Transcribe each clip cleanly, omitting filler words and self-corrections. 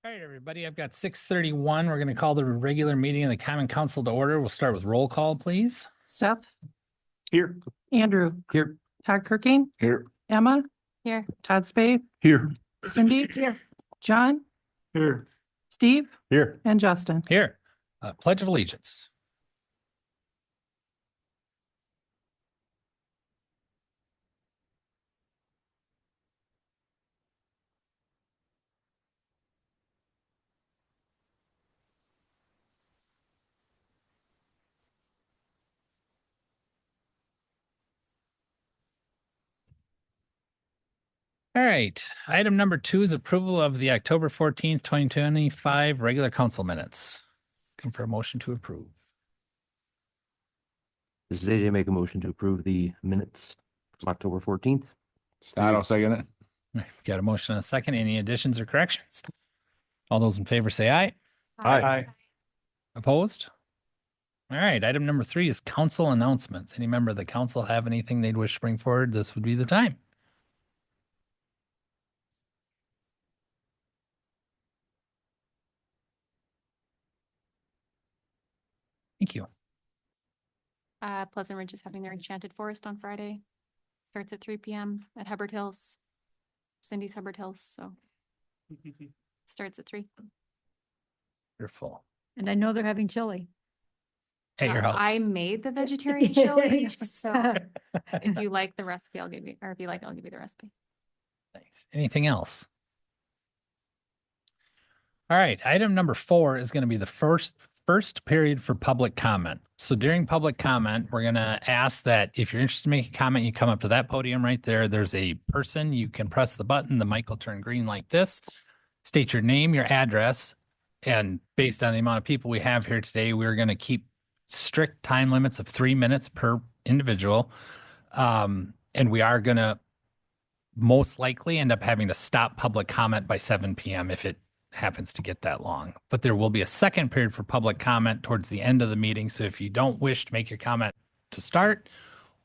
All right, everybody, I've got 6:31. We're going to call the regular meeting of the Common Council to order. We'll start with roll call, please. Seth, Here. Andrew, Here. Todd Kirking, Here. Emma, Here. Todd Spade, Here. Cindy, here, John, Here. Steve, Here. and Justin. Here, Pledge of Allegiance. All right, item number 2 is approval of the October 14th, 2025 regular council minutes. Looking for a motion to approve. This is AJ. Make a motion to approve the minutes from October 14th. I'll second it. All right, got a motion and a second. Any additions or corrections? All those in favor say aye. Aye. Opposed? All right, item number 3 is council announcements. Any member of the council have anything they'd wish to bring forward? This would be the time. Thank you. Pleasant Ridge is having their Enchanted Forest on Friday. Starts at 3 p.m. at Hubbard Hills. Cindy's Hubbard Hills, so starts at 3. Wonderful. And I know they're having chili. At your house. I made the vegetarian chili, so if you like the recipe, I'll give you, or if you like, I'll give you the recipe. Thanks. Anything else? All right, item number 4 is going to be the first period for public comment. So during public comment, we're going to ask that if you're interested in making a comment, you come up to that podium right there. There's a person. You can press the button. The mic will turn green like this. State your name, your address, and based on the amount of people we have here today, we're going to keep strict time limits of 3 minutes per individual. And we are going to most likely end up having to stop public comment by 7 p.m. if it happens to get that long. But there will be a second period for public comment towards the end of the meeting. So if you don't wish to make your comment to start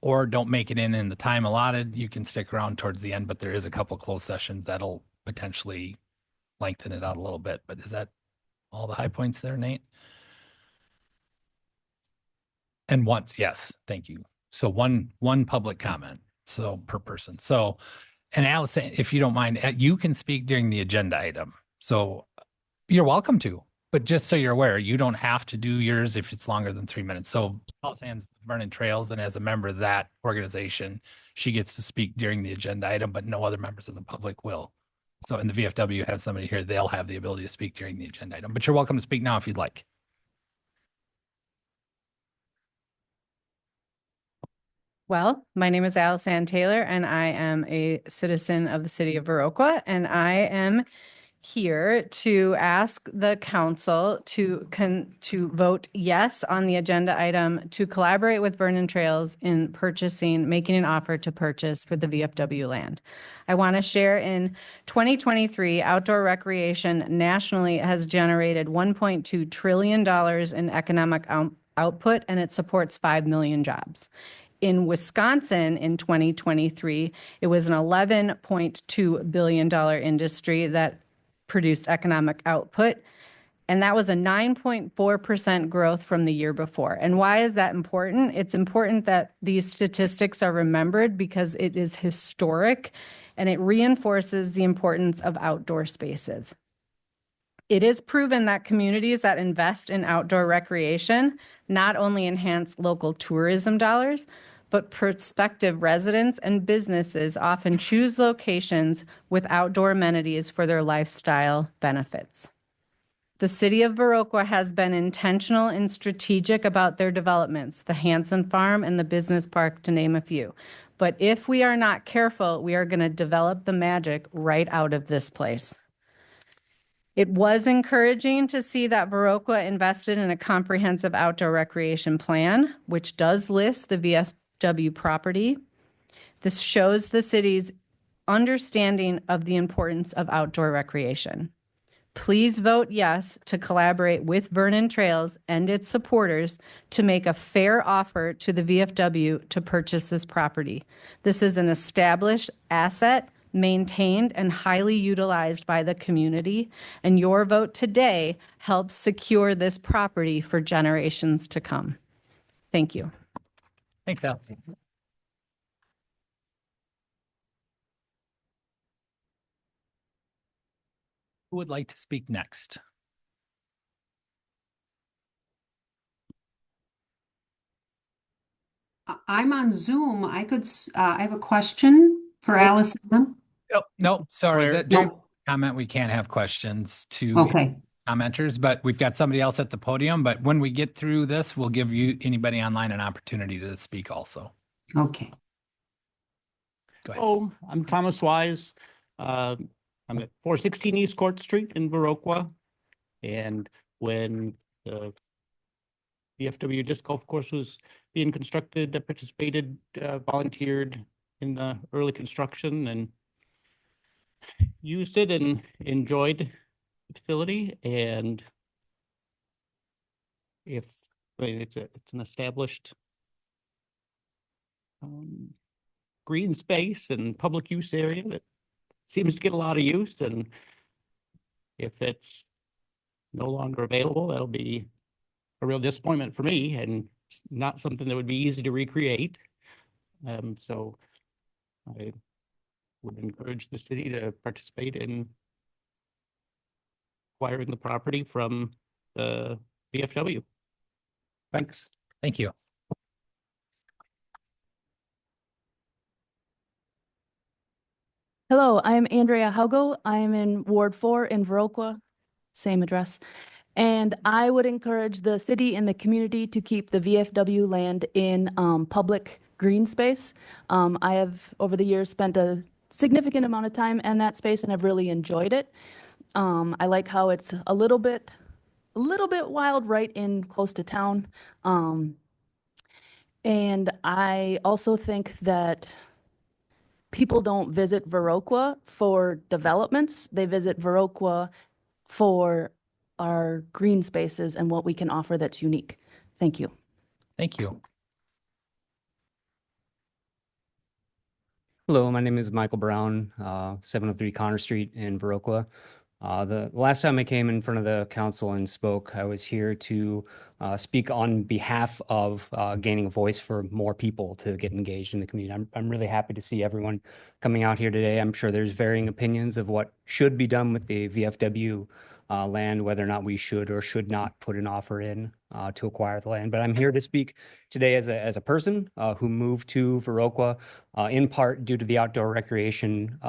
or don't make it in the time allotted, you can stick around towards the end. But there is a couple closed sessions that'll potentially lengthen it out a little bit. But is that all the high points there, Nate? And once, yes, thank you. So one public comment, so per person. So, and Allison, if you don't mind, you can speak during the agenda item. So you're welcome to, but just so you're aware, you don't have to do yours if it's longer than 3 minutes. So Palo Sands Vernon Trails, and as a member of that organization, she gets to speak during the agenda item, but no other members of the public will. So in the VFW has somebody here, they'll have the ability to speak during the agenda item, but you're welcome to speak now if you'd like. Well, my name is Allison Taylor, and I am a citizen of the city of Viroqua, and I am here to ask the council to vote yes on the agenda item to collaborate with Vernon Trails in making an offer to purchase for the VFW land. I want to share in 2023, outdoor recreation nationally has generated $1.2 trillion in economic output, and it supports 5 million jobs. In Wisconsin in 2023, it was an $11.2 billion industry that produced economic output, and that was a 9.4% growth from the year before. And why is that important? It's important that these statistics are remembered because it is historic and it reinforces the importance of outdoor spaces. It is proven that communities that invest in outdoor recreation not only enhance local tourism dollars, but prospective residents and businesses often choose locations with outdoor amenities for their lifestyle benefits. The city of Viroqua has been intentional and strategic about their developments, the Hanson Farm and the business park, to name a few. But if we are not careful, we are going to develop the magic right out of this place. It was encouraging to see that Viroqua invested in a comprehensive outdoor recreation plan, which does list the VFW property. This shows the city's understanding of the importance of outdoor recreation. Please vote yes to collaborate with Vernon Trails and its supporters to make a fair offer to the VFW to purchase this property. This is an established asset maintained, and highly utilized by the community. And your vote today helps secure this property for generations to come. Thank you. Thanks, Al. Who would like to speak next? I'm on Zoom. I have a question for Allison. Oh, no, sorry. Claire? That during No. comment, we can't have questions to Okay, commenters, but we've got somebody else at the podium. But when we get through this, we'll give you anybody online an opportunity to speak also. okay. Go ahead. Oh, I'm Thomas Wise. I'm at 416 East Court Street in Viroqua. And when the VFW disc golf course was being constructed, I participated, volunteered in the early construction and used it and enjoyed the facility. And it's an established green space and public use area that seems to get a lot of use, and if it's no longer available, that'll be a real disappointment for me and it's not something that would be easy to recreate. So I would encourage the city to participate in acquiring the property from the VFW. Thanks. Thank you. Hello, I'm Andrea Haugo. I am in Ward 4 in Viroqua, same address. And I would encourage the city and the community to keep the VFW land in public green space. I have, over the years, spent a significant amount of time in that space and I've really enjoyed it. I like how it's a little bit wild right in close to town. And I also think that people don't visit Viroqua for developments. They visit Viroqua for our green spaces and what we can offer that's unique. Thank you. Thank you. Hello, my name is Michael Brown, 703 Connor Street in Viroqua. The last time I came in front of the council and spoke, I was here to speak on behalf of gaining a voice for more people to get engaged in the community. I'm really happy to see everyone coming out here today. I'm sure there's varying opinions of what should be done with the VFW land, whether or not we should or should not put an offer in to acquire the land. But I'm here to speak today as a person who moved to Viroqua in part due to the outdoor recreation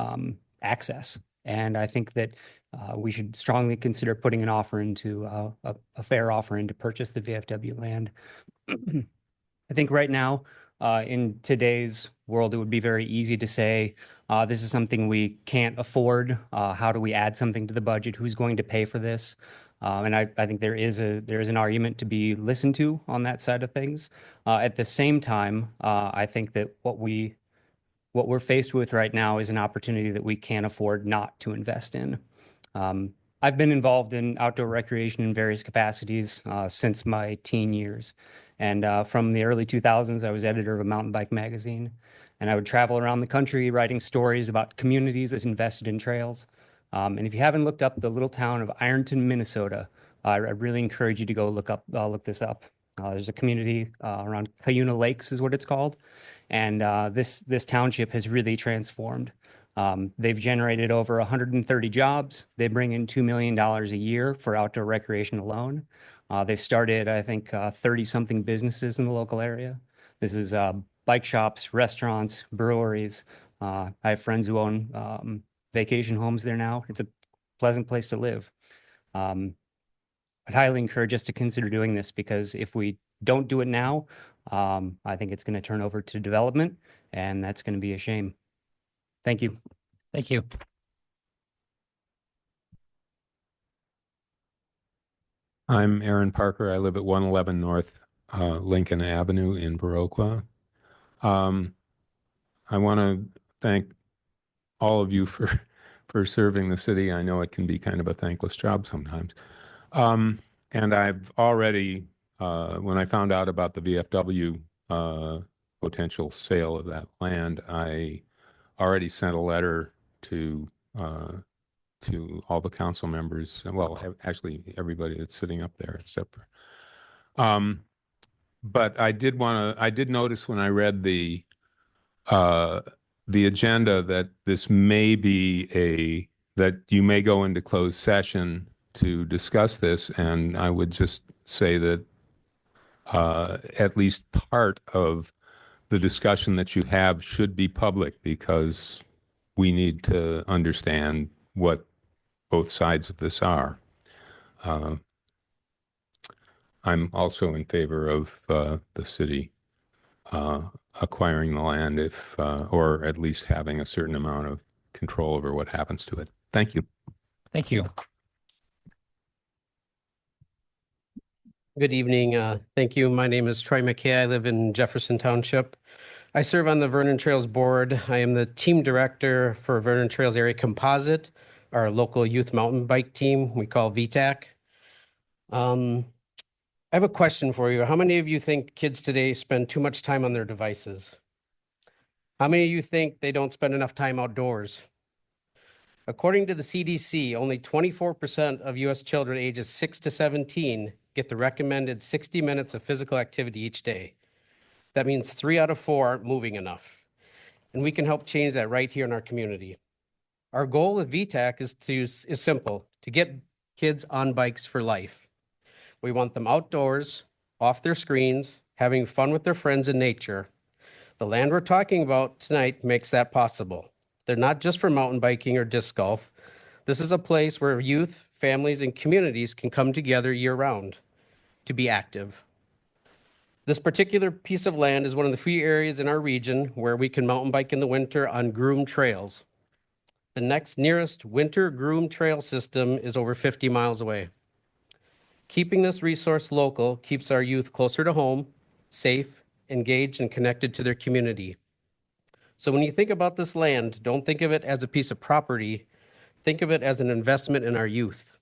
access. And I think that we should strongly consider putting an offer into a fair offer in to purchase the VFW land. I think right now, in today's world, it would be very easy to say, this is something we can't afford. How do we add something to the budget? Who's going to pay for this? And I think there is an argument to be listened to on that side of things. At the same time, I think that what we're faced with right now is an opportunity that we can't afford not to invest in. I've been involved in outdoor recreation in various capacities since my teen years. And from the early 2000s, I was editor of a mountain bike magazine. And I would travel around the country writing stories about communities that invested in trails. And if you haven't looked up the little town of Ironton, Minnesota, I really encourage you to go look this up. There's a community around Cuyuna Lakes is what it's called. And this township has really transformed. They've generated over 130 jobs. They bring in $2 million a year for outdoor recreation alone. They've started, I think, 30-something businesses in the local area. This is bike shops, restaurants, breweries. I have friends who own vacation homes there now. It's a pleasant place to live. I'd highly encourage us to consider doing this because if we don't do it now, I think it's going to turn over to development, and that's going to be a shame. Thank you. Thank you. I'm Aaron Parker. I live at 111 North Lincoln Avenue in Viroqua. I want to thank all of you for serving the city. I know it can be kind of a thankless job sometimes. And I've already, when I found out about the VFW potential sale of that land, I already sent a letter to all the council members. Well, actually, everybody that's sitting up there except for. But I did notice when I read the agenda that this may be that you may go into closed session to discuss this, and I would just say that at least part of the discussion that you have should be public, because we need to understand what both sides of this are. I'm also in favor of the city acquiring the land or at least having a certain amount of control over what happens to it. Thank you. Thank you. Good evening. Thank you. My name is Troy McKay. I live in Jefferson Township. I serve on the Vernon Trails Board. I am the team director for Vernon Trails Area Composite, our local youth mountain bike team we call VTAC. I have a question for you. How many of you think kids today spend too much time on their devices? How many of you think they don't spend enough time outdoors? According to the CDC, only 24% of U.S. children ages 6 to 17 get the recommended 60 minutes of physical activity each day. That means 3 out of 4 aren't moving enough. And we can help change that right here in our community. Our goal with VTAC is simple, to get kids on bikes for life. We want them outdoors, off their screens, having fun with their friends in nature. The land we're talking about tonight makes that possible. They're not just for mountain biking or disc golf. This is a place where youth, families, and communities can come together year-round to be active. This particular piece of land is one of the few areas in our region where we can mountain bike in the winter on groomed trails. The next nearest winter groomed trail system is over 50 miles away. Keeping this resource local keeps our youth closer to home, safe, engaged, and connected to their community. So when you think about this land, don't think of it as a piece of property. Think of it as an investment in our youth,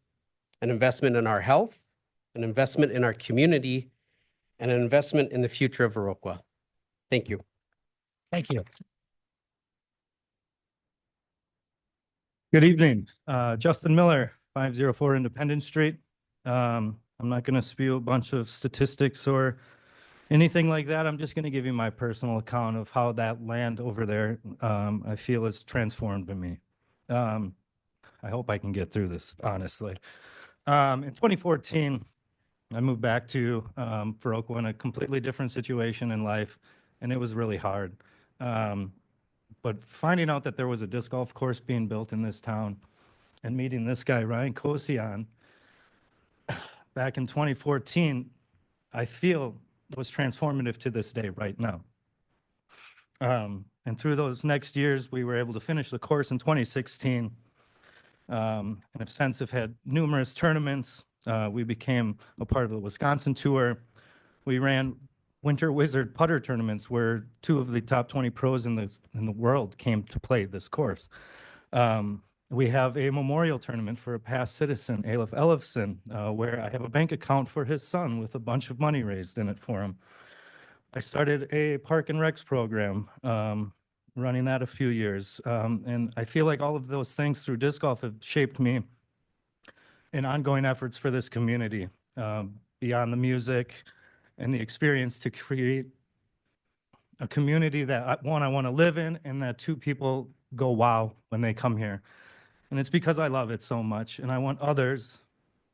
an investment in our health, an investment in our community, and an investment in the future of Viroqua. Thank you. Thank you. Good evening. Justin Miller, 504 Independence Street. I'm not going to spew a bunch of statistics or anything like that. I'm just going to give you my personal account of how that land over there, I feel has transformed me. I hope I can get through this, honestly. In 2014, I moved back to Viroqua in a completely different situation in life, and it was really hard. But finding out that there was a disc golf course being built in this town and meeting this guy, Ryan Kosian, back in 2014, I feel was transformative to this day right now. And through those next years, we were able to finish the course in 2016. And have since have had numerous tournaments. We became a part of the Wisconsin tour. We ran Winter Wizard putter tournaments where 2 of the top 20 pros in the world came to play this course. We have a memorial tournament for a past citizen, Alef Ellefson, where I have a bank account for his son with a bunch of money raised in it for him. I started a Park and Recs program, running that a few years. And I feel like all of those things through disc golf have shaped me in ongoing efforts for this community, beyond the music and the experience to create a community that I want to live in, and that 2 people go, wow, when they come here. And it's because I love it so much, and I want others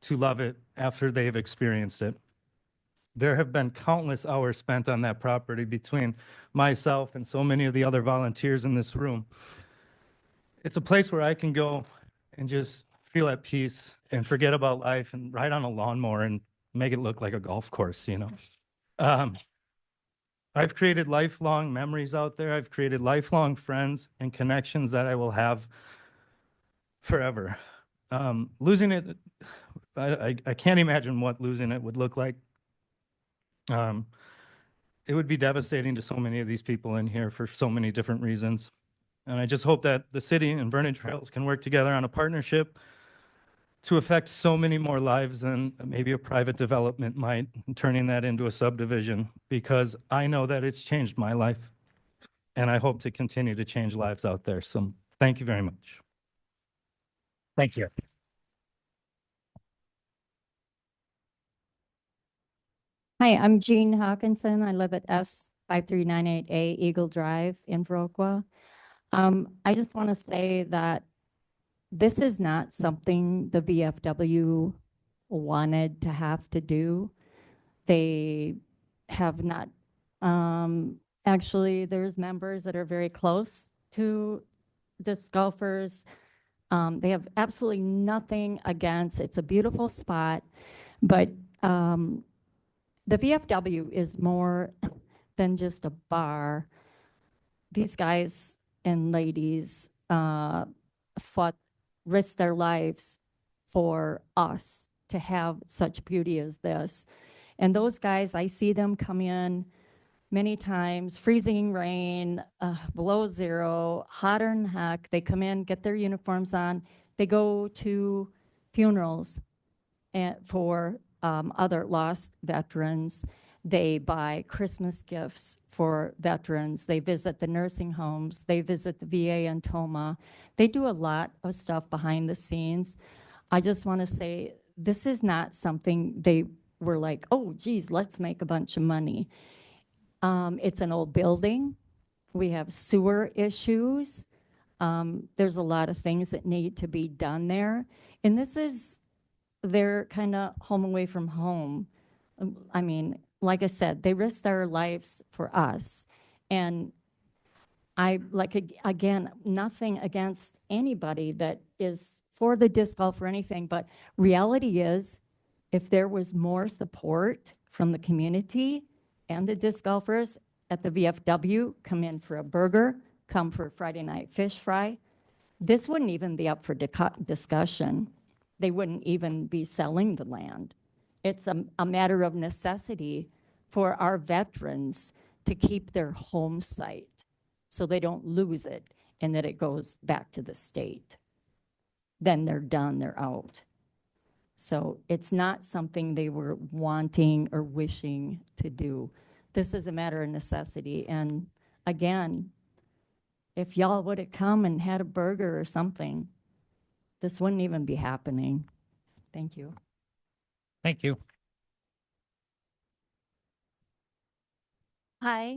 to love it after they've experienced it. There have been countless hours spent on that property between myself and so many of the other volunteers in this room. It's a place where I can go and just feel at peace and forget about life and ride on a lawnmower and make it look like a golf course, you know. I've created lifelong memories out there. I've created lifelong friends and connections that I will have forever. Losing it, I can't imagine what losing it would look like. It would be devastating to so many of these people in here for so many different reasons. And I just hope that the city and Vernon Trails can work together on a partnership to affect so many more lives than maybe a private development might, turning that into a subdivision, because I know that it's changed my life, and I hope to continue to change lives out there. So Thank you very much. Thank you. Hi, I'm Jean Hawkinson. I live at S5398A Eagle Drive in Viroqua. I just want to say that this is not something the VFW wanted to have to do. They have not, actually, there's members that are very close to disc golfers. They have absolutely nothing against, it's a beautiful spot, but the VFW is more than just a bar. These guys and ladies risked their lives for us to have such beauty as this. And those guys, I see them come in many times, freezing rain, below zero, hotter than heck. They come in, get their uniforms on. They go to funerals for other lost veterans. They buy Christmas gifts for veterans. They visit the nursing homes. They visit the VA in Toma. They do a lot of stuff behind the scenes. I just want to say, this is not something they were like, oh, geez, let's make a bunch of money. It's an old building. We have sewer issues. There's a lot of things that need to be done there. And this is their kind of home away from home. I mean, like I said, they risk their lives for us. And again, nothing against anybody that is for the disc golf or anything, but reality is, if there was more support from the community and the disc golfers at the VFW, come in for a burger, come for a Friday night fish fry, this wouldn't even be up for discussion. They wouldn't even be selling the land. It's a matter of necessity for our veterans to keep their home site so they don't lose it and that it goes back to the state. Then they're done, they're out. So it's not something they were wanting or wishing to do. This is a matter of necessity. And again, if y'all would have come and had a burger or something, this wouldn't even be happening. Thank you. Thank you. Hi,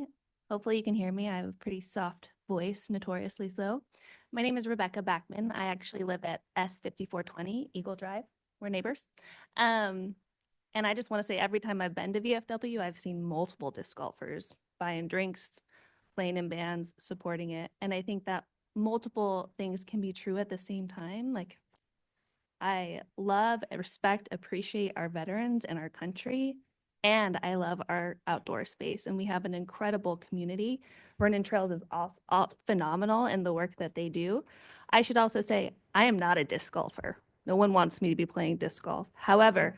hopefully you can hear me. I have a pretty soft voice, notoriously so. My name is Rebecca Backman. I actually live at S5420 Eagle Drive. We're neighbors. And I just want to say, every time I've been to VFW, I've seen multiple disc golfers buying drinks, playing in bands, supporting it. And I think that multiple things can be true at the same time. Like, I love, respect, appreciate our veterans and our country. And I love our outdoor space. And we have an incredible community. Vernon Trails is all phenomenal in the work that they do. I should also say, I am not a disc golfer. No one wants me to be playing disc golf. However,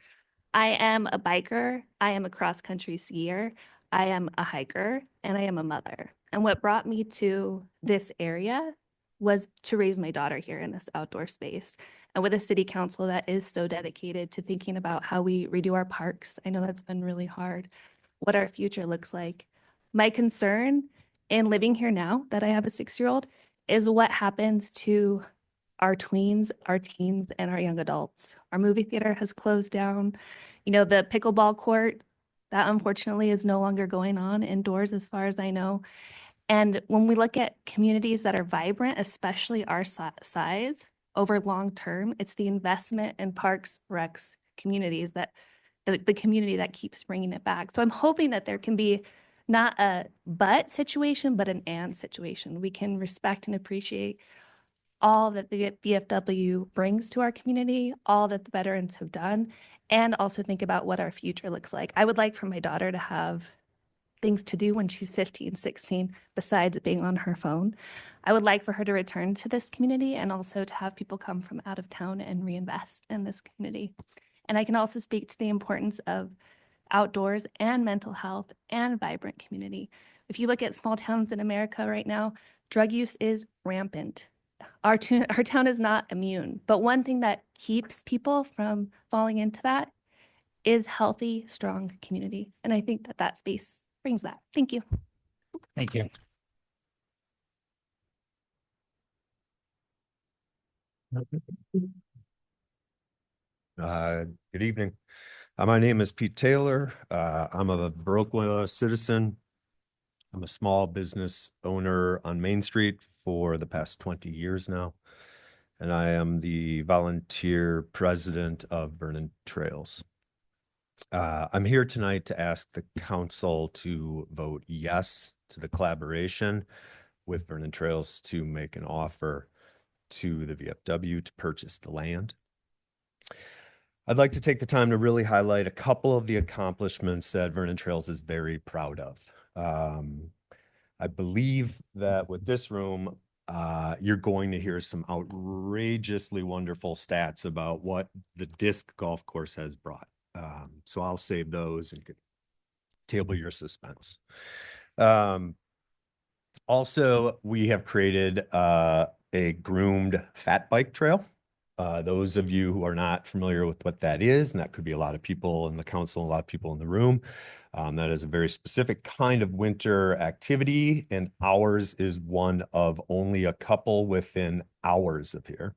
I am a biker. I am a cross-country skier. I am a hiker, and I am a mother. And what brought me to this area was to raise my daughter here in this outdoor space. And with a city council that is so dedicated to thinking about how we redo our parks, I know that's been really hard, what our future looks like. My concern in living here now that I have a 6-year-old is what happens to our tweens, our teens, and our young adults. Our movie theater has closed down. You know, the pickleball court, that unfortunately is no longer going on indoors as far as I know. And when we look at communities that are vibrant, especially our size, over long term, it's the investment in parks, recs, communities that the community that keeps bringing it back. So I'm hoping that there can be not a but situation, but an and situation. We can respect and appreciate all that the VFW brings to our community, all that the veterans have done, and also think about what our future looks like. I would like for my daughter to have things to do when she's 15, 16, besides being on her phone. I would like for her to return to this community and also to have people come from out of town and reinvest in this community. And I can also speak to the importance of outdoors and mental health and vibrant community. If you look at small towns in America right now, drug use is rampant. Our town is not immune, but one thing that keeps people from falling into that is healthy, strong community. And I think that that space brings that. Thank you. Thank you. Good evening. My name is Pete Taylor. I'm a Viroqua citizen. I'm a small business owner on Main Street for the past 20 years now. And I am the volunteer president of Vernon Trails. I'm here tonight to ask the council to vote yes to the collaboration with Vernon Trails to make an offer to the VFW to purchase the land. I'd like to take the time to really highlight a couple of the accomplishments that Vernon Trails is very proud of. I believe that with this room, you're going to hear some outrageously wonderful stats about what the disc golf course has brought. So I'll save those and table your suspense. Also, we have created a groomed fat bike trail. Those of you who are not familiar with what that is, and that could be a lot of people in the council, a lot of people in the room, that is a very specific kind of winter activity, and ours is one of only a couple within hours of here.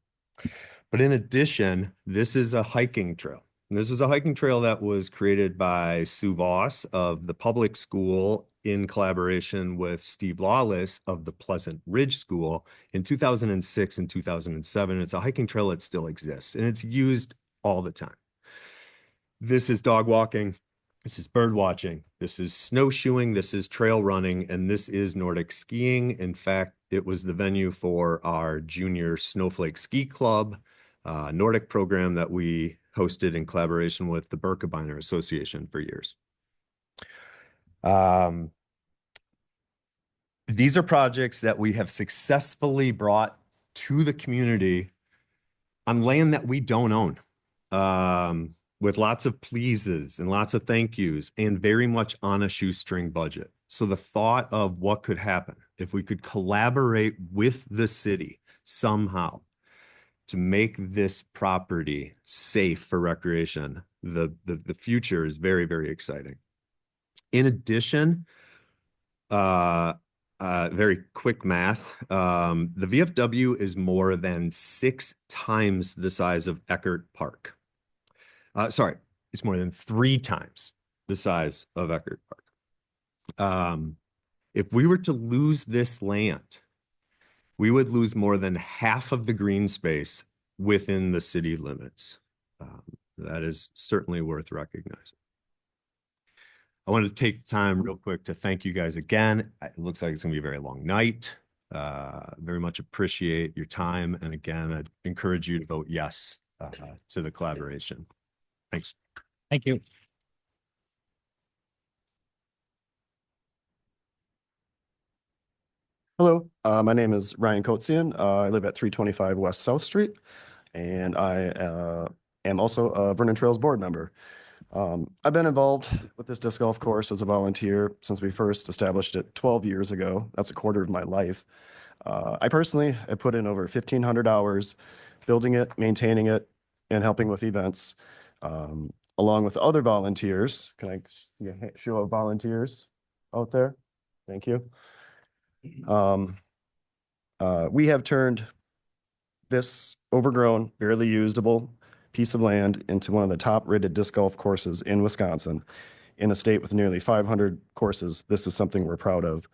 But in addition, this is a hiking trail. And this is a hiking trail that was created by Sue Voss of the public school in collaboration with Steve Lawless of the Pleasant Ridge School in 2006 and 2007. It's a hiking trail that still exists, and it's used all the time. This is dog walking, this is bird watching, this is snowshoeing, this is trail running, and this is Nordic skiing. In fact, it was the venue for our junior Snowflake Ski Club Nordic program that we hosted in collaboration with the Birkebeiner Association for years. These are projects that we have successfully brought to the community on land that we don't own, with lots of pleases and lots of thank yous and very much on a shoestring budget. So the thought of what could happen if we could collaborate with the city somehow to make this property safe for recreation, the future is very, very exciting. In addition, very quick math, the VFW is more than 6 times the size of Eckert Park. Sorry, it's more than 3 times the size of Eckert Park. If we were to lose this land, we would lose more than half of the green space within the city limits. That is certainly worth recognizing. I want to take the time real quick to thank you guys again. It looks like it's going to be a very long night. Very much appreciate your time. And again, I'd encourage you to vote yes to the collaboration. Thanks. Thank you. Hello, my name is Ryan Kotzian. I live at 325 West South Street, and I am also a Vernon Trails board member. I've been involved with this disc golf course as a volunteer since we first established it 12 years ago. That's a quarter of my life. I personally have put in over 1,500 hours building it, maintaining it, and helping with events, along with other volunteers. Can I see a show of volunteers out there? Thank you. We have turned this overgrown, barely usable piece of land into one of the top rated disc golf courses in Wisconsin. In a state with nearly 500 courses, this is something we're proud of.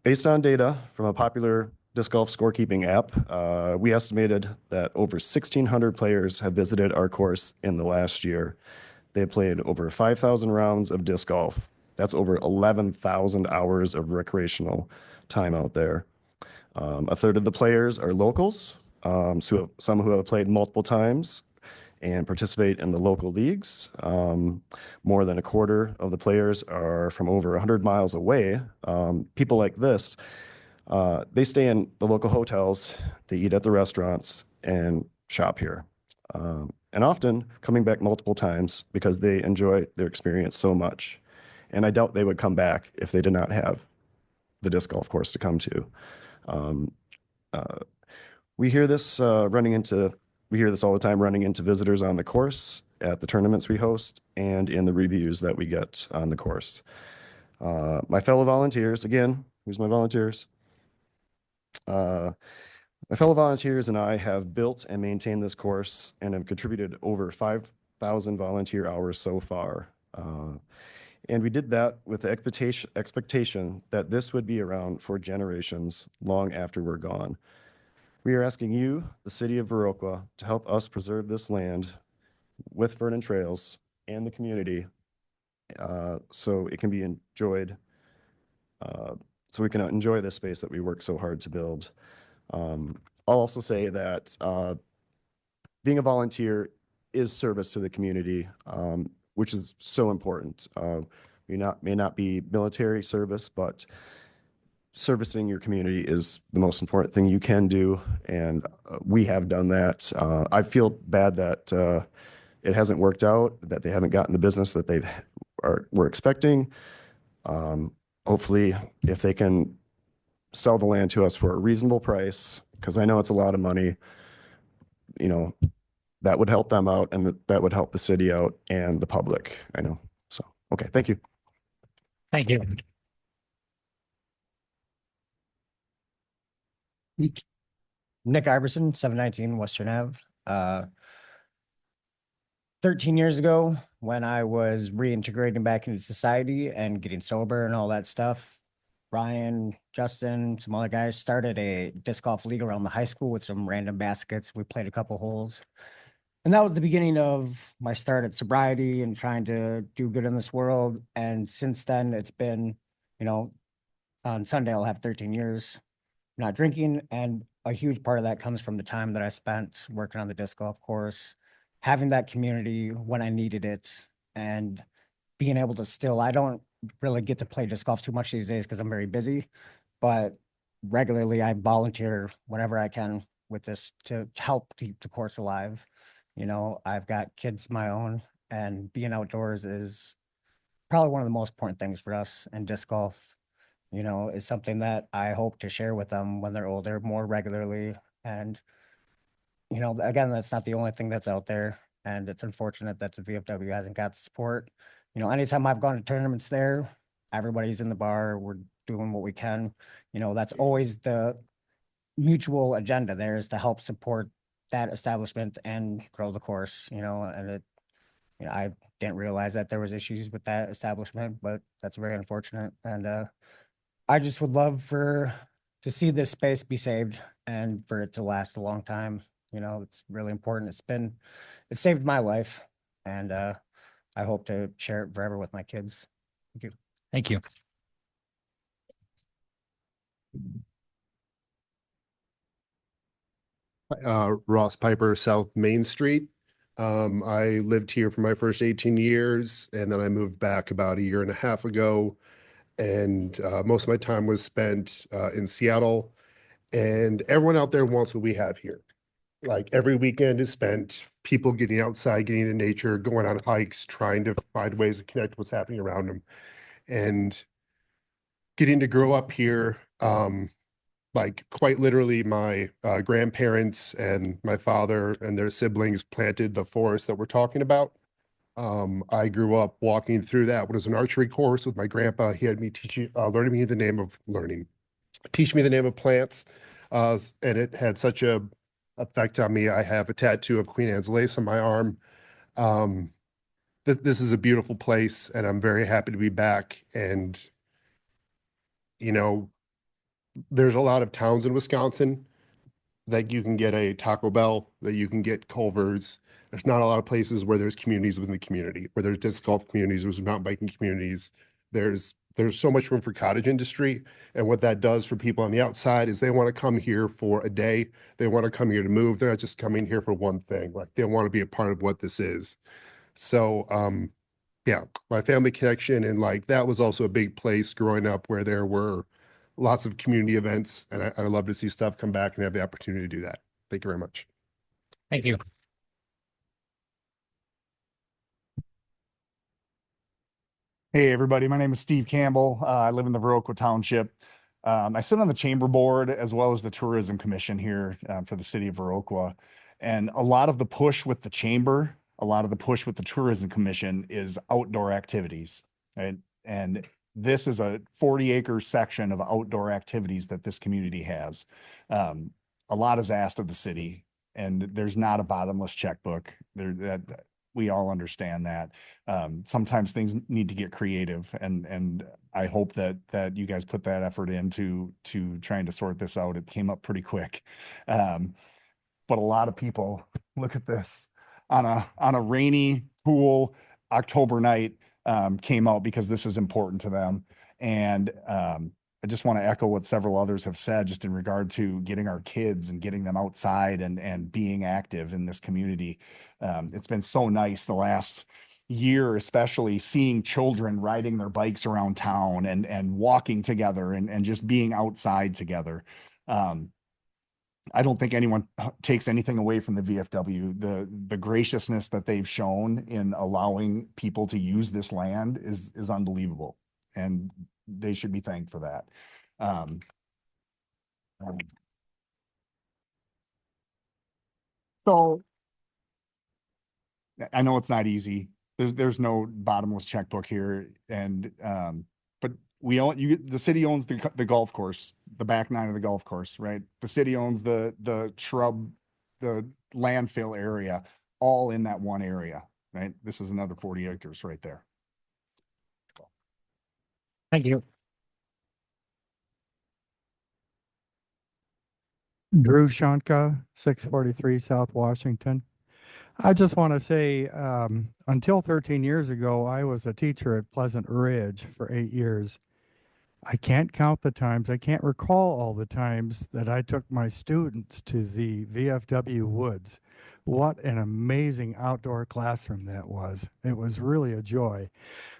Based on data from a popular disc golf scorekeeping app, we estimated that over 1,600 players have visited our course in the last year. They played over 5,000 rounds of disc golf. That's over 11,000 hours of recreational time out there. A third of the players are locals, some who have played multiple times and participate in the local leagues. More than a quarter of the players are from over 100 miles away. People like this, they stay in the local hotels, they eat at the restaurants, and shop here. And often coming back multiple times because they enjoy their experience so much. And I doubt they would come back if they did not have the disc golf course to come to. We hear this all the time running into visitors on the course, at the tournaments we host, and in the reviews that we get on the course. My fellow volunteers, again, who's my volunteers? My fellow volunteers and I have built and maintained this course and have contributed over 5,000 volunteer hours so far. And we did that with the expectation that this would be around for generations long after we're gone. We are asking you, the city of Viroqua, to help us preserve this land with Vernon Trails and the community so it can be enjoyed, so we can enjoy this space that we work so hard to build. I'll also say that being a volunteer is service to the community, which is so important. May not be military service, but servicing your community is the most important thing you can do, and we have done that. I feel bad that it hasn't worked out, that they haven't gotten the business that were expecting. Hopefully, if they can sell the land to us for a reasonable price, because I know it's a lot of money, that would help them out, and that would help the city out and the public, I know. So, okay, thank you. Thank you. Nick Iverson, 719 Western Ave. 13 years ago, when I was reintegrating back into society and getting sober and all that stuff, Ryan, Justin, some other guys started a disc golf league around the high school with some random baskets. We played a couple holes. And that was the beginning of my start at sobriety and trying to do good in this world. And since then, it's been, on Sunday, I'll have 13 years not drinking. And a huge part of that comes from the time that I spent working on the disc golf course, having that community when I needed it, and being able to still, I don't really get to play disc golf too much these days because I'm very busy, but regularly I volunteer whenever I can with this to help keep the course alive. I've got kids of my own, and being outdoors is probably one of the most important things for us. And disc golf, is something that I hope to share with them when they're older more regularly. And, again, that's not the only thing that's out there. And it's unfortunate that the VFW hasn't got the support. Anytime I've gone to tournaments there, everybody's in the bar. We're doing what we can. That's always the mutual agenda there, is to help support that establishment and grow the course, and I didn't realize that there was issues with that establishment, but that's very unfortunate. And I just would love to see this space be saved and for it to last a long time. It's really important. It saved my life, and I hope to share it forever with my kids. Thank you. Thank you. Ross Piper, South Main Street. I lived here for my first 18 years, and then I moved back about a year and a half ago. And most of my time was spent in Seattle. And everyone out there wants what we have here. Like every weekend is spent people getting outside, getting into nature, going on hikes, trying to find ways to connect with what's happening around them. And getting to grow up here, like quite literally my grandparents and my father and their siblings planted the forest that we're talking about. I grew up walking through that. When it was an archery course with my grandpa, he had me learning me the name of teach me the name of plants. And it had such a effect on me. I have a tattoo of Queen Anne's lace on my arm. This is a beautiful place, and I'm very happy to be back. And, there's a lot of towns in Wisconsin that you can get a Taco Bell, that you can get Culver's. There's not a lot of places where there's communities within the community, where there's disc golf communities, there's mountain biking communities. There's so much room for cottage industry. And what that does for people on the outside is they want to come here for a day. They want to come here to move. They're not just coming here for one thing. Like, they want to be a part of what this is. So, yeah, my family connection, and like that was also a big place growing up where there were lots of community events, and I'd love to see stuff come back and have the opportunity to do that. Thank you very much. Thank you. Hey, everybody. My name is Steve Campbell. I live in the Viroqua Township. I sit on the chamber board as well as the tourism commission here for the city of Viroqua. And a lot of the push with the chamber, a lot of the push with the tourism commission is outdoor activities, right? And this is a 40-acre section of outdoor activities that this community has. a lot is asked of the city, and there's not a bottomless checkbook there. That we all understand that. Sometimes things need to get creative, and I hope that you guys put that effort into trying to sort this out. It came up pretty quick. But a lot of people look at this on a rainy, cool October night, came out because this is important to them. And I just want to echo what several others have said, just in regard to getting our kids and getting them outside and being active in this community. It's been so nice the last year, especially seeing children riding their bikes around town and walking together and just being outside together. I don't think anyone takes anything away from the VFW. The graciousness that they've shown in allowing people to use this land is unbelievable, and they should be thanked for that. So I know it's not easy. There's no bottomless checkbook here, and but we own the city owns the golf course, the back nine of the golf course, right? The city owns the shrub, the landfill area, all in that one area, right? This is another 40 acres right there. Thank you. Drew Shanka, 643 South Washington. I just want to say, until 13 years ago, I was a teacher at Pleasant Ridge for 8 years. I can't count the times, I can't recall all the times that I took my students to the VFW Woods. What an amazing outdoor classroom that was. It was really a joy.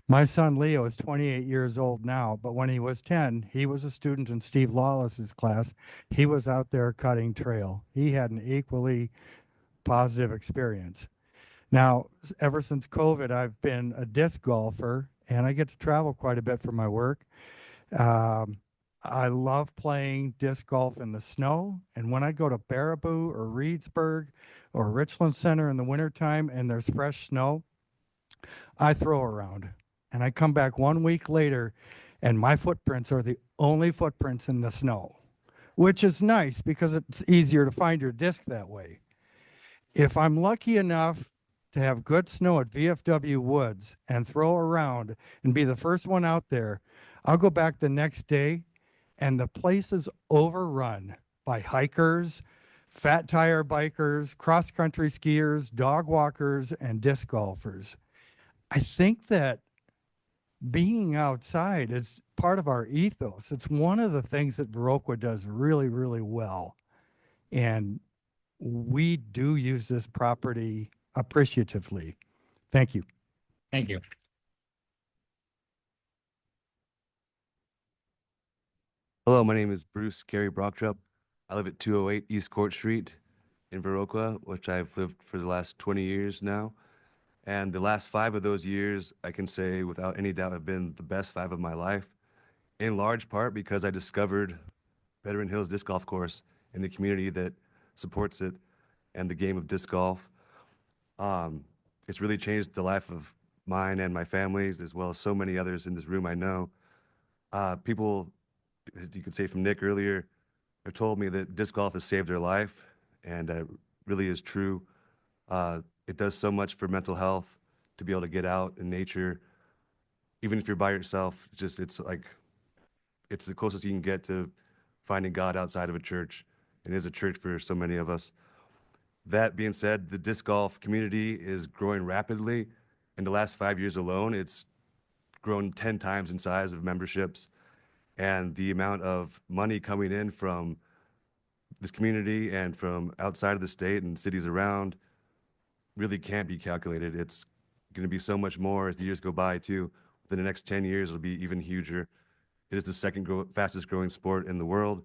My son Leo is 28 years old now, but when he was 10, he was a student in Steve Lawless's class. He was out there cutting trail. He had an equally positive experience. Now, ever since COVID, I've been a disc golfer, and I get to travel quite a bit for my work. I love playing disc golf in the snow, and when I go to Baraboo or Reedsburg or Richland Center in the wintertime and there's fresh snow, I throw around. And I come back 1 week later, and my footprints are the only footprints in the snow, which is nice because it's easier to find your disc that way. If I'm lucky enough to have good snow at VFW Woods and throw around and be the first one out there, I'll go back the next day and the place is overrun by hikers, fat tire bikers, cross-country skiers, dog walkers, and disc golfers. I think that being outside is part of our ethos. It's one of the things that Viroqua does really, really well. And we do use this property appreciatively. Thank you. Thank you. Hello, my name is Bruce Gary Brocktrup. I live at 208 East Court Street in Viroqua, which I've lived for the last 20 years now. And the last 5 of those years, I can say without any doubt, have been the best 5 of my life, in large part because I discovered Veteran Hills Disc Golf Course and the community that supports it and the game of disc golf. It's really changed the life of mine and my family's, as well as so many others in this room I know. People, as you could say from Nick earlier, have told me that disc golf has saved their life, and it really is true. It does so much for mental health to be able to get out in nature, even if you're by yourself. It's the closest you can get to finding God outside of a church, and is a church for so many of us. That being said, the disc golf community is growing rapidly. In the last 5 years alone, it's grown 10 times in size of memberships, and the amount of money coming in from this community and from outside of the state and cities around really can't be calculated. It's going to be so much more as the years go by too. Within the next 10 years, it'll be even huger. It is the second fastest growing sport in the world.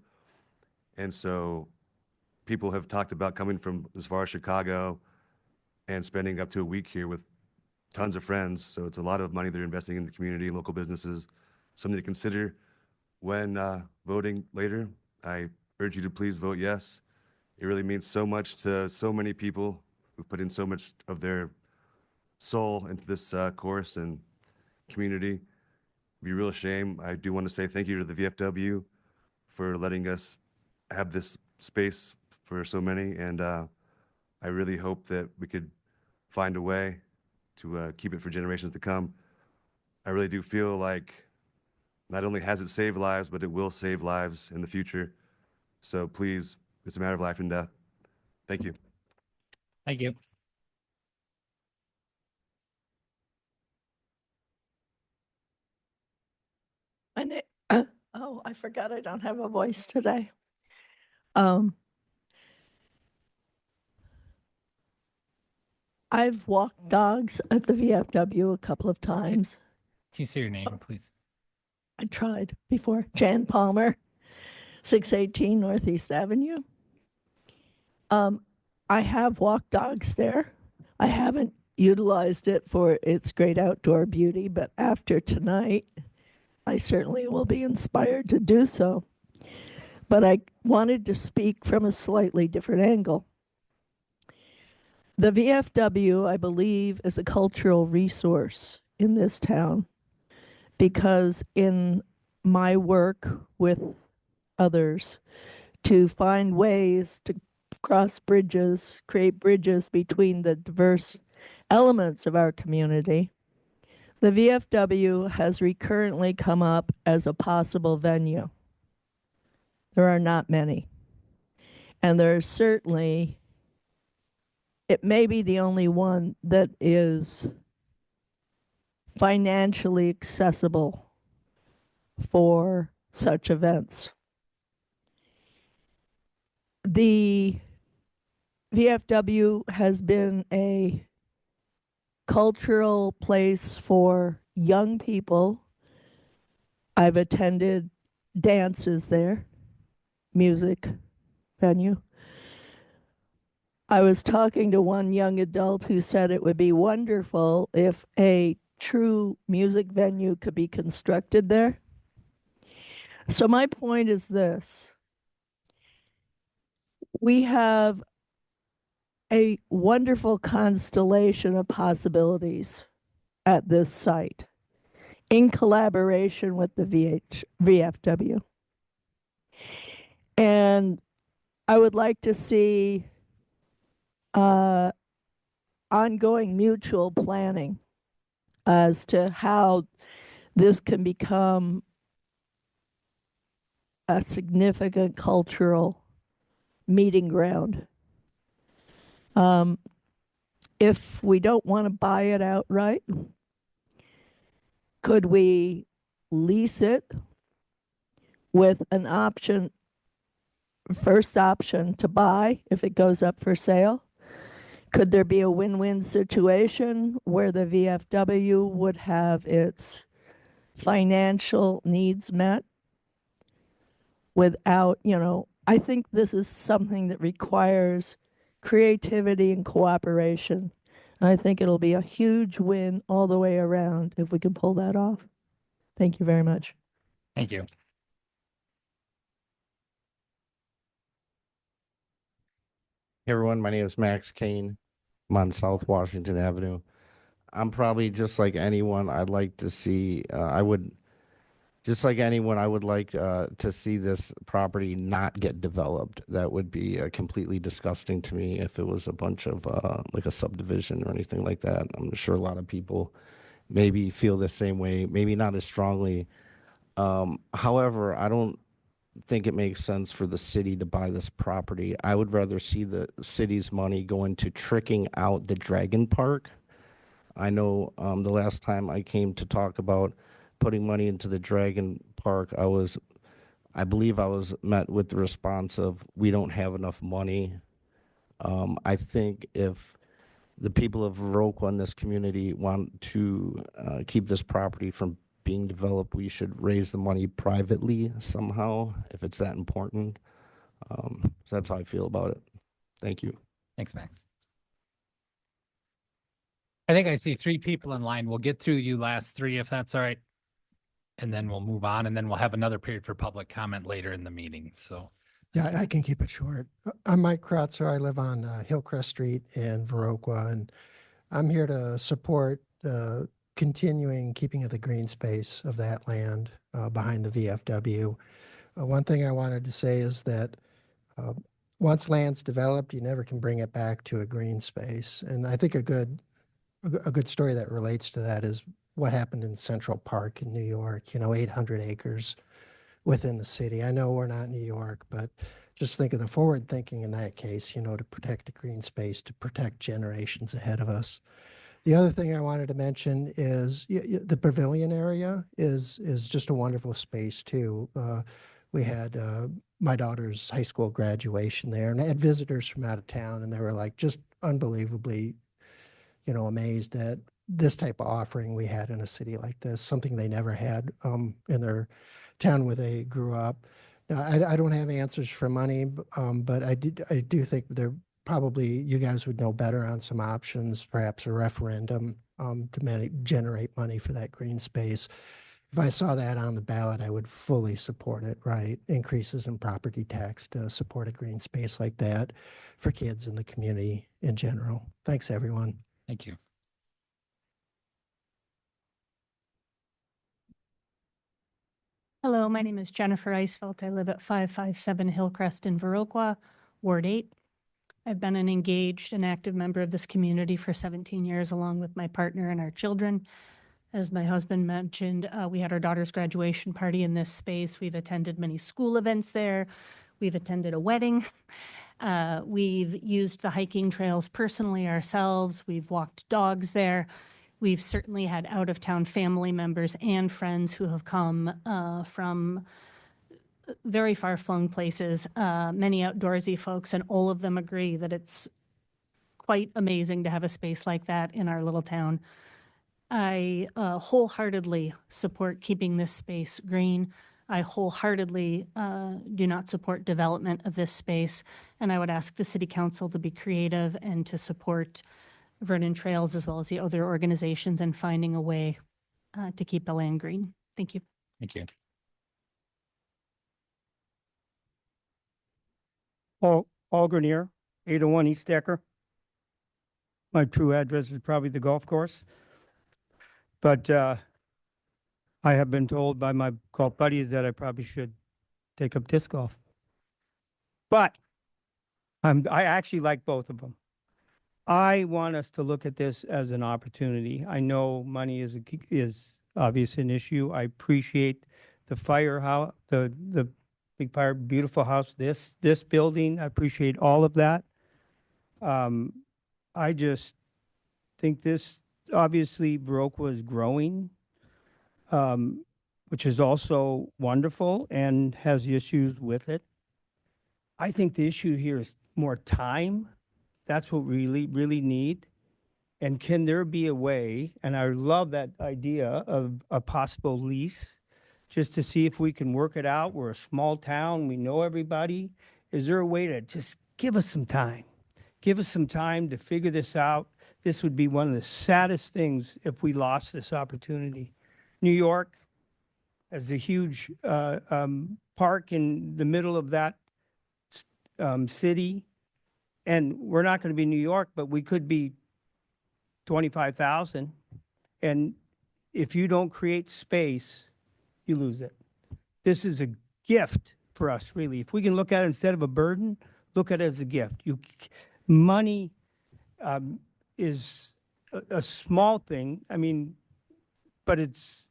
And so people have talked about coming from as far as Chicago and spending up to a week here with tons of friends. So it's a lot of money they're investing in the community, local businesses, something to consider when voting later. I urge you to please vote yes. It really means so much to so many people who put in so much of their soul into this course and community. It'd be a real shame. I do want to say thank you to the VFW for letting us have this space for so many, and I really hope that we could find a way to keep it for generations to come. I really do feel like not only has it saved lives, but it will save lives in the future. So please, it's a matter of life and death. Thank you. Thank you. My name, oh, I forgot I don't have a voice today. I've walked dogs at the VFW a couple of times. Can you say your name, please? I tried before. Jan Palmer, 618 Northeast Avenue. I have walked dogs there. I haven't utilized it for its great outdoor beauty, but after tonight, I certainly will be inspired to do so. But I wanted to speak from a slightly different angle. The VFW, I believe, is a cultural resource in this town because in my work with others to find ways to cross bridges, create bridges between the diverse elements of our community, the VFW has recurrently come up as a possible venue. There are not many. And there are certainly, it may be the only one that is financially accessible for such events. The VFW has been a cultural place for young people. I've attended dances there, music venue. I was talking to one young adult who said it would be wonderful if a true music venue could be constructed there. So my point is this. We have a wonderful constellation of possibilities at this site in collaboration with the VFW. And I would like to see ongoing mutual planning as to how this can become a significant cultural meeting ground. If we don't want to buy it outright, could we lease it with an option, first option to buy if it goes up for sale? Could there be a win-win situation where the VFW would have its financial needs met without, I think this is something that requires creativity and cooperation. And I think it'll be a huge win all the way around if we can pull that off. Thank you very much. Thank you. Hey everyone, my name is Max Kane. I'm on South Washington Avenue. I'm probably just like anyone. I'd like to see, I would like to see this property not get developed. That would be completely disgusting to me if it was a bunch of like a subdivision or anything like that. I'm sure a lot of people maybe feel the same way, maybe not as strongly. However, I don't think it makes sense for the city to buy this property. I would rather see the city's money go into tricking out the Dragon Park. I know the last time I came to talk about putting money into the Dragon Park, I believe I was met with the response of, we don't have enough money. I think if the people of Viroqua in this community want to keep this property from being developed, we should raise the money privately somehow, if it's that important. So that's how I feel about it. Thank you. Thanks, Max. I think I see 3 people in line. We'll get through you last 3 if that's all right. And then we'll move on, and then we'll have another period for public comment later in the meeting. So yeah, I can keep it short. I'm Mike Kratzer. I live on Hillcrest Street in Viroqua, and I'm here to support the continuing keeping of the green space of that land behind the VFW. One thing I wanted to say is that once land's developed, you never can bring it back to a green space. And I think a good story that relates to that is what happened in Central Park in New York, 800 acres within the city. I know we're not New York, but just think of the forward thinking in that case, to protect the green space, to protect generations ahead of us. The other thing I wanted to mention is the pavilion area is just a wonderful space too. We had my daughter's high school graduation there, and I had visitors from out of town, and they were like just unbelievably, amazed that this type of offering we had in a city like this, something they never had in their town where they grew up. Now, I don't have answers for money, but I do think there probably you guys would know better on some options, perhaps a referendum to generate money for that green space. If I saw that on the ballot, I would fully support it, right? Increases in property tax to support a green space like that for kids in the community in general. Thanks, everyone. Thank you. Hello, my name is Jennifer Eisfeld. I live at 557 Hillcrest in Viroqua, Ward 8. I've been an engaged and active member of this community for 17 years, along with my partner and our children. As my husband mentioned, we had our daughter's graduation party in this space. We've attended many school events there. We've attended a wedding. We've used the hiking trails personally ourselves. We've walked dogs there. We've certainly had out-of-town family members and friends who have come from very far-flung places, many outdoorsy folks, and all of them agree that it's quite amazing to have a space like that in our little town. I wholeheartedly support keeping this space green. I wholeheartedly do not support development of this space, and I would ask the City Council to be creative and to support Vernon Trails as well as the other organizations in finding a way to keep the land green. Thank you. Thank you. Paul Grenier, 801 East Decker. My true address is probably the golf course. But I have been told by my golf buddies that I probably should take up disc golf. But I actually like both of them. I want us to look at this as an opportunity. I know money is obviously an issue. I appreciate the firehouse, the big fire, beautiful house, this building. I appreciate all of that. I just think this, obviously, Viroqua is growing, which is also wonderful and has issues with it. I think the issue here is more time. That's what we really need. And can there be a way, and I love that idea of a possible lease, just to see if we can work it out. We're a small town, we know everybody. Is there a way to just give us some time? Give us some time to figure this out. This would be one of the saddest things if we lost this opportunity. New York, as a huge park in the middle of that city, and we're not going to be New York, but we could be 25,000. And if you don't create space, you lose it. This is a gift for us, really. If we can look at it instead of a burden, look at it as a gift. Money is a small thing. I mean, but it's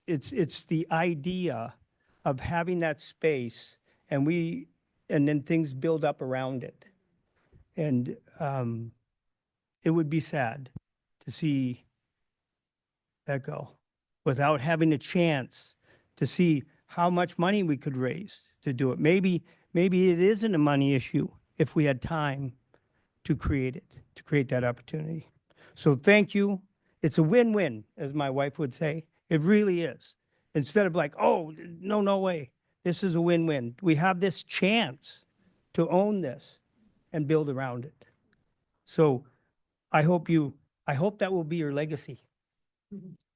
the idea of having that space, and then things build up around it. And it would be sad to see that go without having a chance to see how much money we could raise to do it. Maybe it isn't a money issue if we had time to create it, to create that opportunity. So thank you. It's a win-win, as my wife would say. It really is. Instead of like, oh, no way. This is a win-win. We have this chance to own this and build around it. So I hope that will be your legacy.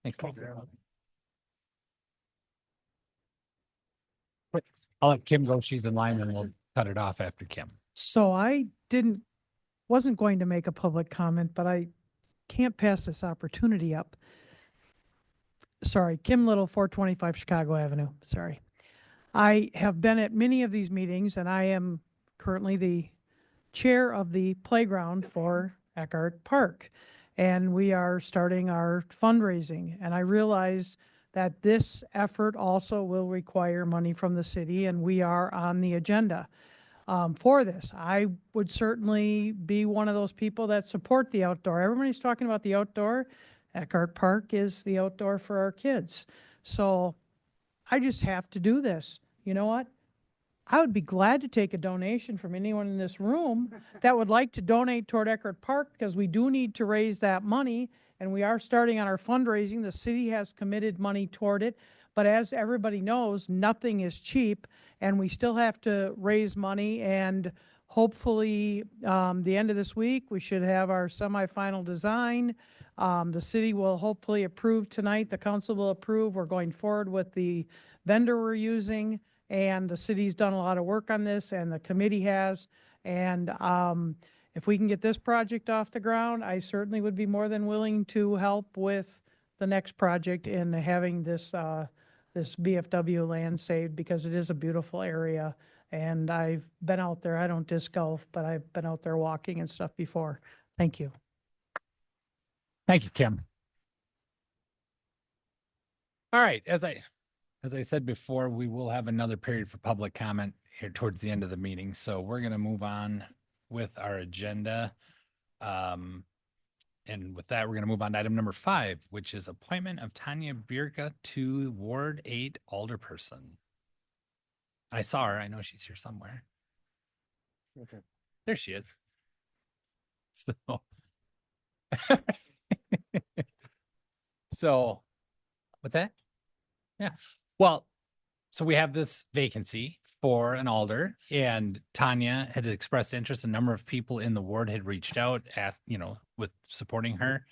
Thanks, Paul. I'll let Kim go. She's in line, and we'll cut it off after Kim. So I wasn't going to make a public comment, but I can't pass this opportunity up. Sorry, Kim Little, 425 Chicago Avenue. Sorry. I have been at many of these meetings, and I am currently the chair of the playground for Eckhart Park. And we are starting our fundraising. And I realize that this effort also will require money from the city, and we are on the agenda for this. I would certainly be one of those people that support the outdoor. Everybody's talking about the outdoor. Eckhart Park is the outdoor for our kids. So I just have to do this. You know what? I would be glad to take a donation from anyone in this room that would like to donate toward Eckhart Park, because we do need to raise that money, and we are starting on our fundraising. The city has committed money toward it, but as everybody knows, nothing is cheap, and we still have to raise money, and hopefully the end of this week, we should have our semifinal design. The city will hopefully approve tonight. The council will approve. We're going forward with the vendor we're using. And the city's done a lot of work on this, and the committee has. And if we can get this project off the ground, I certainly would be more than willing to help with the next project in having this this VFW land saved, because it is a beautiful area. And I've been out there. I don't disc golf, but I've been out there walking and stuff before. Thank you. Thank you, Kim. All right, as I said before, we will have another period for public comment here towards the end of the meeting. So we're going to move on with our agenda. And with that, we're going to move on to item number 5, which is appointment of Tanya Birka to Ward 8 Alderperson. I saw her. I know she's here somewhere. Okay. There she is. So, so what's that? Yeah. Well, so we have this vacancy for an alder, and Tanya had expressed interest. A number of people in the ward had reached out, asked, with supporting her.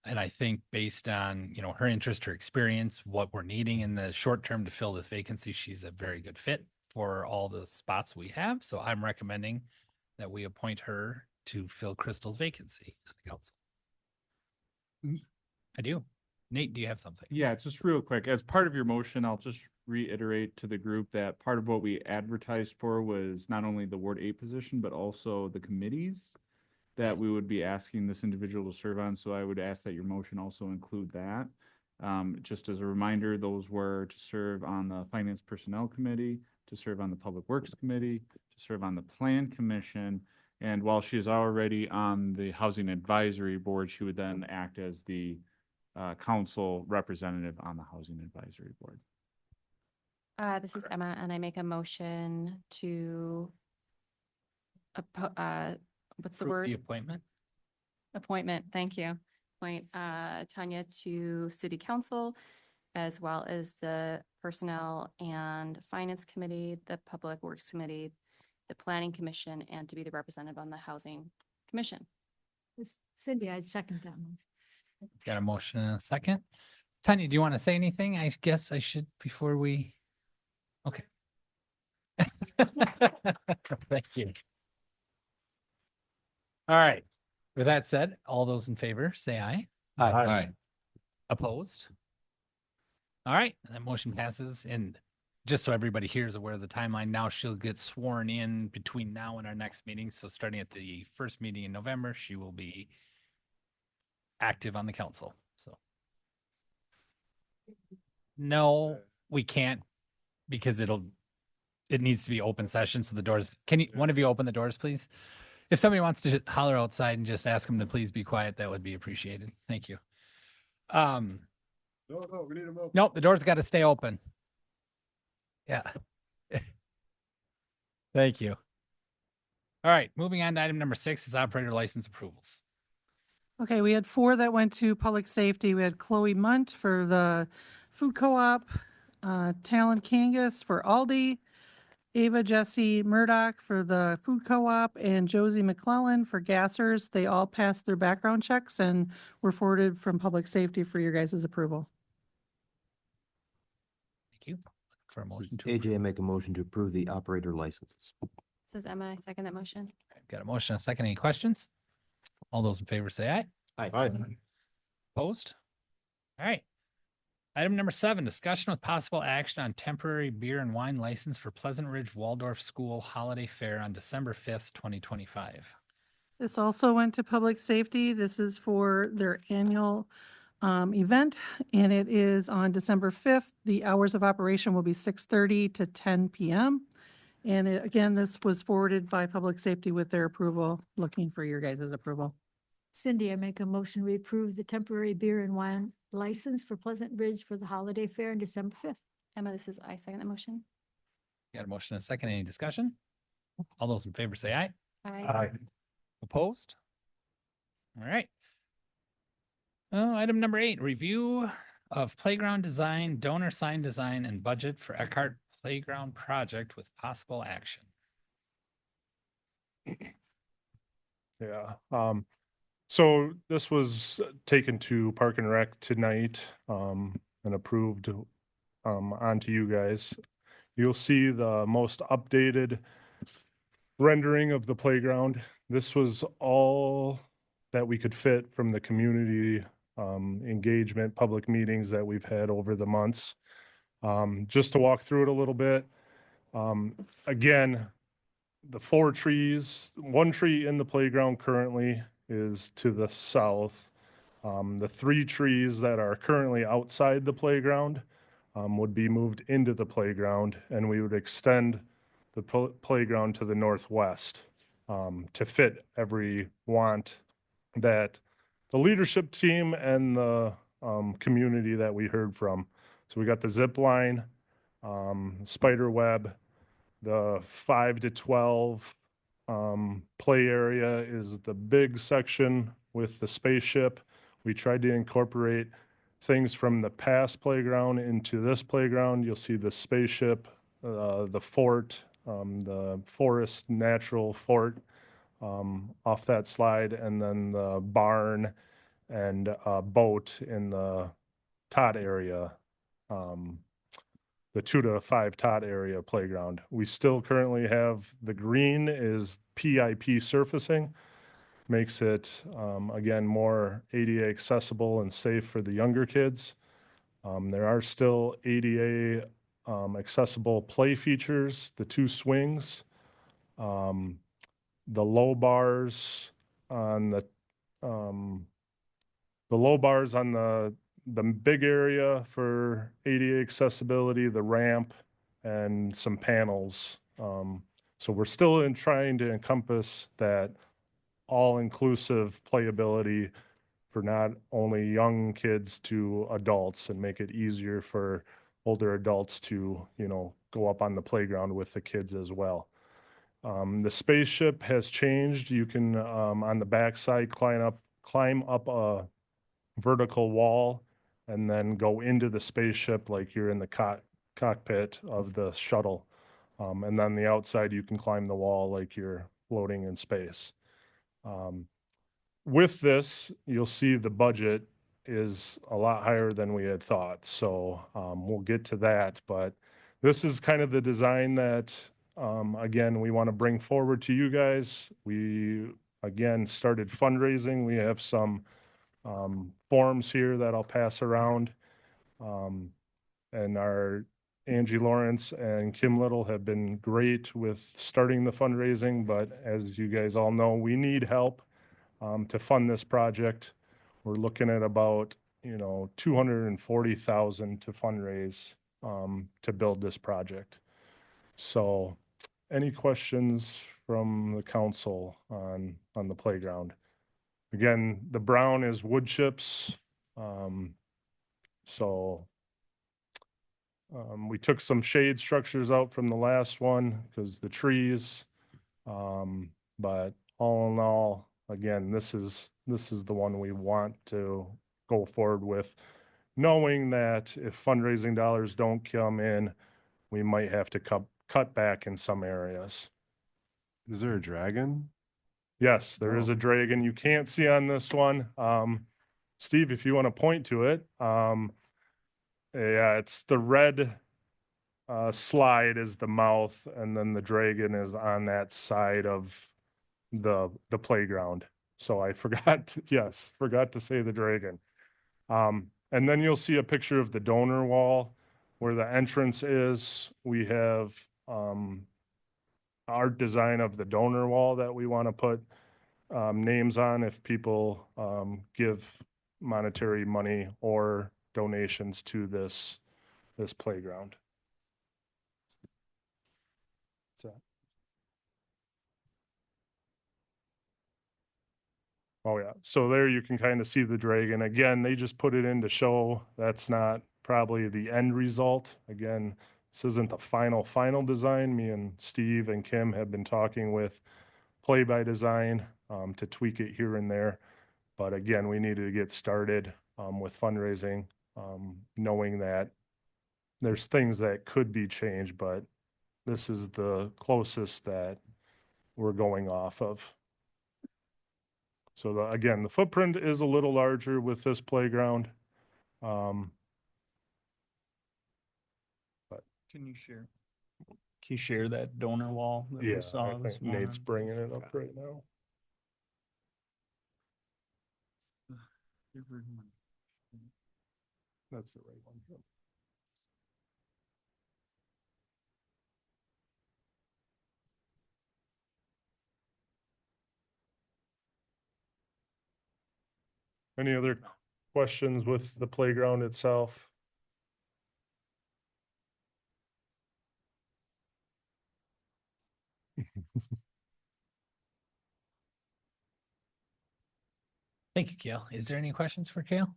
And I think based on, her interest, her experience, what we're needing in the short term to fill this vacancy, she's a very good fit for all the spots we have. So I'm recommending that we appoint her to fill Crystal's vacancy on the council. I do. Nate, do you have something? Yeah, just real quick. As part of your motion, I'll just reiterate to the group that part of what we advertised for was not only the Ward 8 position, but also the committees that we would be asking this individual to serve on. So I would ask that your motion also include that. Just as a reminder, those were to serve on the Finance Personnel Committee, to serve on the Public Works Committee, to serve on the Plan Commission. And while she is already on the Housing Advisory Board, she would then act as the council representative on the Housing Advisory Board. This is Emma, and I make a motion to, what's the Approve word? the appointment. Appointment, thank you. Appoint Tanya to City Council, as well as the Personnel and Finance Committee, the Public Works Committee, the Planning Commission, and to be the representative on the Housing Commission. Cindy, I'd second that one. Got a motion and a second. Tanya, do you want to say anything? I guess I should before we. Okay. Thank you. All right. With that said, all those in favor, say aye. Aye. Aye. Opposed? All right, and that motion passes. And just so everybody here is aware of the timeline, now she'll get sworn in between now and our next meeting. So starting at the first meeting in November, she will be active on the council. So no, we can't, because it needs to be open session. So the doors, one of you open the doors, please? If somebody wants to holler outside and just ask them to please be quiet, that would be appreciated. Thank you. No, we need them open. Nope, the door's got to stay open. Yeah. Thank you. All right, moving on to item number 6 is operator license approvals. Okay, we had 4 that went to public safety. We had Chloe Munt for the food co-op, Talon Kangas for Aldi, Ava Jesse Murdoch for the food co-op, and Josie McClellan for Gassers. They all passed their background checks and were forwarded from public safety for your guys' approval. Thank you. For a motion to AJ, I make a motion to approve the operator licenses. This is Emma, I second that motion. Got a motion and a second. Any questions? All those in favor say aye. Aye. Opposed? All right. Item number 7, discussion with possible action on temporary beer and wine license for Pleasant Ridge Waldorf School Holiday Fair on December 5th, 2025. This also went to public safety. This is for their annual event, and it is on December 5th. The hours of operation will be 6:30 to 10 p.m. And again, this was forwarded by public safety with their approval, looking for your guys' approval. Cindy, I make a motion, we approve the temporary beer and wine license for Pleasant Ridge for the holiday fair on December 5th. Emma, I second the motion. Got a motion and a second. Any discussion? All those in favor say aye. Aye. Opposed? All right. Item number 8, review of playground design, donor sign design, and budget for Eckhart Playground Project with possible action. Yeah, so this was taken to Park and Rec tonight, and approved, onto you guys. You'll see the most updated rendering of the playground. This was all that we could fit from the community, engagement, public meetings that we've had over the months. Just to walk through it a little bit. Again, the 4 trees, 1 tree in the playground currently is to the south. The 3 trees that are currently outside the playground would be moved into the playground, and we would extend the playground to the northwest to fit every want that the leadership team and the community that we heard from. So we got the zip line, spider web, the 5 to 12 play area is the big section with the spaceship. We tried to incorporate things from the past playground into this playground. You'll see the spaceship, the fort, the forest natural fort off that slide, and then the barn and boat in the tot area, the 2 to 5 tot area playground. We still currently have the green is PIP surfacing, makes it again more ADA accessible and safe for the younger kids. There are still ADA accessible play features, the 2 swings, the low bars on the big area for ADA accessibility, the ramp, and some panels. So we're still trying to encompass that all-inclusive playability for not only young kids to adults, and make it easier for older adults to, go up on the playground with the kids as well. The spaceship has changed. You can, on the backside, climb up a vertical wall and then go into the spaceship like you're in the cockpit of the shuttle. And then the outside, you can climb the wall like you're floating in space. With this, you'll see the budget is a lot higher than we had thought. So we'll get to that. But this is kind of the design that, again, we want to bring forward to you guys. We, again, started fundraising. We have some forms here that I'll pass around. And our Angie Lawrence and Kim Little have been great with starting the fundraising, but as you guys all know, we need help to fund this project. We're looking at about, $240,000 to fundraise to build this project. So any questions from the council on the playground? Again, the brown is wood chips. We took some shade structures out from the last one because the trees, but all in all, again, this is the one we want to go forward with, knowing that if fundraising dollars don't come in, we might have to cut back in some areas. Is there a dragon? Yes, there is a dragon. You can't see on this one. Steve, if you want to point to it, yeah, it's the red slide is the mouth, and then the dragon is on that side of the playground. So I forgot to say the dragon. And then you'll see a picture of the donor wall where the entrance is. We have art design of the donor wall that we want to put names on if people give monetary money or donations to this playground. So. Oh yeah, so there you can kind of see the dragon. Again, they just put it in to show. That's not probably the end result. Again, this isn't the final design. Me and Steve and Kim have been talking with Play by Design to tweak it here and there. But again, we need to get started with fundraising, knowing that there's things that could be changed, but this is the closest that we're going off of. So again, the footprint is a little larger with this playground. But Can you share that donor wall that yeah, we saw I this think Nate's morning? bringing it up right now. That's the right one. Any other questions with the playground itself? Thank you, Kale. Is there any questions for Kale? I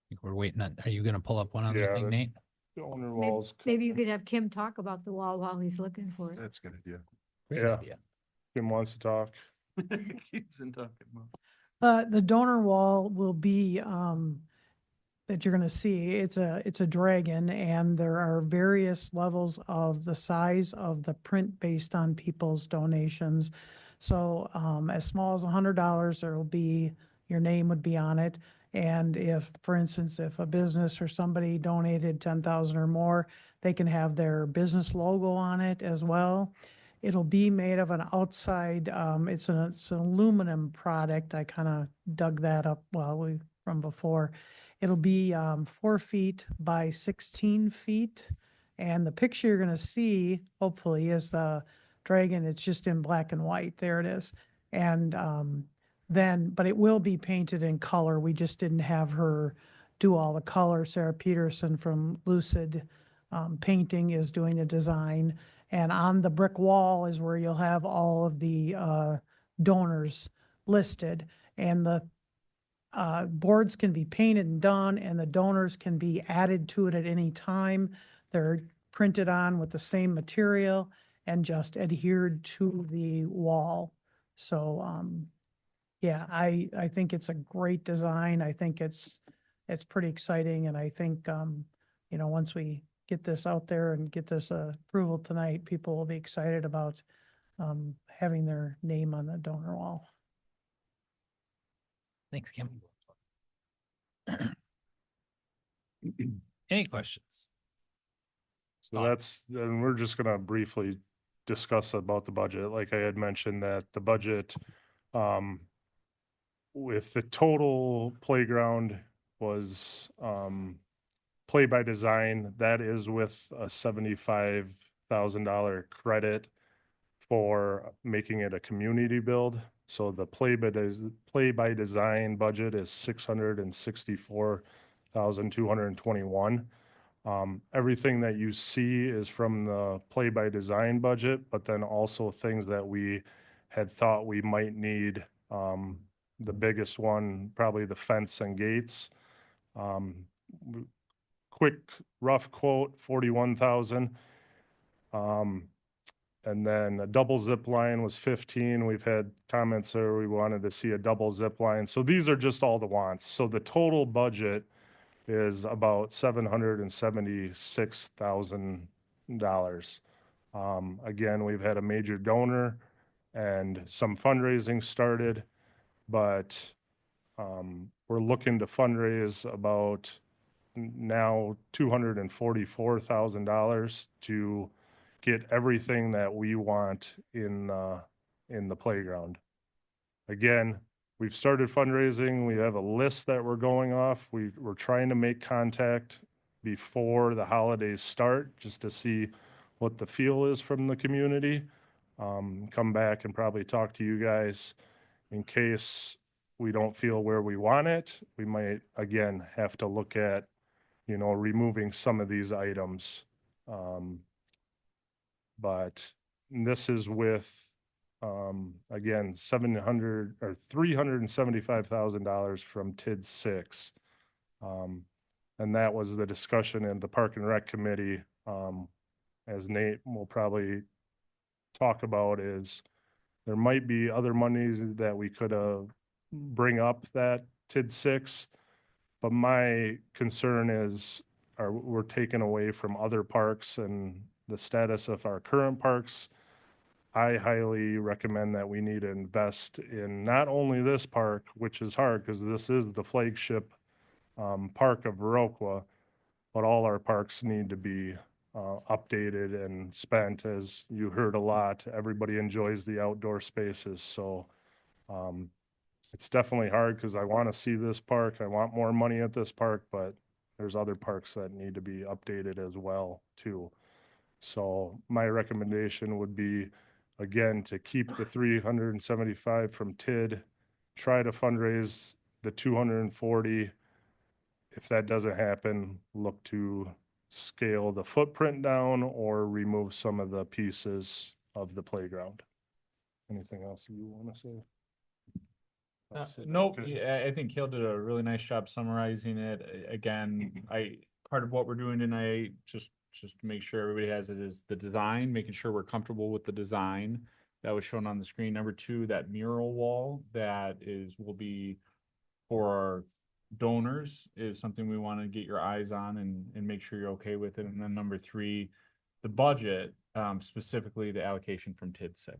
think we're waiting on, are you going to pull up one other Yeah, thing, Nate? Donor Maybe, walls. maybe you could have Kim talk about the wall while he's looking for it. That's a good idea. Great Yeah. idea. Kim wants to talk. Keeps in talking about. The donor wall will be, that you're gonna see, it's a dragon, and there are various levels of the size of the print based on people's donations. So, as small as $100, there will be, your name would be on it. And if, for instance, if a business or somebody donated 10,000 or more, they can have their business logo on it as well. It'll be made of an outside, it's an aluminum product. I kind of dug that up from before. It'll be 4 feet by 16 feet. And the picture you're going to see, hopefully, is the dragon. It's just in black and white. There it is. And but it will be painted in color. We just didn't have her do all the color. Sarah Peterson from Lucid Painting is doing the design. And on the brick wall is where you'll have all of the donors listed. And the boards can be painted and done, and the donors can be added to it at any time. They're printed on with the same material and just adhered to the wall. So, yeah, I think it's a great design. I think it's pretty exciting. And I think, once we get this out there and get this approval tonight, people will be excited about having their name on the donor wall. Thanks, Kim. Any questions? So and we're just gonna briefly discuss about the budget. Like I had mentioned that the budget, with the total playground was, Play by Design, that is with a $75,000 credit for making it a community build. So the Play by Design budget is $664,221. Everything that you see is from the Play by Design budget, but then also things that we had thought we might need. The biggest one, probably the fence and gates. Quick, rough quote, 41,000. And then a double zip line was 15. We've had comments there, we wanted to see a double zip line. So these are just all the wants. So the total budget is about $776,000. Again, we've had a major donor and some fundraising started, but we're looking to fundraise about now $244,000 to get everything that we want in the playground. Again, we've started fundraising. We have a list that we're going off. We're trying to make contact before the holidays start, just to see what the feel is from the community. Come back and probably talk to you guys in case we don't feel where we want it. We might, again, have to look at, removing some of these items. But this is with, again, $375,000 from TID 6. And that was the discussion in the Park and Rec Committee, as Nate will probably talk about, is there might be other monies that we could bring up that TID 6. But my concern is, we're taken away from other parks and the status of our current parks. I highly recommend that we need to invest in not only this park, which is hard because this is the flagship park of Viroqua, but all our parks need to be updated and spent. As you heard a lot, everybody enjoys the outdoor spaces. So it's definitely hard because I want to see this park. I want more money at this park, but there's other parks that need to be updated as well too. So my recommendation would be, again, to keep the 375 from TID, try to fundraise the 240. If that doesn't happen, look to scale the footprint down or remove some of the pieces of the playground. Anything else you want to say? Nope. I think Kale did a really nice job summarizing it. Again, part of what we're doing tonight, just to make sure everybody has it, is the design, making sure we're comfortable with the design that was shown on the screen. Number two, that mural wall will be for our donors is something we want to get your eyes on and make sure you're okay with it. And then number three, the budget, specifically the allocation from TID 6.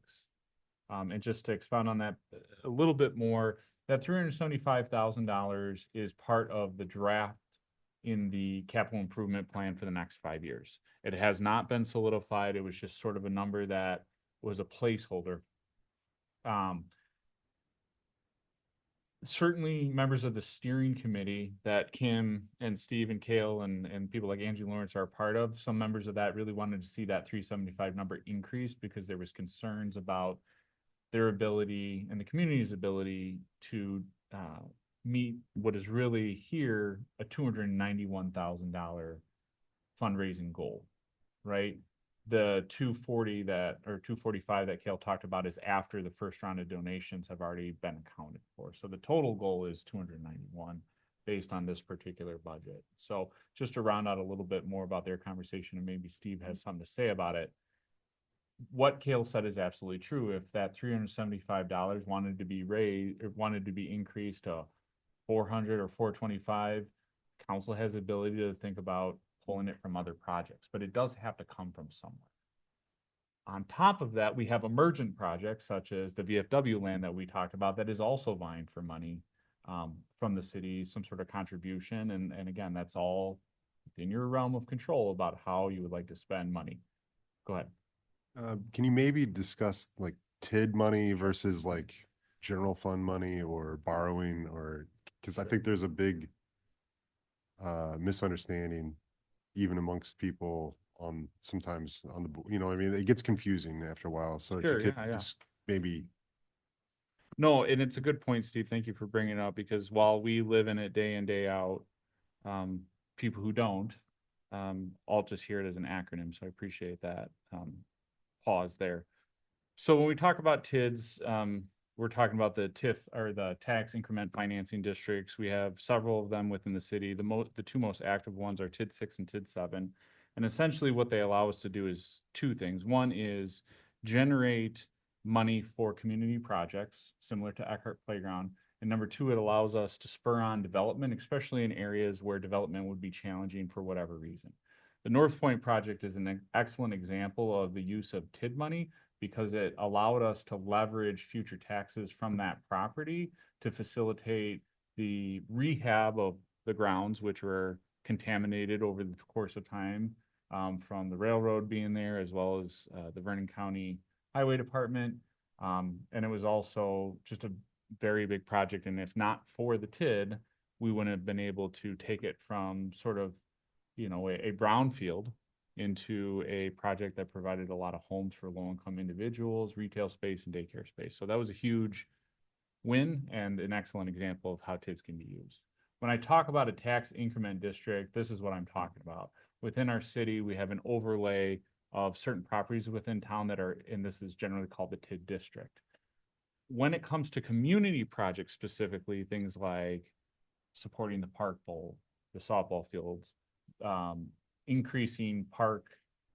And just to expound on that a little bit more, that $375,000 is part of the draft in the capital improvement plan for the next 5 years. It has not been solidified. It was just sort of a number that was a placeholder. Certainly members of the steering committee that Kim and Steve and Kale and people like Angie Lawrence are a part of, some members of that really wanted to see that 375 number increase because there was concerns about their ability and the community's ability to meet what is really here a $291,000 fundraising goal, right? The 245 that Kale talked about is after the first round of donations have already been accounted for. So the total goal is 291 based on this particular budget. So just to round out a little bit more about their conversation, and maybe Steve has something to say about it. What Kale said is absolutely true. If that $375 wanted to be raised or wanted to be increased to 400 or 425, council has the ability to think about pulling it from other projects, but it does have to come from somewhere. On top of that, we have emergent projects such as the VFW land that we talked about that is also vying for money from the city, some sort of contribution. And again, that's all in your realm of control about how you would like to spend money. Go ahead. Can you maybe discuss like TID money versus like general fund money or borrowing, or because I think there's a big misunderstanding even amongst people sometimes on the, I mean, it gets confusing after a while. So Sure, if you could yeah. just maybe. No, and it's a good point, Steve. Thank you for bringing it up, because while we live in it day in, day out, people who don't, all just hear it as an acronym. So I appreciate that pause there. So when we talk about TIDs, we're talking about the TIF, or the tax increment financing districts. We have several of them within the city. The two most active ones are TID 6 and TID 7. And essentially what they allow us to do is two things. One is generate money for community projects similar to Eckhart Playground. And number two, it allows us to spur on development, especially in areas where development would be challenging for whatever reason. The North Point project is an excellent example of the use of TID money, because it allowed us to leverage future taxes from that property to facilitate the rehab of the grounds, which were contaminated over the course of time from the railroad being there, as well as the Vernon County Highway Department. And it was also just a very big project. And if not for the TID, we wouldn't have been able to take it from sort of, you know, a brownfield into a project that provided a lot of homes for low-income individuals, retail space, and daycare space. So that was a huge win and an excellent example of how TIDs can be used. When I talk about a tax increment district, this is what I'm talking about. Within our city, we have an overlay of certain properties within town that are, and this is generally called the TID district. When it comes to community projects specifically, things like supporting the park bowl, the softball fields, increasing park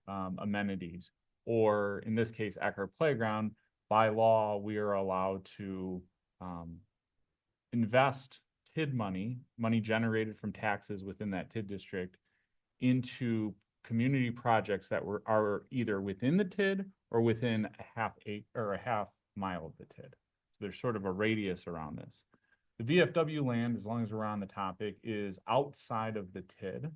amenities, or in this case, Eckhart Playground, by law, we are allowed to invest TID money generated from taxes within that TID district into community projects that are either within the TID or within a half mile of the TID. So there's sort of a radius around this. The VFW land, as long as we're on the topic, is outside of the TID,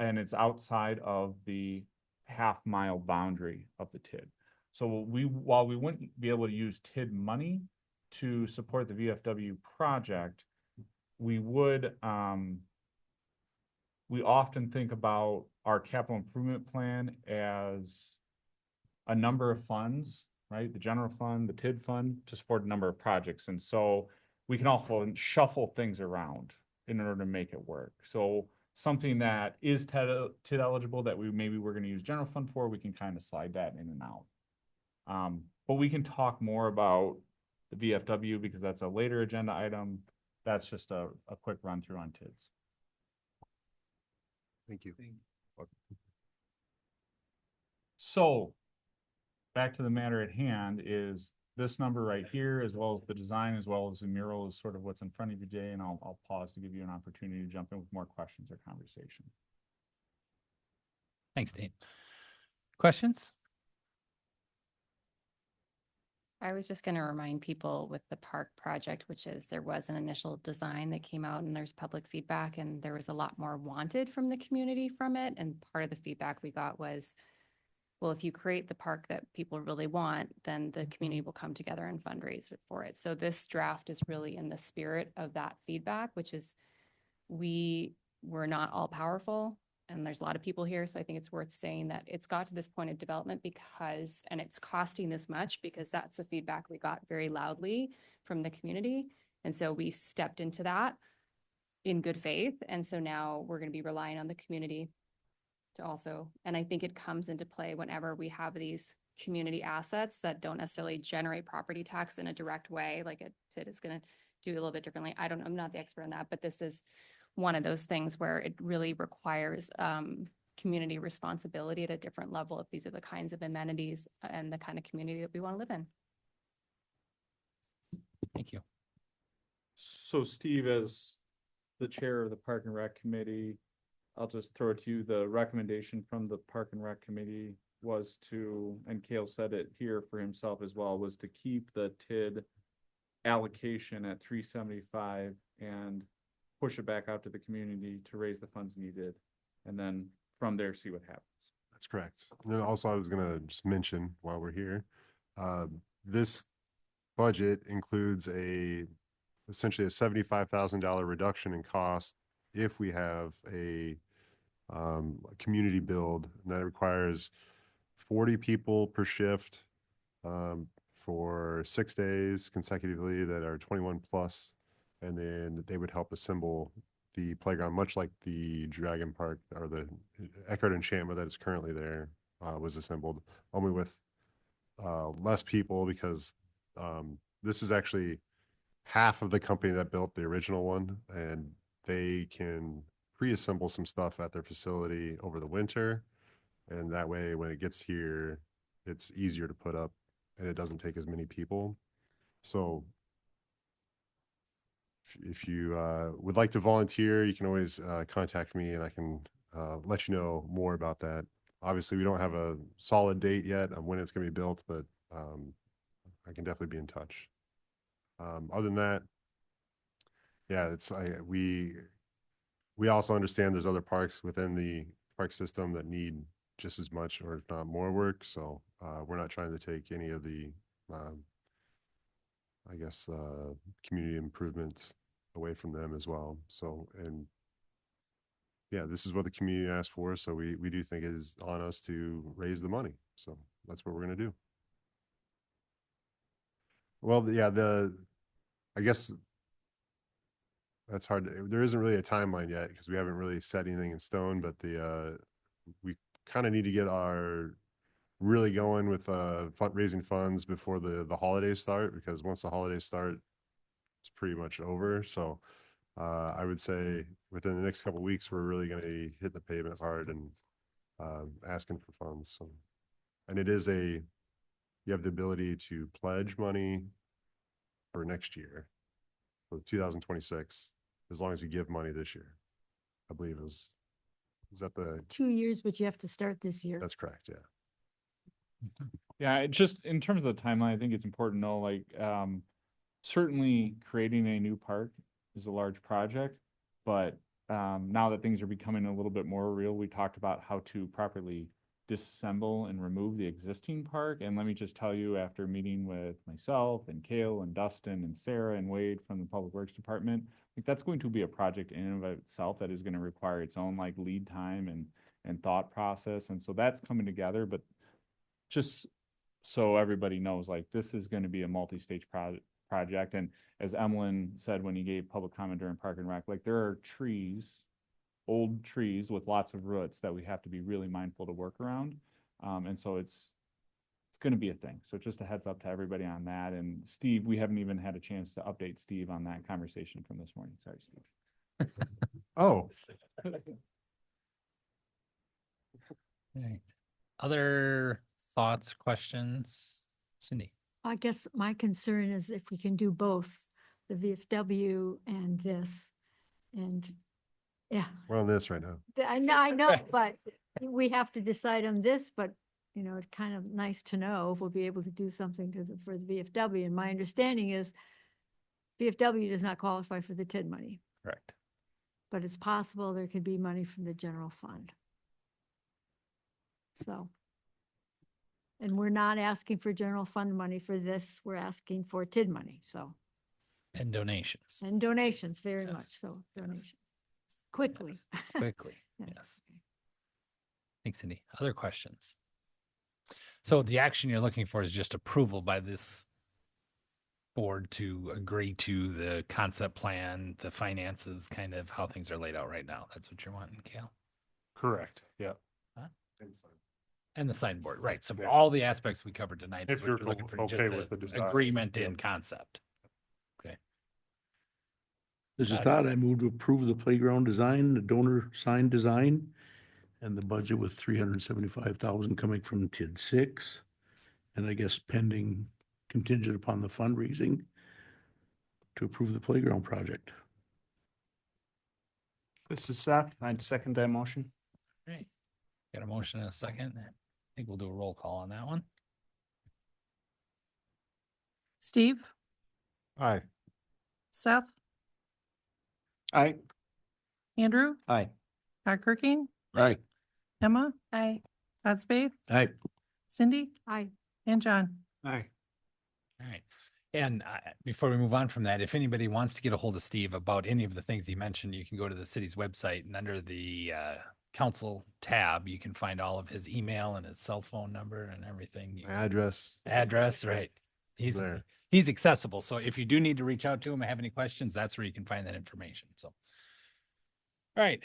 and it's outside of the half-mile boundary of the TID. So while we wouldn't be able to use TID money to support the VFW project, we would, we often think about our capital improvement plan as a number of funds, right? The general fund, the TID fund, to support a number of projects. And so we can also shuffle things around in order to make it work. So something that is TID eligible that we're going to use general fund for, we can kind of slide that in and out. But we can talk more about the VFW because that's a later agenda item. That's just a quick run through on TIDs. Thank you. So back to the matter at hand is this number right here, as well as the design, as well as the mural, is sort of what's in front of you today. And I'll pause to give you an opportunity to jump in with more questions or conversation. Thanks, Dave. Questions? I was just going to remind people with the park project, which is there was an initial design that came out and there's public feedback and there was a lot more wanted from the community from it. And part of the feedback we got was, well, if you create the park that people really want, then the community will come together and fundraise for it. So this draft is really in the spirit of that feedback, which is we're not all powerful. And there's a lot of people here. So I think it's worth saying that it's got to this point of development because, and it's costing this much because that's the feedback we got very loudly from the community. And so we stepped into that in good faith. And so now we're going to be relying on the community to also, and I think it comes into play whenever we have these community assets that don't necessarily generate property tax in a direct way, like a TID is going to do a little bit differently. I'm not the expert on that, but this is one of those things where it really requires community responsibility at a different level if these are the kinds of amenities and the kind of community that we want to live in. Thank you. So Steve, as the chair of the Park and Rec Committee, I'll just throw it to you. The recommendation from the Park and Rec Committee was to, and Cale said it here for himself as well, was to keep the TID allocation at 375 and push it back out to the community to raise the funds needed. And then from there, see what happens. That's correct. And then also I was going to just mention while we're here, this budget includes essentially a $75,000 reduction in cost if we have a community build, and that requires 40 people per shift for 6 days consecutively that are 21 plus, and then they would help assemble the playground, much like the Dragon Park or the Eckhart Enchantment that is currently there was assembled, only with less people because this is actually half of the company that built the original one, and they can pre-assemble some stuff at their facility over the winter, and that way when it gets here it's easier to put up and it doesn't take as many people. So if you would like to volunteer, you can always contact me and I can let you know more about that. Obviously we don't have a solid date yet on when it's going to be built, but I can definitely be in touch. Other than that, yeah, we also understand there's other parks within the park system that need just as much or if not more work. So we're not trying to take any of the I guess, community improvements away from them as well. So, and yeah, this is what the community asked for. So we do think it is on us to raise the money. So that's what we're going to do. Well, yeah, I guess that's hard. There isn't really a timeline yet because we haven't really set anything in stone, but we kind of need to get our really going with raising funds before the holidays start, because once the holidays start, it's pretty much over. So I would say within the next couple of weeks, we're really going to hit the pavement hard and asking for funds. So, and you have the ability to pledge money for next year, for 2026, as long as you give money this year. I believe is that the, 2 years, but you have to start this year. that's correct, yeah. Yeah, it just in terms of the timeline, I think it's important to know, like, certainly creating a new park is a large project, but now that things are becoming a little bit more real, we talked about how to properly disassemble and remove the existing park. And let me just tell you, after meeting with myself and Kale and Dustin and Sarah and Wade from the Public Works Department, like that's going to be a project in and of itself that is going to require its own like lead time and thought process. And so that's coming together, but just so everybody knows, like this is going to be a multi-stage project. And as Emlyn said when he gave public comment during Park and Rec, like there are trees, old trees with lots of roots that we have to be really mindful to work around. And so it's going to be a thing. So just a heads up to everybody on that. And Steve, we haven't even had a chance to update Steve on that conversation from this morning. Sorry, Steve. Oh. Right. Other thoughts, questions? Cindy? I guess my concern is if we can do both, the VFW and this, and yeah. We're on this right now. I know, but we have to decide on this, but you know, it's kind of nice to know if we'll be able to do something for the VFW. And my understanding is VFW does not qualify for the TID money, Correct. but it's possible there could be money from the general fund. So, and we're not asking for general fund money for this. We're asking for TID money. So, And donations. and donations, very Yes. much so, donations. Quickly. Quickly. Yes. Yes. Thanks, Cindy. Other questions? So the action you're looking for is just approval by this board to agree to the concept plan, the finances, kind of how things are laid out right now. That's what you're wanting, Kale? Correct, yeah. Huh? And the signboard, right. So all the aspects we covered tonight is If what you're you're looking for, okay just with the the design, agreement yeah. in concept. Okay. This is Got it. Todd. I move to approve the playground design, the donor sign design, and the budget with 375,000 coming from TID 6. And I guess pending contingent upon the fundraising to approve the playground project. This is Seth. I'd second that motion. Great. Got a motion and a second. I think we'll do a roll call on that one. Steve, Aye. Seth, Aye. Andrew, Aye. Todd Kirking, Aye. Emma, Aye. Todd Spath, Aye. Cindy, Aye. and John. Aye. All right. And before we move on from that, if anybody wants to get a hold of Steve about any of the things he mentioned, you can go to the city's website, and under the council tab, you can find all of his email and his cell phone number and everything. Address. Address, right. He's There. he's accessible. So if you do need to reach out to him and have any questions, that's where you can find that information. So, all right.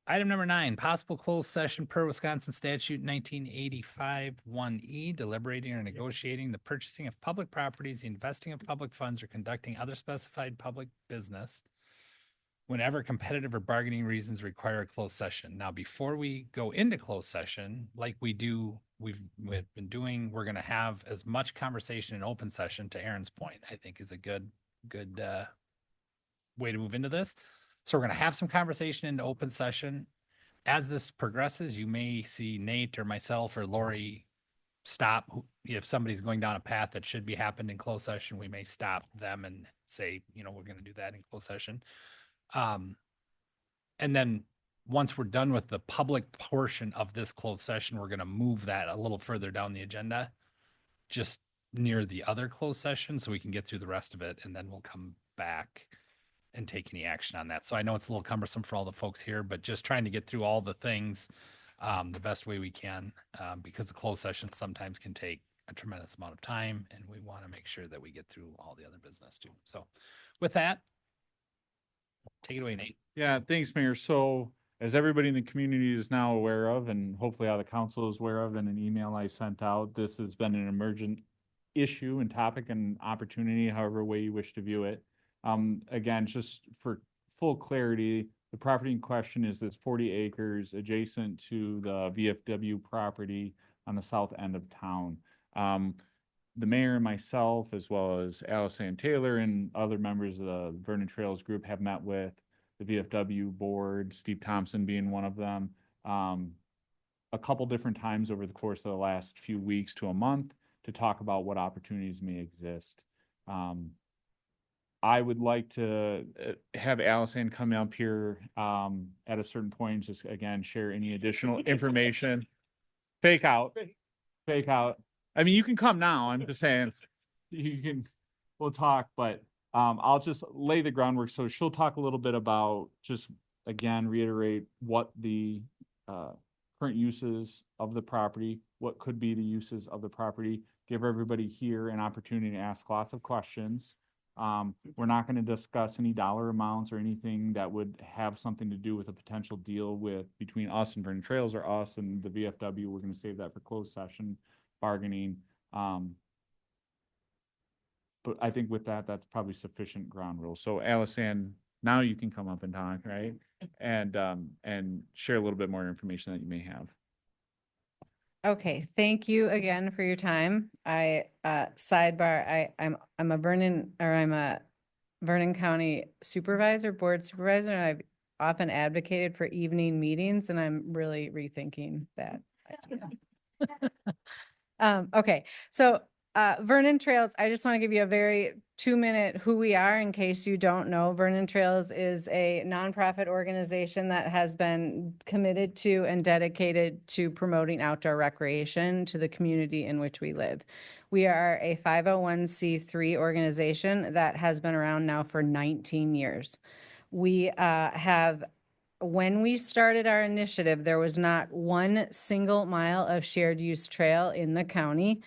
Item number 9, possible closed session per Wisconsin statute 1985 1E, deliberating or negotiating the purchasing of public properties, the investing of public funds, or conducting other specified public business whenever competitive or bargaining reasons require a closed session. Now, before we go into closed session, like we've been doing, we're going to have as much conversation in open session, to Aaron's point, I think is a good way to move into this. So we're going to have some conversation in open session. As this progresses, you may see Nate or myself or Lori stop. If somebody's going down a path that should be happened in closed session, we may stop them and say, we're going to do that in closed session. And then once we're done with the public portion of this closed session, we're going to move that a little further down the agenda. Just near the other closed session so we can get through the rest of it, and then we'll come back and take any action on that. So I know it's a little cumbersome for all the folks here, but just trying to get through all the things the best way we can, because the closed session sometimes can take a tremendous amount of time, and we want to make sure that we get through all the other business too. So with that, take it away, Nate. Yeah, thanks, Mayor. So as everybody in the community is now aware of, and hopefully all the council is aware of, in an email I sent out, this has been an emergent issue and topic and opportunity, however way you wish to view it. Again, just for full clarity, the property in question is this 40 acres adjacent to the VFW property on the south end of town. The mayor and myself, as well as Allison Taylor and other members of the Vernon Trails group, have met with the VFW board, Steve Thompson being one of them, a couple different times over the course of the last few weeks to a month to talk about what opportunities may exist. I would like to have Allison come up here at a certain point, just again, share any additional information. Fake out. I mean, you can come now. I'm just saying we'll talk, but I'll just lay the groundwork. So she'll talk a little bit about, just again, reiterate what the current uses of the property, what could be the uses of the property, give everybody here an opportunity to ask lots of questions. We're not going to discuss any dollar amounts or anything that would have something to do with a potential deal between us and Vernon Trails, or us and the VFW. We're going to save that for closed session bargaining. But I think with that, that's probably sufficient ground rules. So Allison, now you can come up and talk, right? And share a little bit more information that you may have. Okay, thank you again for your time. Sidebar, I'm a Vernon County supervisor, board supervisor, and I've often advocated for evening meetings, and I'm really rethinking that idea. Okay, so Vernon Trails, I just want to give you a very 2-minute who we are in case you don't know. Vernon Trails is a nonprofit organization that has been committed to and dedicated to promoting outdoor recreation to the community in which we live. We are a 501c3 organization that has been around now for 19 years. We when we started our initiative, there was not one single mile of shared use trail in the county.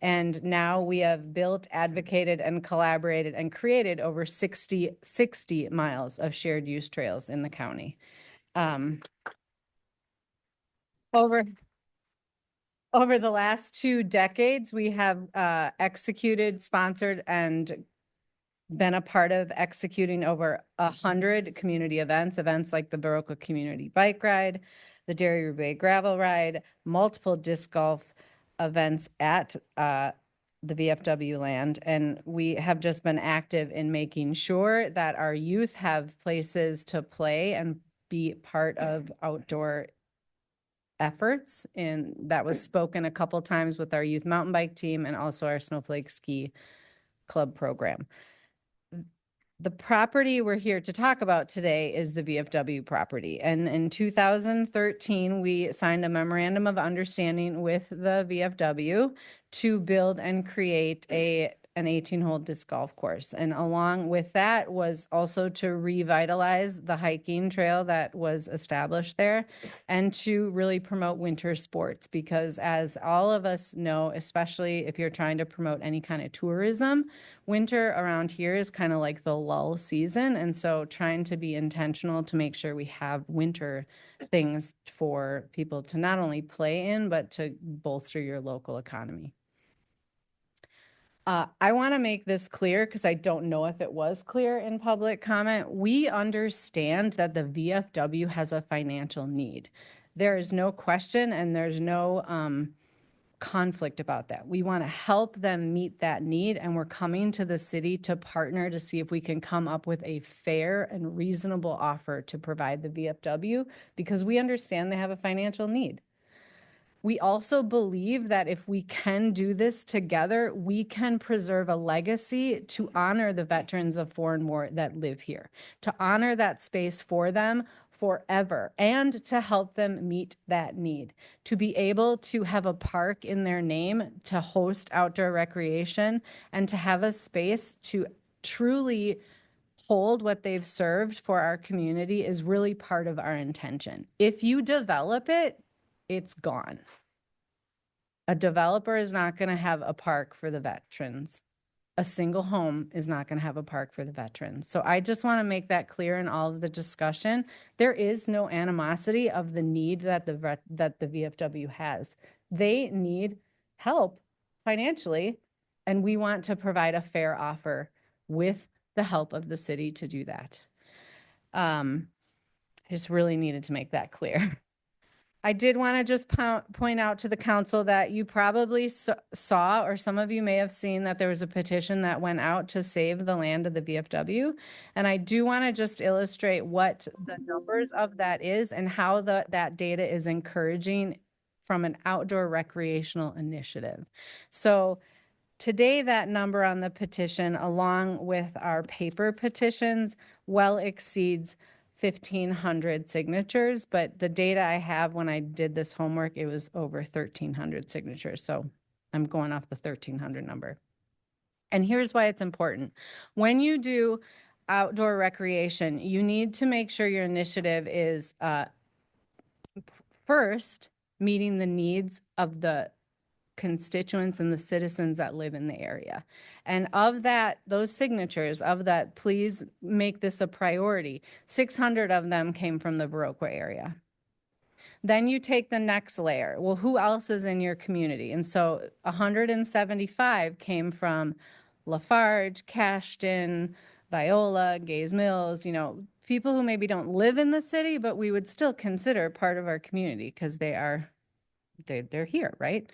And now we have built, advocated, and collaborated and created over 60 miles of shared use trails in the county. Over the last 2 decades, we have executed, sponsored, and been a part of executing over 100 community events like the Viroqua Community Bike Ride, the Dairy Bay Gravel Ride, multiple disc golf events at the VFW land. And we have just been active in making sure that our youth have places to play and be part of outdoor efforts. And that was spoken a couple times with our youth mountain bike team and also our Snowflake Ski Club program. The property we're here to talk about today is the VFW property. And in 2013, we signed a memorandum of understanding with the VFW to build and create an 18-hole disc golf course. And along with that was also to revitalize the hiking trail that was established there and to really promote winter sports, because as all of us know, especially if you're trying to promote any kind of tourism, winter around here is kind of like the lull season. And so trying to be intentional to make sure we have winter things for people to not only play in, but to bolster your local economy. I want to make this clear because I don't know if it was clear in public comment. We understand that the VFW has a financial need. There is no question and there's no conflict about that. We want to help them meet that need, and we're coming to the city to partner to see if we can come up with a fair and reasonable offer to provide the VFW, because we understand they have a financial need. We also believe that if we can do this together, we can preserve a legacy to honor the veterans of foreign war that live here, to honor that space for them forever and to help them meet that need. To be able to have a park in their name, to host outdoor recreation, and to have a space to truly hold what they've served for our community is really part of our intention. If you develop it, it's gone. A developer is not going to have a park for the veterans. A single home is not going to have a park for the veterans. So I just want to make that clear in all of the discussion. There is no animosity of the need that the VFW has. They need help financially, and we want to provide a fair offer with the help of the city to do that. I just really needed to make that clear. I did want to just point out to the council that you probably saw, or some of you may have seen, that there was a petition that went out to save the land of the VFW. And I do want to just illustrate what the numbers of that is and how that data is encouraging from an outdoor recreational initiative. So today, that number on the petition, along with our paper petitions, well exceeds 1,500 signatures, but the data I have when I did this homework, it was over 1,300 signatures. So I'm going off the 1,300 number. And here's why it's important. When you do outdoor recreation, you need to make sure your initiative is first meeting the needs of the constituents and the citizens that live in the area. And of that, those signatures, of that, please make this a priority. 600 of them came from the Viroqua area. Then you take the next layer. Well, who else is in your community? And so 175 came from Lafarge, Cashton, Viola, Gays Mills, people who maybe don't live in the city, but we would still consider part of our community because they're here, right?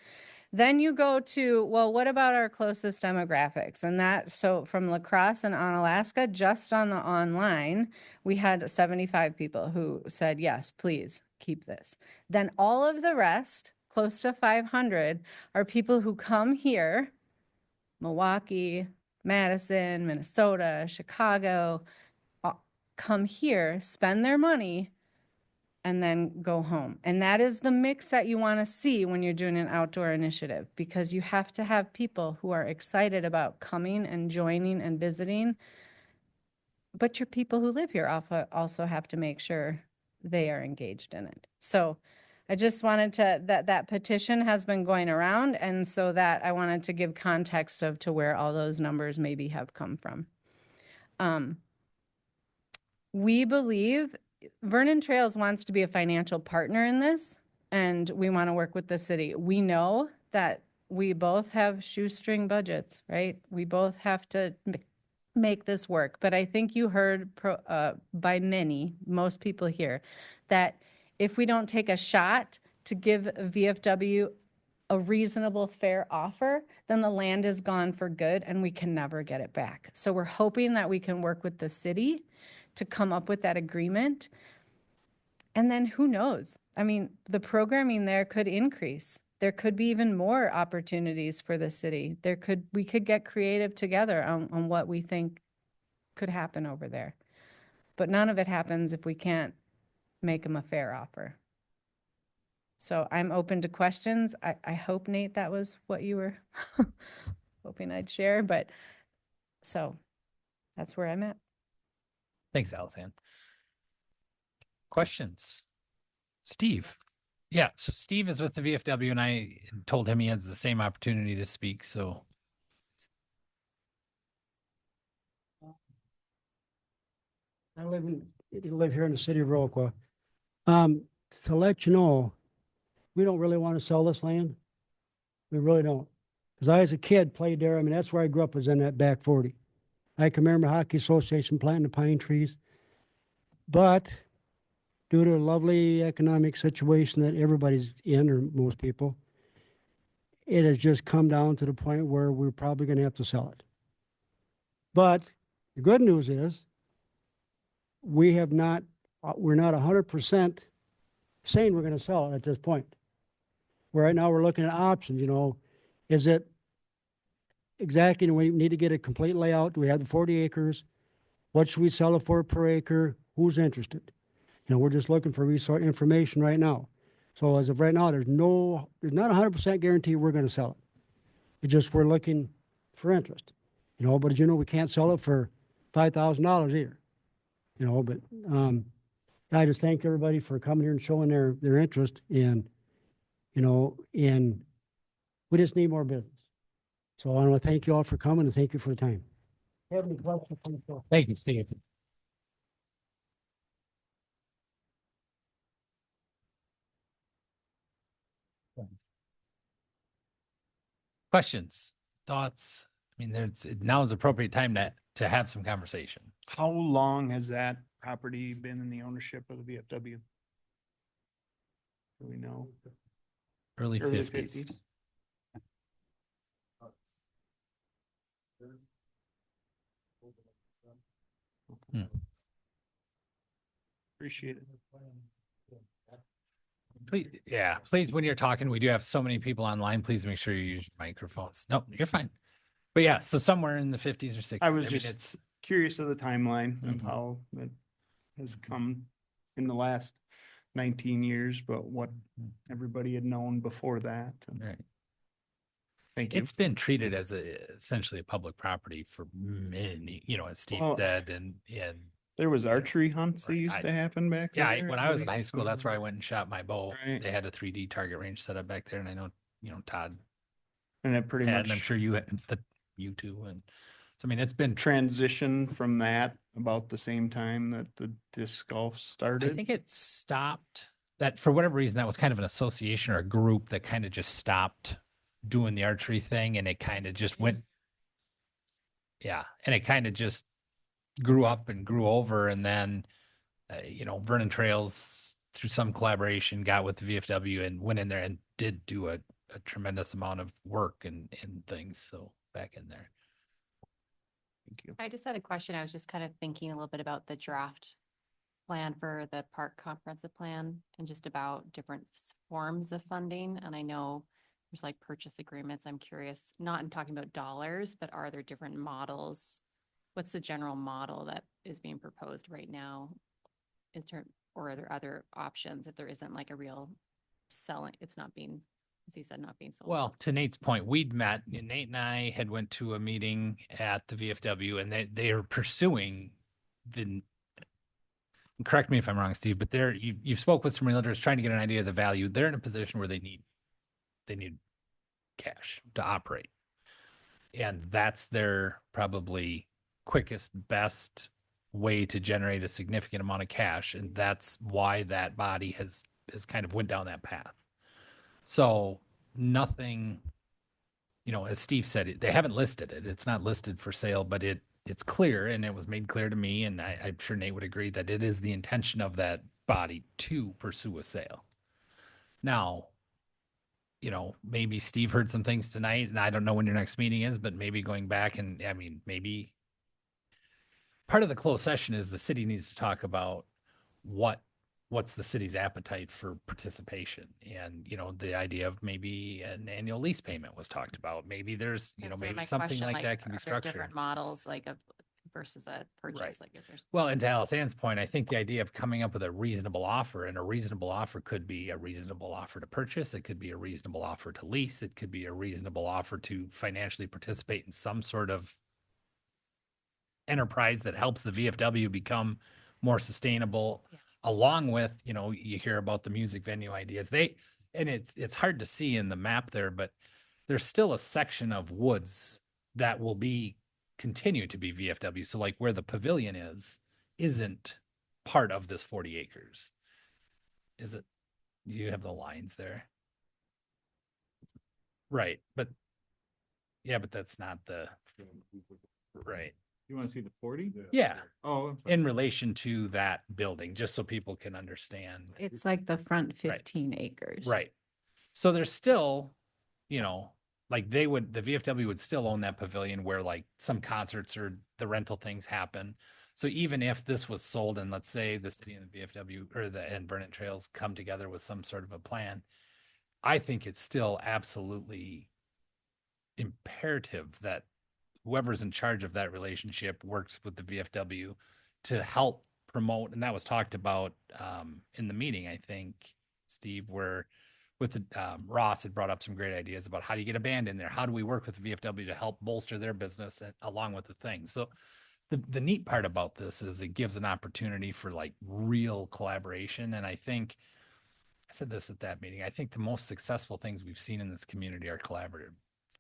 Then you go to, well, what about our closest demographics? And so from La Crosse and Onalaska, just on the online, we had 75 people who said, yes, please keep this. Then all of the rest, close to 500, are people who come here, Milwaukee, Madison, Minnesota, Chicago, come here, spend their money, and then go home. And that is the mix that you want to see when you're doing an outdoor initiative, because you have to have people who are excited about coming and joining and visiting. But your people who live here also have to make sure they are engaged in it. So I just wanted to, that petition has been going around, and so that I wanted to give context to where all those numbers maybe have come from. We believe Vernon Trails wants to be a financial partner in this, and we want to work with the city. We know that we both have shoestring budgets, right? We both have to make this work. But I think you heard by most people here, that if we don't take a shot to give VFW a reasonable, fair offer, then the land is gone for good and we can never get it back. So we're hoping that we can work with the city to come up with that agreement. And then who knows? I mean, the programming there could increase. There could be even more opportunities for the city. We could get creative together on what we think could happen over there. But none of it happens if we can't make them a fair offer. So I'm open to questions. I hope, Nate, that was what you were hoping I'd share. But so that's where I'm at. Thanks, Allison. Questions? Steve? Yeah, so Steve is with the VFW, and I told him he has the same opportunity to speak, so. I live here in the city of Viroqua. To let you know, we don't really want to sell this land. We really don't. Because I, as a kid, played there. I mean, that's where I grew up, was in that back 40. I can remember Hockey Association planting the pine trees. But due to a lovely economic situation that everybody's in, or most people, it has just come down to the point where we're probably going to have to sell it. But the good news is we're not 100% saying we're going to sell it at this point. Right now we're looking at options, is it exactly, we need to get a complete layout. Do we have the 40 acres? What should we sell it for per acre? Who's interested? You know, we're just looking for resource information right now. So as of right now, there's not a 100% guarantee we're going to sell it. It's just we're looking for interest, you know, but as you know, we can't sell it for $5,000 either, you know, but I just thank everybody for coming here and showing their interest in, you know, in, we just need more business. So I want to thank you all for coming and thank you for the time. Have any questions? Please go. Thank you, Steve. Questions, thoughts? I mean, now is the appropriate time to have some conversation. How long has that property been in the ownership of the VFW? Do we know? Early Early 50s. Hmm. Appreciate it. Please, yeah, please, when you're talking, we do have so many people online. Please make sure you use your microphones. No, you're fine. But yeah, so somewhere in the 50s or 60s. I was mean, just it's curious of the timeline of Mhm. how that has come in the last 19 years, but what everybody had known before that. And right. Thank you. It's been treated as essentially a public property for many, as Steve Well, said, and there was archery hunts that used to happen back yeah, there. when I was in high school, that's where I went and shot my bow. Right. They had a 3D target range set up back there, and I know, Todd And it pretty had, much and I'm sure you too, and so I mean, it's been. transitioned from that about the same time that the disc golf started. I think it stopped. That for whatever reason, that was kind of an association or a group that kind of just stopped doing the archery thing, and it kind of just went. Yeah, and it kind of just grew up and grew over, and then Vernon Trails through some collaboration got with the VFW and went in there and did do a tremendous amount of work and things. So back in there. Thank you. I just had a question. I was just kind of thinking a little bit about the draft plan for the park comprehensive plan and just about different forms of funding. And I know there's like purchase agreements. I'm curious, not in talking about dollars, but are there different models? What's the general model that is being proposed right now? Or are there other options if there isn't like a real selling, it's not being, as he said, not being sold? Well, to Nate's point, we'd met, Nate and I had went to a meeting at the VFW, and they are pursuing correct me if I'm wrong, Steve, but you've spoke with some realtors trying to get an idea of the value. They're in a position where they need cash to operate. And that's their probably quickest, best way to generate a significant amount of cash. And that's why that body has kind of went down that path. So nothing, as Steve said, they haven't listed it. It's not listed for sale, but it's clear, and it was made clear to me, and I'm sure Nate would agree that it is the intention of that body to pursue a sale. Now, maybe Steve heard some things tonight, and I don't know when your next meeting is, but maybe going back and, I mean, maybe part of the closed session is the city needs to talk about what's the city's appetite for participation. And, the idea of maybe an annual lease payment was talked about. Maybe there's, That's sort of maybe my something question, like that can be are there structured. different models like versus a purchase, Right. like is there? Well, and to Alice Ann's point, I think the idea of coming up with a reasonable offer, and a reasonable offer could be a reasonable offer to purchase. It could be a reasonable offer to lease. It could be a reasonable offer to financially participate in some sort of enterprise that helps the VFW become more sustainable. Yeah. Along with, you hear about the music venue ideas. And it's hard to see in the map there, but there's still a section of woods that will continue to be VFW. So like where the pavilion isn't part of this 40 acres. Is it? You have the lines there. Right. But that's not right. You want to see the 40? Yeah. Oh, I'm sorry. In relation to that building, just so people can understand. It's like the front 15 acres. Right. So there's still, like the VFW would still own that pavilion where like some concerts or the rental things happen. So even if this was sold and let's say the city and the VFW and Vernon Trails come together with some sort of a plan, I think it's still absolutely imperative that whoever's in charge of that relationship works with the VFW to help promote, and that was talked about in the meeting, I think, Steve, where with the, Ross had brought up some great ideas about how do you get a band in there? How do we work with the VFW to help bolster their business along with the thing? So the neat part about this is it gives an opportunity for like real collaboration. And I think I said this at that meeting. I think the most successful things we've seen in this community are collaborative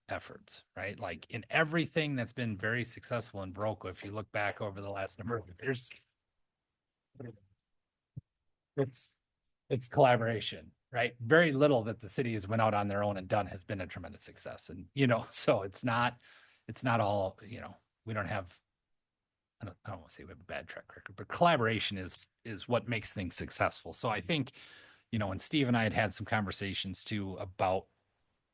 efforts, right? Like in everything that's been very successful in Viroqua, if you look back over the last number of years, it's collaboration, right? Very little that the city has went out on their own and done has been a tremendous success. And, so it's not all, we don't have, I don't want to say we have a bad track record, but collaboration is what makes things successful. So I think, and Steve and I had some conversations too about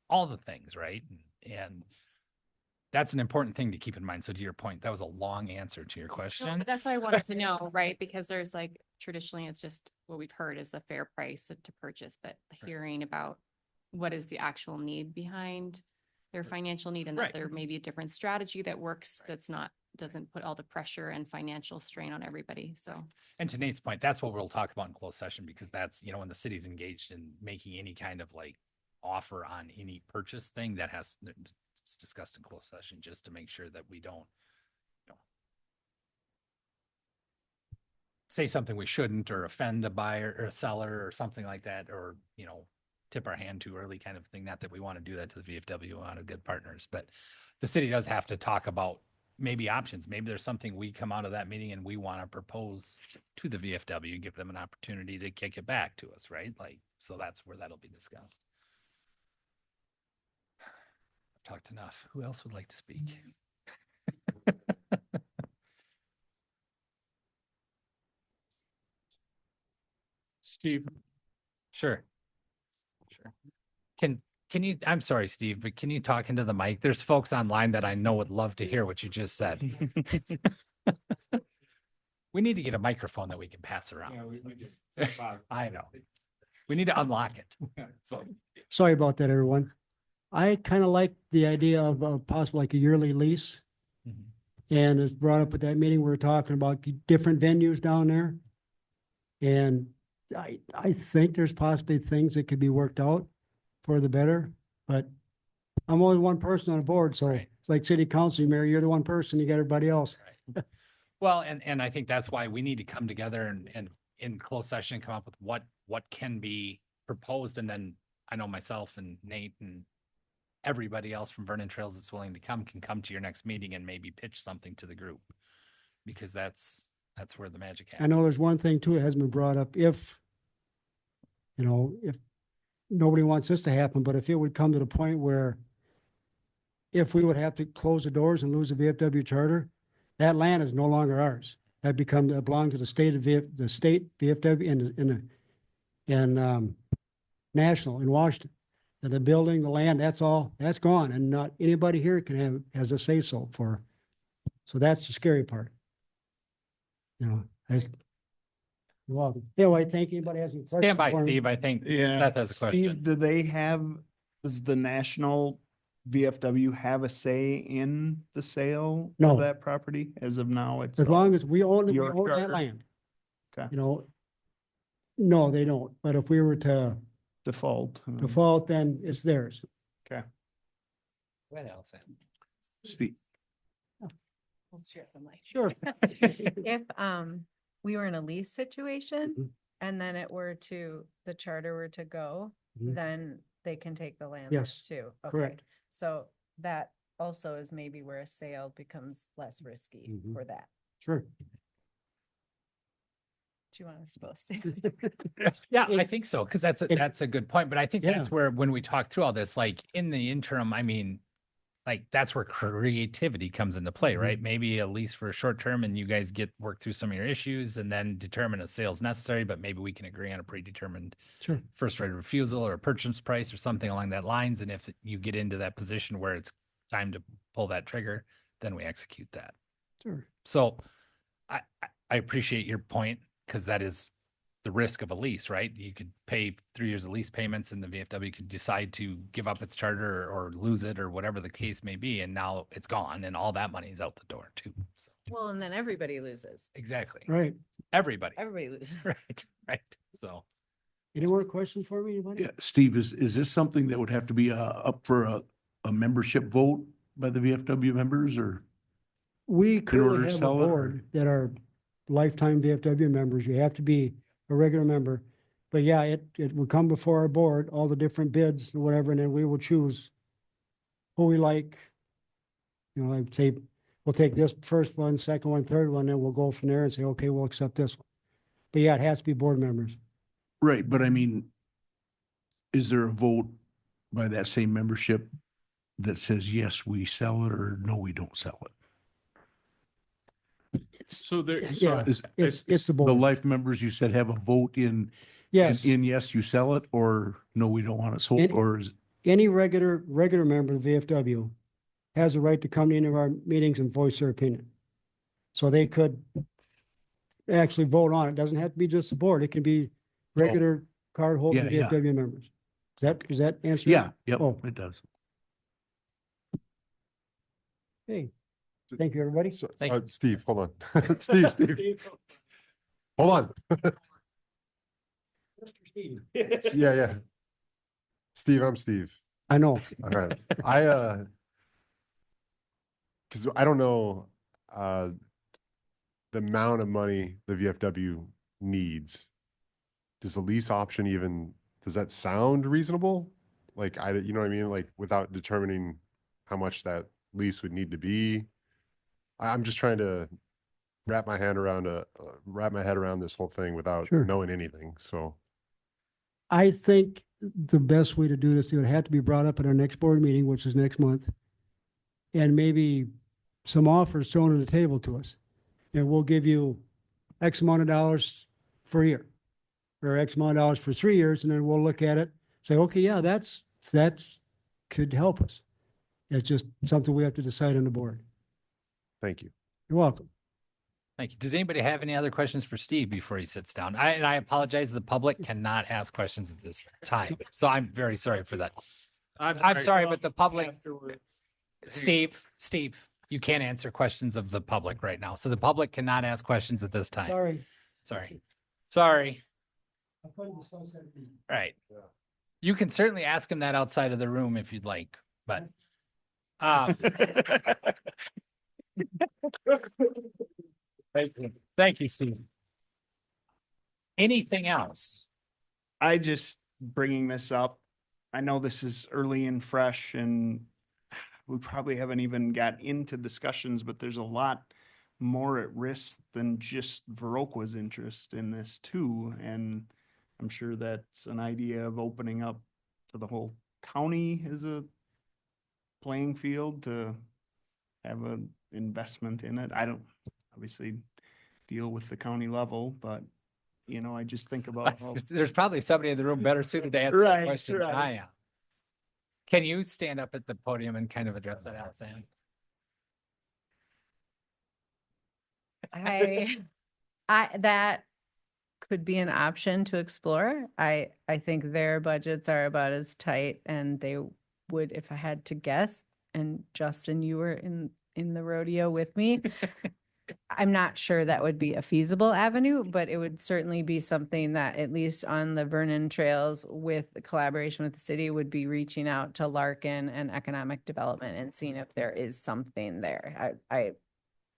all the things, right? And that's an important thing to keep in mind. So to your point, that was a long answer to your No, question. but that's what I wanted to know, right? Because there's like, traditionally, it's just what we've heard is the fair price to purchase, but hearing about what is the actual need behind their financial need and Right. that there may be a different strategy that works, doesn't put all the pressure and financial strain on everybody. So And to Nate's point, that's what we'll talk about in closed session, because that's, when the city's engaged in making any kind of like offer on any purchase thing, it's discussed in closed session, just to make sure that we don't, say something we shouldn't, or offend a buyer or a seller or something like that, or, tip our hand too early kind of thing. Not that we want to do that to the VFW, we want to good partners, but the city does have to talk about maybe options. Maybe there's something we come out of that meeting and we want to propose to the VFW, give them an opportunity to kick it back to us, right? Like, so that's where that'll be discussed. I've talked enough. Who else would like to speak? Steve, Sure. Can you, I'm sorry, Steve, but can you talk into the mic? There's folks online that I know would love to hear what you just said. We need to get a microphone that we can pass around. I know. We need to unlock it. Sorry about that, everyone. I kind of like the idea of a possible like a yearly lease. And it's brought up at that meeting, we were talking about different venues down there. And I think there's possibly things that could be worked out for the better, but I'm only one person on the board, so Right. it's like city council, Mayor, you're the one person, you got everybody else. Well, and I think that's why we need to come together and in closed session, come up with what can be proposed. And then I know myself and Nate and everybody else from Vernon Trails that's willing to come can come to your next meeting and maybe pitch something to the group, because that's where the magic I happens. know there's one thing too, it hasn't been brought up, if nobody wants this to happen, but if it would come to the point where if we would have to close the doors and lose the VFW charter, that land is no longer ours. That belonged to the state the state VFW and national in Washington. And the building, the land, that's gone, and not anybody here has a say so. So that's the scary part. You're welcome. Anyway, thank you. Anybody has any questions? Stand by, for me? Steve. I think Yeah. Beth has a question. Steve, does the national VFW have a say in the sale No. of that property? As of now, it's As long as we own your that charter? land. Okay. No, they don't. But if we were to default. default, then it's theirs. Okay. What else? Steve, We'll share the mic. Sure. If we were in a lease situation Mhm. and then the charter were to go, Mhm. then they can take the land there Yes, too. correct. Okay. So that also is maybe where a sale becomes less risky Mhm. for that. Sure. Do you want us to post? Yeah, I think so, because that's a good point. But I think Yeah. that's where, when we talk through all this, like in the interim, I mean, like that's where creativity comes into play, right? Maybe at least for a short term, and you guys work through some of your issues and then determine a sale's necessary, but maybe we can agree on a predetermined Sure. first right of refusal or a purchase price or something along that lines. And if you get into that position where it's time to pull that trigger, then we execute that. Sure. So I appreciate your point, because that is the risk of a lease, right? You could pay 3 years of lease payments and the VFW could decide to give up its charter or lose it or whatever the case may be. And now it's gone and all that money is out the door too. So Well, and then everybody loses. exactly. Right. Everybody. Everybody loses. Right, right. So. Any more questions for me, anybody? Yeah, Steve, is this something that would have to be up for a membership vote by the VFW members or? We order currently to have a sell it, or- board that are lifetime VFW members. You have to be a regular member. But yeah, it would come before our board, all the different bids, or whatever, and then we will choose who we like. You know, I'd say, we'll take this first one, second one, third one, then we'll go from there and say, okay, we'll accept this one. But yeah, it has to be board members. Right, but I mean, is there a vote by that same membership that says, yes, we sell it, or no, we don't sell it? So there, Yeah, so it's the The board. life members you said have a vote in, Yes, in yes, you sell it, or no, we don't want it sold, It- or is, any regular member of the VFW has a right to come to any of our meetings and voice their opinion. So they could actually vote on it. Doesn't have to be just the board. It can be regular card holding Yeah, yeah. VFW members. Does that answer? yeah, yep, Oh. it does. Hey, thank you, everybody. Thank you. Steve, hold on. Steve. Hold on. Mr. Steve. Yeah. Steve, I'm Steve. I know. All right. Because I don't know the amount of money the VFW needs. Does the lease option even, does that sound reasonable? Like, you know what I mean? Like, without determining how much that lease would need to be. I'm just trying to wrap my head around this whole thing without Sure. knowing anything. So, I think the best way to do this, it would have to be brought up at our next board meeting, which is next month. And maybe some offers thrown on the table to us. And we'll give you X amount of dollars for a year. Or X amount of dollars for 3 years, and then we'll look at it, say, okay, yeah, that could help us. It's just something we have to decide on the board. thank you. You're welcome. Thank you. Does anybody have any other questions for Steve before he sits down? I apologize. The public cannot ask questions at this time. So I'm very sorry for that. I'm sorry, but the public, Steve, you can't answer questions of the public right now. So the public cannot ask questions at this time. Sorry. Right. You can certainly ask him that outside of the room if you'd like, but. Thank you, Steve. Anything else? I just bringing this up. I know this is early and fresh and we probably haven't even got into discussions, but there's a lot more at risk than just Viroqua's interest in this too. And I'm sure that's an idea of opening up to the whole county as a playing field to have an investment in it. I don't obviously deal with the county level, but you know, I just think about how There's probably somebody in the room better suited to answer that Right, question than right. I am. Can you stand up at the podium and kind of address that, Allison? That could be an option to explore. I think their budgets are about as tight and they would, if I had to guess, and Justin, you were in the rodeo with me. I'm not sure that would be a feasible avenue, but it would certainly be something that at least on the Vernon trails with the collaboration with the city would be reaching out to Larkin and economic development and seeing if there is something there.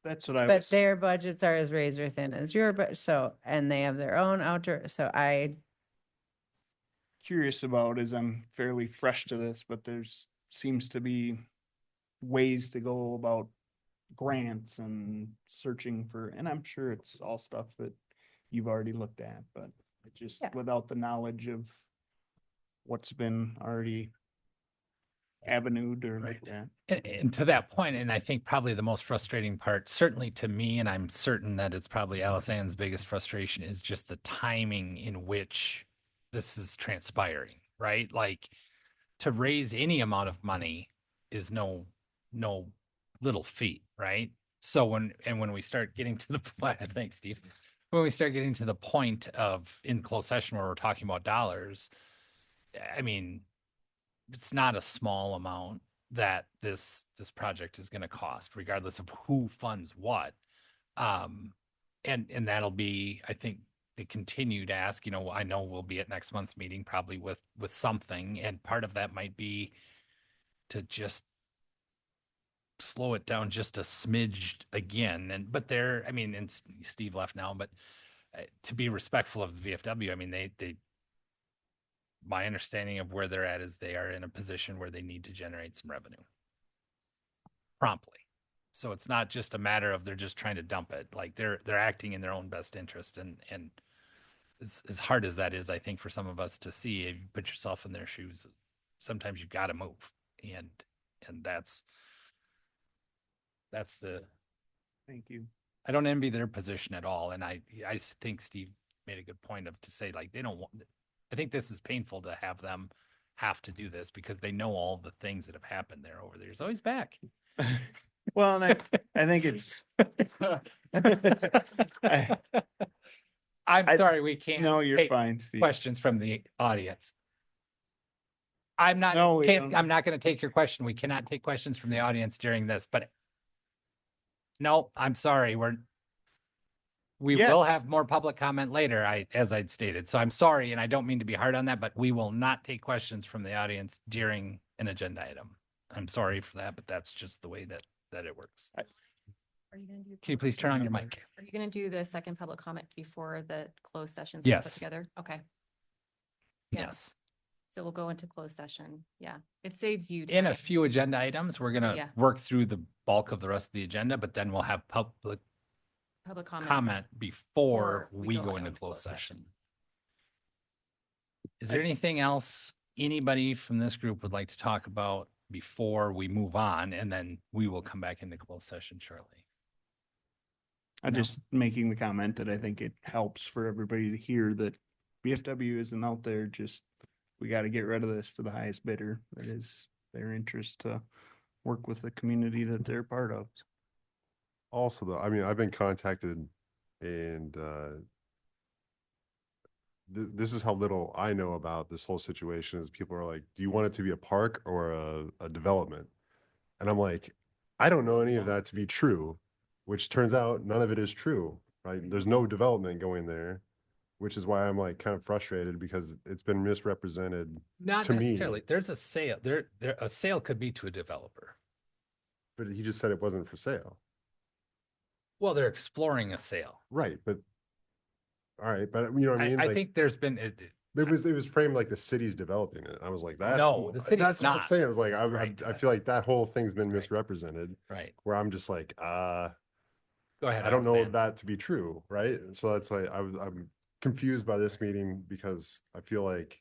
that's what I But was their budgets are as razor thin as your, but so, and they have their own outdoor, so curious about is I'm fairly fresh to this, but there's seems to be ways to go about grants and searching for, and I'm sure it's all stuff that you've already looked at, but it just Yeah. without the knowledge of what's been already avenued or looked at. And to that point, and I think probably the most frustrating part, certainly to me, and I'm certain that it's probably Alice Ann's biggest frustration, is just the timing in which this is transpiring, right? Like to raise any amount of money is no little feat, right? So when we start getting to the point, thanks, Steve. When we start getting to the point of in closed session where we're talking about dollars, I mean, it's not a small amount that this project is going to cost, regardless of who funds what. and that'll be, I think, the continued ask, I know we'll be at next month's meeting probably with something, and part of that might be to just slow it down just a smidge again. But and Steve left now, but to be respectful of the VFW, I mean, they my understanding of where they're at is they are in a position where they need to generate some revenue promptly. So it's not just a matter of they're just trying to dump it. Like they're acting in their own best interest. And as hard as that is, I think for some of us to see, if you put yourself in their shoes, sometimes you've got to move. And that's the, Thank you. I don't envy their position at all. And I think Steve made a good point to say, like, they don't want, I think this is painful to have them have to do this because they know all the things that have happened there over the years. Oh, he's back. Well, and I think it's. I'm sorry, we can't. No, you're take fine, Steve. questions from the audience. I'm not, No, we don't. I'm not going to take your question. We cannot take questions from the audience during this, but no, I'm sorry. We will Yes. have more public comment later, as I'd stated. So I'm sorry, and I don't mean to be hard on that, but we will not take questions from the audience during an agenda item. I'm sorry for that, but that's just the way that it works. Are you gonna do? Can you please turn on your mic? Are you gonna do the second public comment before the closed sessions get put Yes. together? Okay. Yeah. Yes. So we'll go into closed session. Yeah, it saves you In a time. few agenda items, we're going to Yeah. work through the bulk of the rest of the agenda, but then we'll have public Public comment. comment before Before we go into closed session. Is there anything else anybody from this group would like to talk about before we move on? And then we will come back into closed session shortly. I'm just making the comment that I think it helps for everybody to hear that VFW isn't out there just, we got to get rid of this to the highest bidder. That is their interest to work with the community that they're part of. Also, though, I mean, I've been contacted and this is how little I know about this whole situation is people are like, do you want it to be a park or a development? And I'm like, I don't know any of that to be true, which turns out none of it is true, right? There's no development going there, which is why I'm like kind of frustrated because it's been misrepresented Not to me. necessarily. There's a sale. A sale could be to a developer. But he just said it wasn't for sale. Well, they're exploring a sale. Right, but all right, but you know what I mean? I Like, think there's been, it was framed like the city's developing it. I was like, that. No, the city's That's what I'm not. saying. I was like, Right. I feel like that whole thing's been misrepresented. right. Where I'm just like, Go ahead. I don't know understand. that to be true, right? And so that's why I'm confused by this meeting because I feel like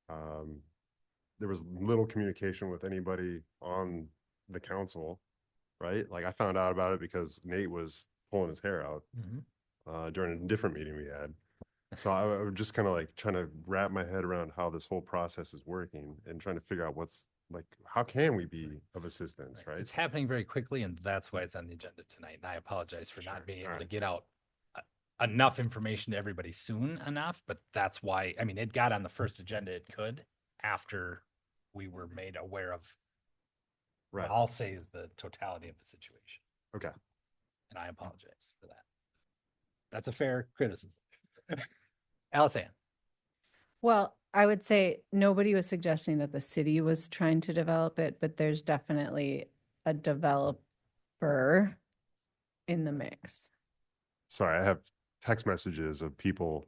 there was little communication with anybody on the council, right? Like I found out about it because Nate was pulling his hair out Mhm. during a different meeting we had. So I was just kind of like trying to wrap my head around how this whole process is working and trying to figure out what's like, how can we be of assistance, right? It's happening very quickly, and that's why it's on the agenda tonight. And I apologize for not being able to get out enough information to everybody soon enough, but that's why, I mean, it got on the first agenda it could after we were made aware of what I'll say is the totality of the situation. Okay. And I apologize for that. That's a fair criticism. Allison. Well, I would say nobody was suggesting that the city was trying to develop it, but there's definitely a developer in the mix. Sorry, I have text messages of people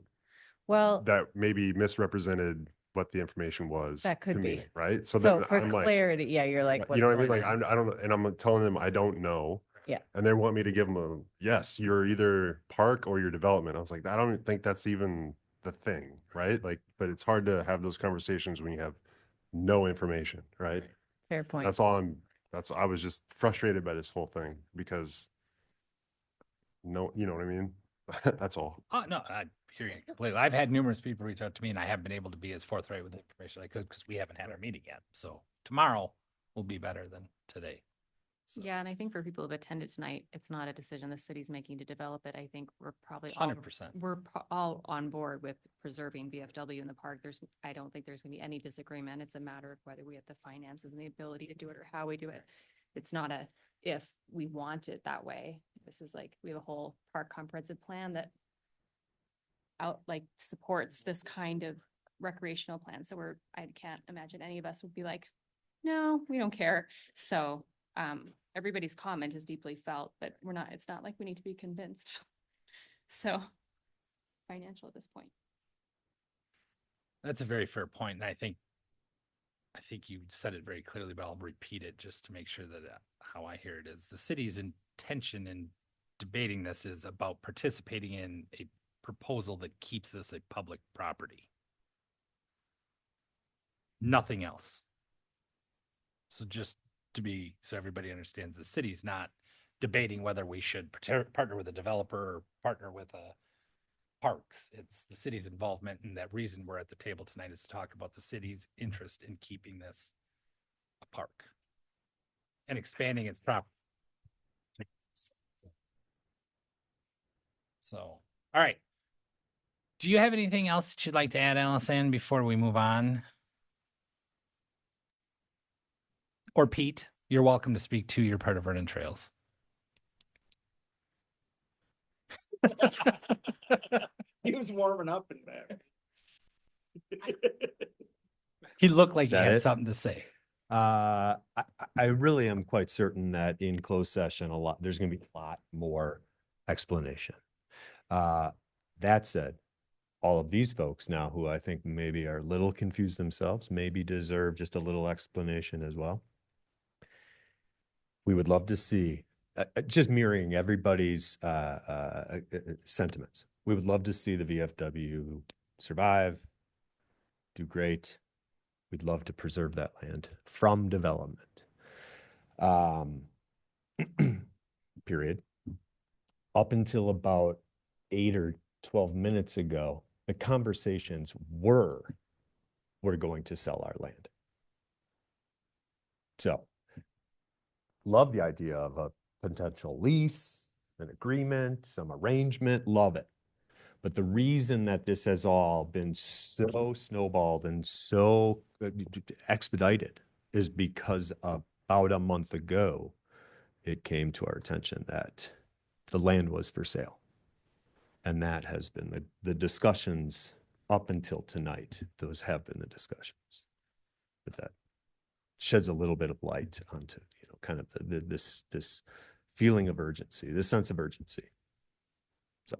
Well, that maybe misrepresented what the information was. That could to me, be. right? so that for I'm like, clarity, yeah, you're like, you know what I mean? what's Like going on? I don't know, and I'm telling them I don't know. Yeah. And they want me to give them a yes. You're either park or your development. I was like, I don't think that's even the thing, right? Like, but it's hard to have those conversations when you have no information, right? Fair point. That's all I was just frustrated by this whole thing because no, you know what I mean? That's all. Oh, no, I hear you completely. I've had numerous people reach out to me and I haven't been able to be as forthright with the information I could because we haven't had our meeting yet. So tomorrow will be better than today. Yeah, and I think for people who've attended tonight, it's not a decision the city's making to develop it. I think we're probably all 100%. all on board with preserving VFW in the park. I don't think there's gonna be any disagreement. It's a matter of whether we have the finances and the ability to do it or how we do it. It's not a if we want it that way. This is like, we have a whole park comprehensive plan that supports this kind of recreational plan. So I can't imagine any of us would be like, no, we don't care. So, everybody's comment is deeply felt, but it's not like we need to be convinced. So financial at this point. That's a very fair point, and I think you said it very clearly, but I'll repeat it just to make sure that how I hear it is the city's intention in debating this is about participating in a proposal that keeps this a public property. Nothing else. So just so everybody understands, the city's not debating whether we should partner with a developer or partner with parks. It's the city's involvement, and that reason we're at the table tonight is to talk about the city's interest in keeping this a park and expanding its property. So, all right. Do you have anything else that you'd like to add, Allison, before we move on? Or Pete, you're welcome to speak too. You're part of Vernon Trails. He was warming up in there. He looked like he that had it? something to say. I really am quite certain that in closed session, there's going to be a lot more explanation. That said, all of these folks now who I think maybe are a little confused themselves, maybe deserve just a little explanation as well. We would love to see, just mirroring everybody's sentiments. We would love to see the VFW survive, do great. We'd love to preserve that land from development. Period. Up until about 8 or 12 minutes ago, the conversations were, we're going to sell our land. So, love the idea of a potential lease, an agreement, some arrangement, love it. But the reason that this has all been so snowballed and so expedited is because about a month ago, it came to our attention that the land was for sale. And that has been the discussions up until tonight. Those have been the discussions. If that sheds a little bit of light onto, kind of this feeling of urgency, this sense of urgency. So.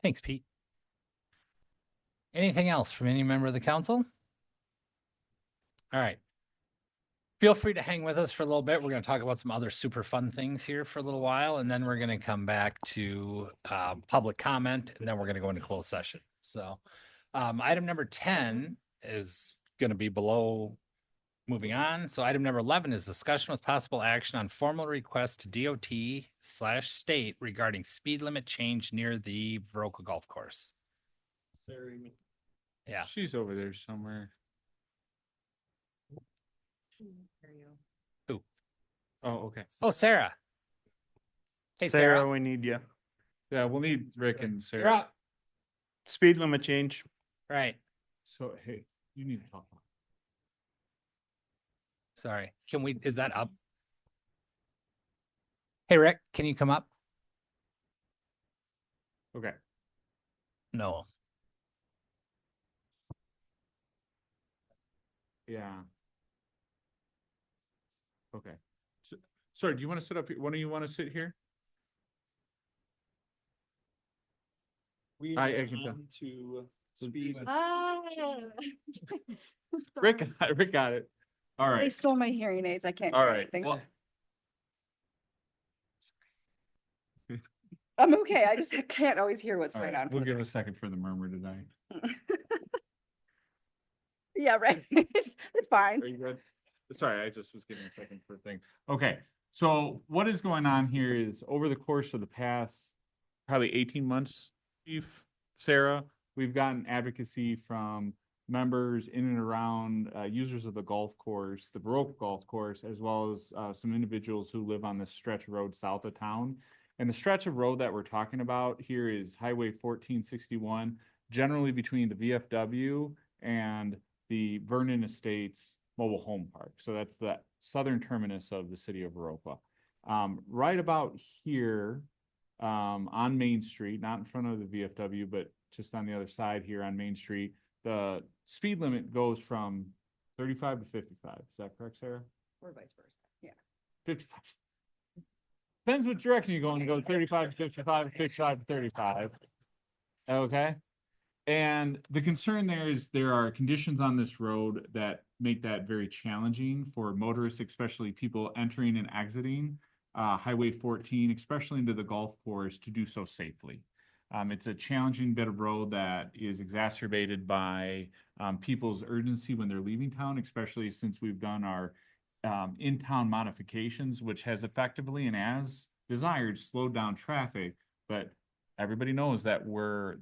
Thanks, Pete. Anything else from any member of the council? All right. Feel free to hang with us for a little bit. We're going to talk about some other super fun things here for a little while, and then we're going to come back to public comment, and then we're going to go into closed session. So item number 10 is going to be below moving on. So item number 11 is discussion with possible action on formal request to DOT/state regarding speed limit change near the Viroqua Golf Course. Yeah. She's over there somewhere. Who? Oh, okay. Oh, Sarah. Hey, Sarah, Sarah. we need you. Yeah, we'll need Rick and Sarah. You're up. Speed limit change. Right. So, hey, you need to talk. Sorry. Is that up? Hey, Rick, can you come up? Okay. No. Yeah. Okay. So, sorry, do you want to sit up here? When do you want to sit here? I can tell. To speed. Rick got it. All They right. stole my hearing aids. I can't All hear right. anything. Well, I'm okay. I just can't always hear what's all going right. on. We'll give a second for the murmur tonight. Yeah, right. It's fine. Are you good? Sorry, I just was giving a second for a thing. Okay, so what is going on here is over the course of the past probably 18 months, Chief Sarah, we've gotten advocacy from members in and around users of the golf course, the Viroqua Golf Course, as well as some individuals who live on this stretch of road south of town. And the stretch of road that we're talking about here is Highway 1461, generally between the VFW and the Vernon Estates mobile home park. So that's the southern terminus of the city of Viroqua. Right about here, on Main Street, not in front of the VFW, but just on the other side here on Main Street, the speed limit goes from 35 to 55. Is that correct, Sarah? Or vice versa, yeah. 55. Depends which direction you're going to go, 35 to 55, 55 to 35. Okay. And the concern there is there are conditions on this road that make that very challenging for motorists, especially people entering and exiting Highway 14, especially into the golf course, to do so safely. It's a challenging bit of road that is exacerbated by people's urgency when they're leaving town, especially since we've done our in-town modifications, which has effectively and as desired slowed down traffic. But everybody knows that we're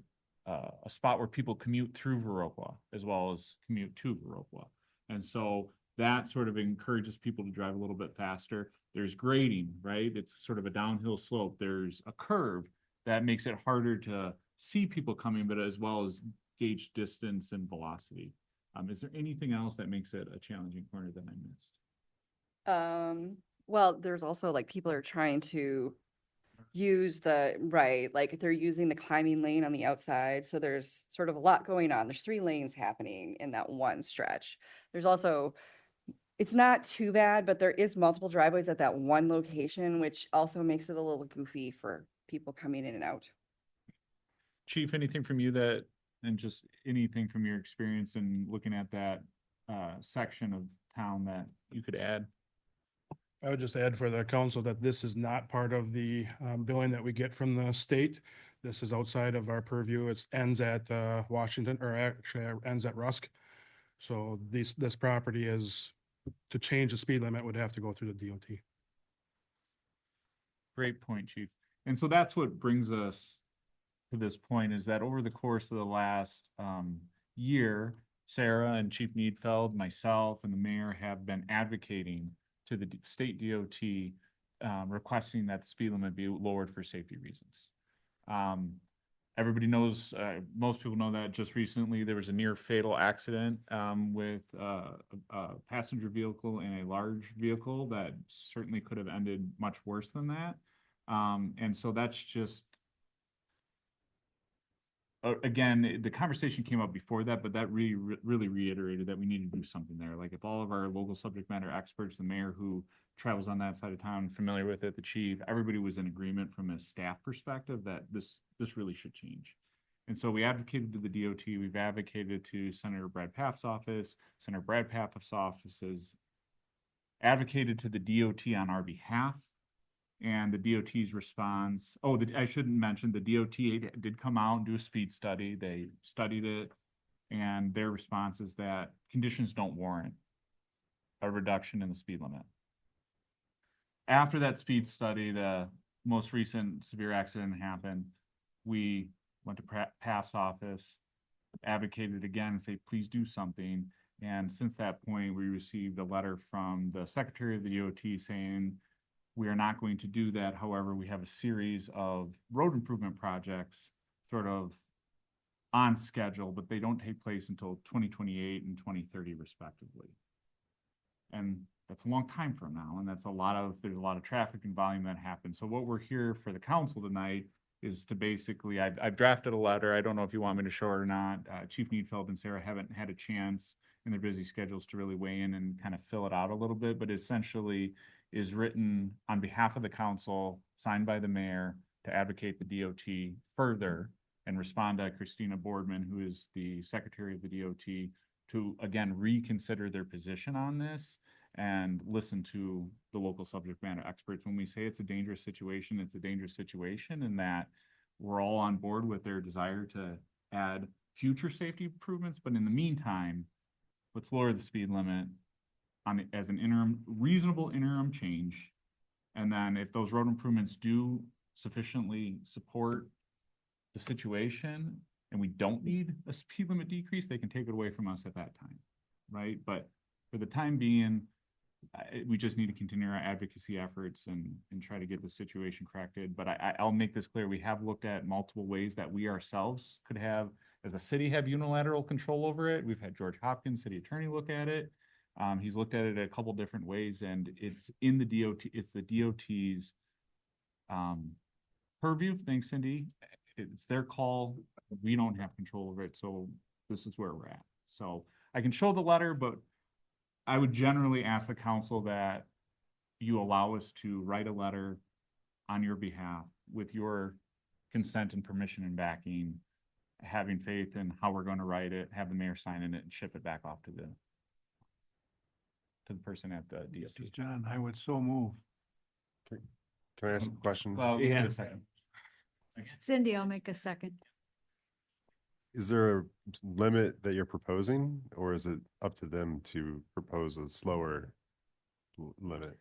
a spot where people commute through Viroqua as well as commute to Viroqua. And so that sort of encourages people to drive a little bit faster. There's grading, right? It's sort of a downhill slope. There's a curve that makes it harder to see people coming, but as well as gauge distance and velocity. Is there anything else that makes it a challenging corner that I missed? Well, there's also like people are trying to use like they're using the climbing lane on the outside. So there's sort of a lot going on. There's 3 lanes happening in that one stretch. There's also, it's not too bad, but there is multiple driveways at that one location, which also makes it a little goofy for people coming in and out. Chief, anything from you that, and just anything from your experience in looking at that section of town that you could add? I would just add for the council that this is not part of the billing that we get from the state. This is outside of our purview. It ends at Washington, or actually ends at Rusk. So this property is, to change the speed limit would have to go through the DOT. Great point, Chief. And so that's what brings us to this point, is that over the course of the last year, Sarah and Chief Needfeld, myself, and the mayor have been advocating to the state DOT requesting that the speed limit be lowered for safety reasons. Everybody knows, most people know that just recently there was a near fatal accident with a passenger vehicle and a large vehicle that certainly could have ended much worse than that. And so that's just, again, the conversation came up before that, but that really reiterated that we need to do something there. Like, if all of our local subject matter experts, the mayor who travels on that side of town, familiar with it, the chief, everybody was in agreement from a staff perspective that this really should change. And so we advocated to the DOT, we've advocated to Senator Brad Pfaff's office. Senator Brad Pfaff's office has advocated to the DOT on our behalf. And the DOT's response, I shouldn't mention, the DOT did come out and do a speed study. They studied it, and their response is that conditions don't warrant a reduction in the speed limit. After that speed study, the most recent severe accident happened. We went to Pfaff's office, advocated again and say, please do something. And since that point, we received a letter from the Secretary of the DOT saying, we are not going to do that. However, we have a series of road improvement projects sort of on schedule, but they don't take place until 2028 and 2030 respectively. And that's a long time from now. And that's there's a lot of traffic and volume that happens. So what we're here for the council tonight is to basically, I've drafted a letter. I don't know if you want me to show it or not. Chief Needfeld and Sarah haven't had a chance in their busy schedules to really weigh in and kind of fill it out a little bit, but essentially is written on behalf of the council, signed by the mayor, to advocate the DOT further and respond to Christina Boardman, who is the secretary of the DOT, to again reconsider their position on this and listen to the local subject matter experts. When we say it's a dangerous situation, it's a dangerous situation, and that we're all on board with their desire to add future safety improvements. But in the meantime, let's lower the speed limit as an reasonable interim change. And then if those road improvements do sufficiently support the situation and we don't need a speed limit decrease, they can take it away from us at that time, right? But for the time being, we just need to continue our advocacy efforts and try to get the situation corrected. But I'll make this clear. We have looked at multiple ways that we ourselves could have, as a city, have unilateral control over it. We've had George Hopkins, city attorney, look at it. He's looked at it a couple different ways, and it's in the DOT, it's the DOT's purview. Thanks, Cindy. It's their call. We don't have control over it, so this is where we're at. So I can show the letter, but I would generally ask the council that you allow us to write a letter on your behalf with your consent and permission and backing, having faith in how we're going to write it, have the mayor sign in it, and ship it back off to the person at the This is DOT. John, I would so move. Can I ask a question? Well, let's get a second. Cindy, I'll make a second. Is there a limit that you're proposing, or is it up to them to propose a slower limit?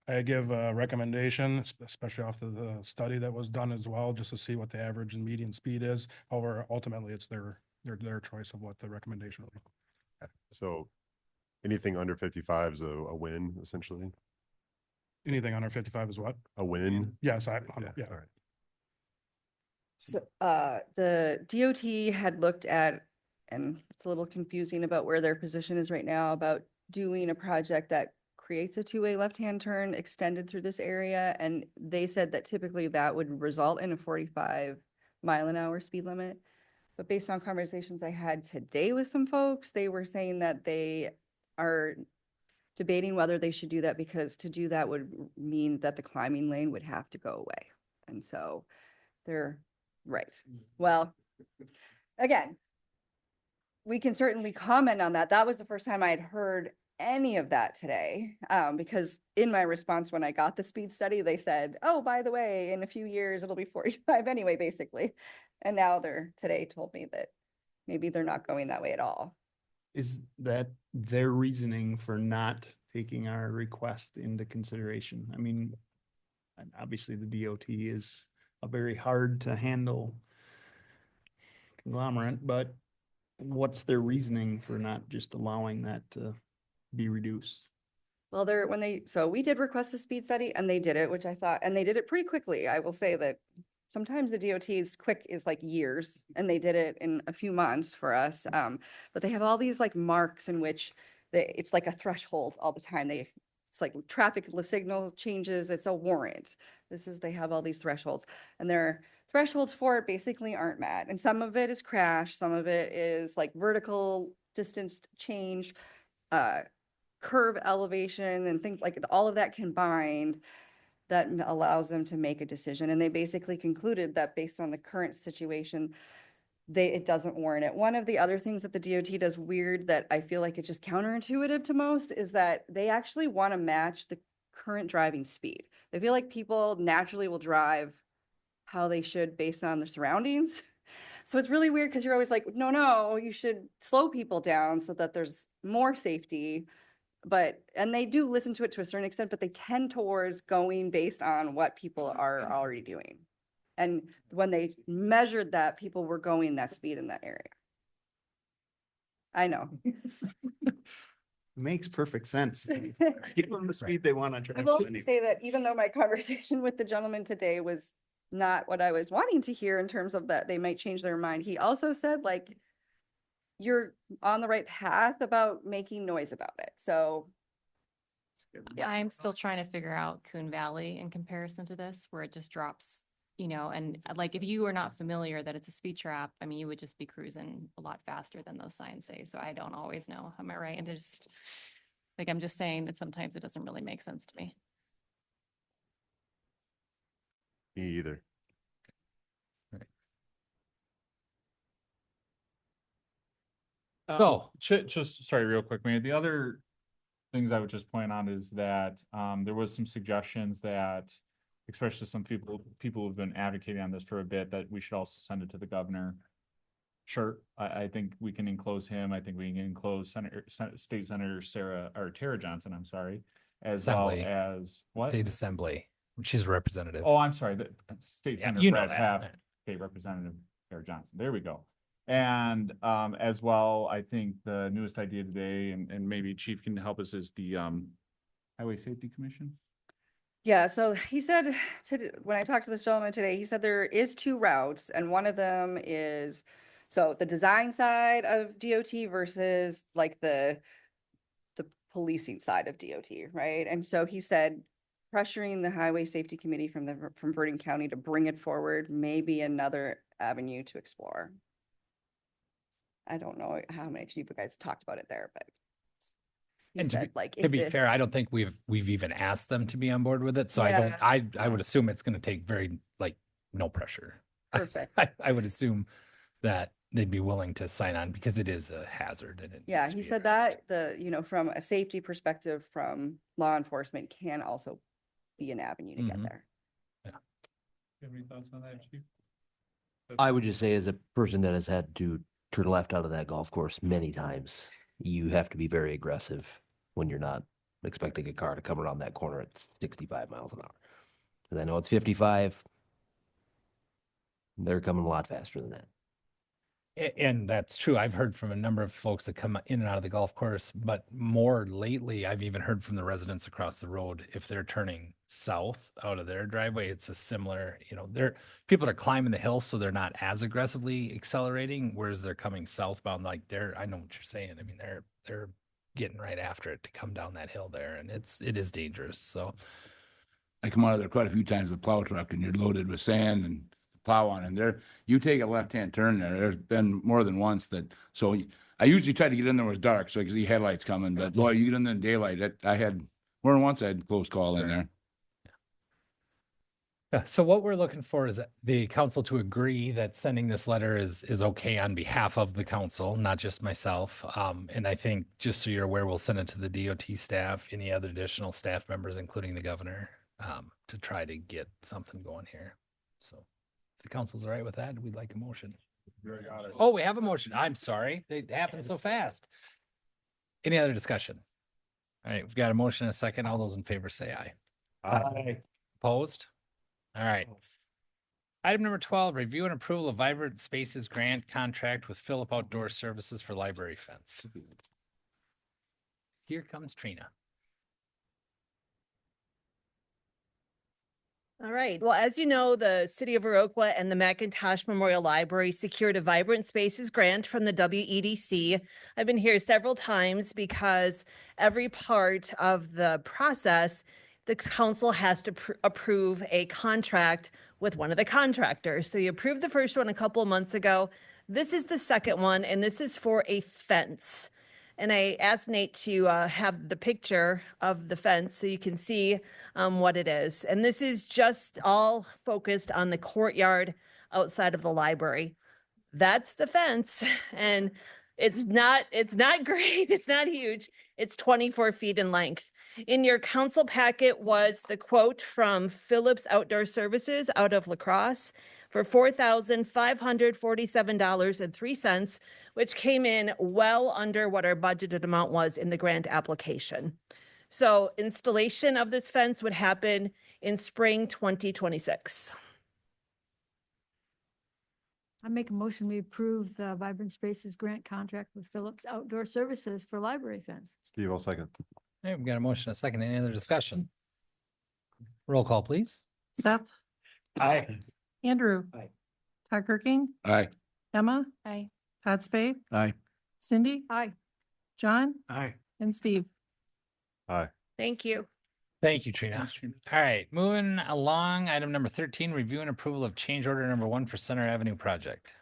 I give a recommendation, especially off the study that was done as well, just to see what the average and median speed is. However, ultimately, it's their choice of what the recommendation will be. So anything under 55 is a win, essentially? Anything under 55 is what? A win? Yes, Yeah, yeah. all right. So, the DOT had looked at, and it's a little confusing about where their position is right now, about doing a project that creates a two-way left-hand turn extended through this area. And they said that typically that would result in a 45-mile-an-hour speed limit. But based on conversations I had today with some folks, they were saying that they are debating whether they should do that, because to do that would mean that the climbing lane would have to go away. And so they're right. Well, again, we can certainly comment on that. That was the first time I had heard any of that today, because in my response when I got the speed study, they said, oh, by the way, in a few years, it'll be 45 anyway, basically. And now today told me that maybe they're not going that way at all. Is that their reasoning for not taking our request into consideration? I mean, and obviously the DOT is a very hard to handle conglomerate, but what's their reasoning for not just allowing that to be reduced? Well, so we did request a speed study and they did it, which I thought, and they did it pretty quickly. I will say that sometimes the DOT's quick is like years, and they did it in a few months for us. But they have all these like marks in which it's like a threshold all the time. It's like traffic signal changes. It's a warrant. They have all these thresholds, and their thresholds for it basically aren't met. And some of it is crash. Some of it is like vertical distance change, curve elevation, and things like all of that combined that allows them to make a decision. And they basically concluded that based on the current situation, it doesn't warrant it. One of the other things that the DOT does weird that I feel like it's just counterintuitive to most is that they actually want to match the current driving speed. They feel like people naturally will drive how they should based on their surroundings. So it's really weird because you're always like, no, you should slow people down so that there's more safety. And they do listen to it to a certain extent, but they tend towards going based on what people are already doing. And when they measured that, people were going that speed in that area. I know. Makes perfect sense. Give them the speed they want to drive. I will also say that even though my conversation with the gentleman today was not what I was wanting to hear in terms of that they might change their mind, he also said, like, you're on the right path about making noise about it. So Yeah, I'm still trying to figure out Coon Valley in comparison to this, where it just drops, and like, if you are not familiar that it's a speed trap, I mean, you would just be cruising a lot faster than those signs say. So I don't always know. Am I right? And just like, I'm just saying that sometimes it doesn't really make sense to me. Me either. So, just sorry, real quick, man. The other things I would just point out is that there was some suggestions that, especially some people who've been advocating on this for a bit, that we should also send it to the governor. Sure, I think we can enclose him. I think we can enclose State Senator Tara Johnson, I'm sorry, as Assembly. well as what? State Assembly. She's a representative. Oh, I'm sorry, the State Yeah, Senator you know Brad that. Paff, State Representative Tara Johnson. There we go. And as well, I think the newest idea today, and maybe Chief can help us, is the Highway Safety Commission. yeah, so he said, when I talked to this gentleman today, he said there is 2 routes, and one of them is So the design side of DOT versus like the policing side of DOT, right? And so he said pressuring the Highway Safety Committee from Verdon County to bring it forward may be another avenue to explore. I don't know how many of you guys talked about it there, but he And said like to be fair, I don't think we've even asked them to be on board with it. So Yeah. I would assume it's going to take very like no pressure. Perfect. I would assume that they'd be willing to sign on because it is a hazard and it Yeah, needs to he be said that from a safety perspective from law enforcement can also be an avenue to get Mhm. there. You have any thoughts on that, Chief? I would just say, as a person that has had to turn left out of that golf course many times, you have to be very aggressive when you're not expecting a car to come around that corner at 65 miles an hour. Because I know it's 55. They're coming a lot faster than that. And that's true. I've heard from a number of folks that come in and out of the golf course, but more lately, I've even heard from the residents across the road. If they're turning south out of their driveway, it's a similar, people are climbing the hill, so they're not as aggressively accelerating, whereas they're coming southbound, like I know what you're saying. I mean, they're getting right after it to come down that hill there, and it is dangerous. So I come out of there quite a few times with a plow truck and you're loaded with sand and plow on, and there, you take a left-hand turn there. There's been more than once so I usually try to get in there when it's dark so I can see headlights coming, but boy, you get in there in daylight, I had more than once I had close call in there. yeah, so what we're looking for is the council to agree that sending this letter is okay on behalf of the council, not just myself. And I think just so you're aware, we'll send it to the DOT staff, any other additional staff members, including the governor, to try to get something going here. So if the council's all right with that, we'd like a motion. Oh, we have a motion. I'm sorry. They happen so fast. Any other discussion? All right, we've got a motion and a second. All those in favor say aye. Aye. Opposed? All right. Item number 12, review and approval of Vibrant Spaces grant contract with Philip Outdoor Services for library fence. Here comes Trina. All right. Well, as you know, the City of Viroqua and the McIntosh Memorial Library secured a Vibrant Spaces grant from the WEDC. I've been here several times because every part of the process, the council has to approve a contract with one of the contractors. So you approved the first one a couple of months ago. This is the second one, and this is for a fence. And I asked Nate to have the picture of the fence so you can see what it is. And this is just all focused on the courtyard outside of the library. That's the fence. And it's not great. It's not huge. It's 24 feet in length. In your council packet was the quote from Phillips Outdoor Services out of La Crosse for $4,547.03, which came in well under what our budgeted amount was in the grant application. So installation of this fence would happen in spring 2026. I make a motion, we approve the Vibrant Spaces grant contract with Phillips Outdoor Services for library fence. Steve, I'll second. All right, we've got a motion, a second. Any other discussion? Roll call, please. Seth, Aye. Andrew. Aye. Todd Kirking, Aye. Emma, Aye. Todd Spade, Aye. Cindy, Aye. John, Aye. and Steve. Aye. Thank you. Thank you, Trina. All right, moving along. Item number 13, review and approval of change order number 1 for Center Avenue project.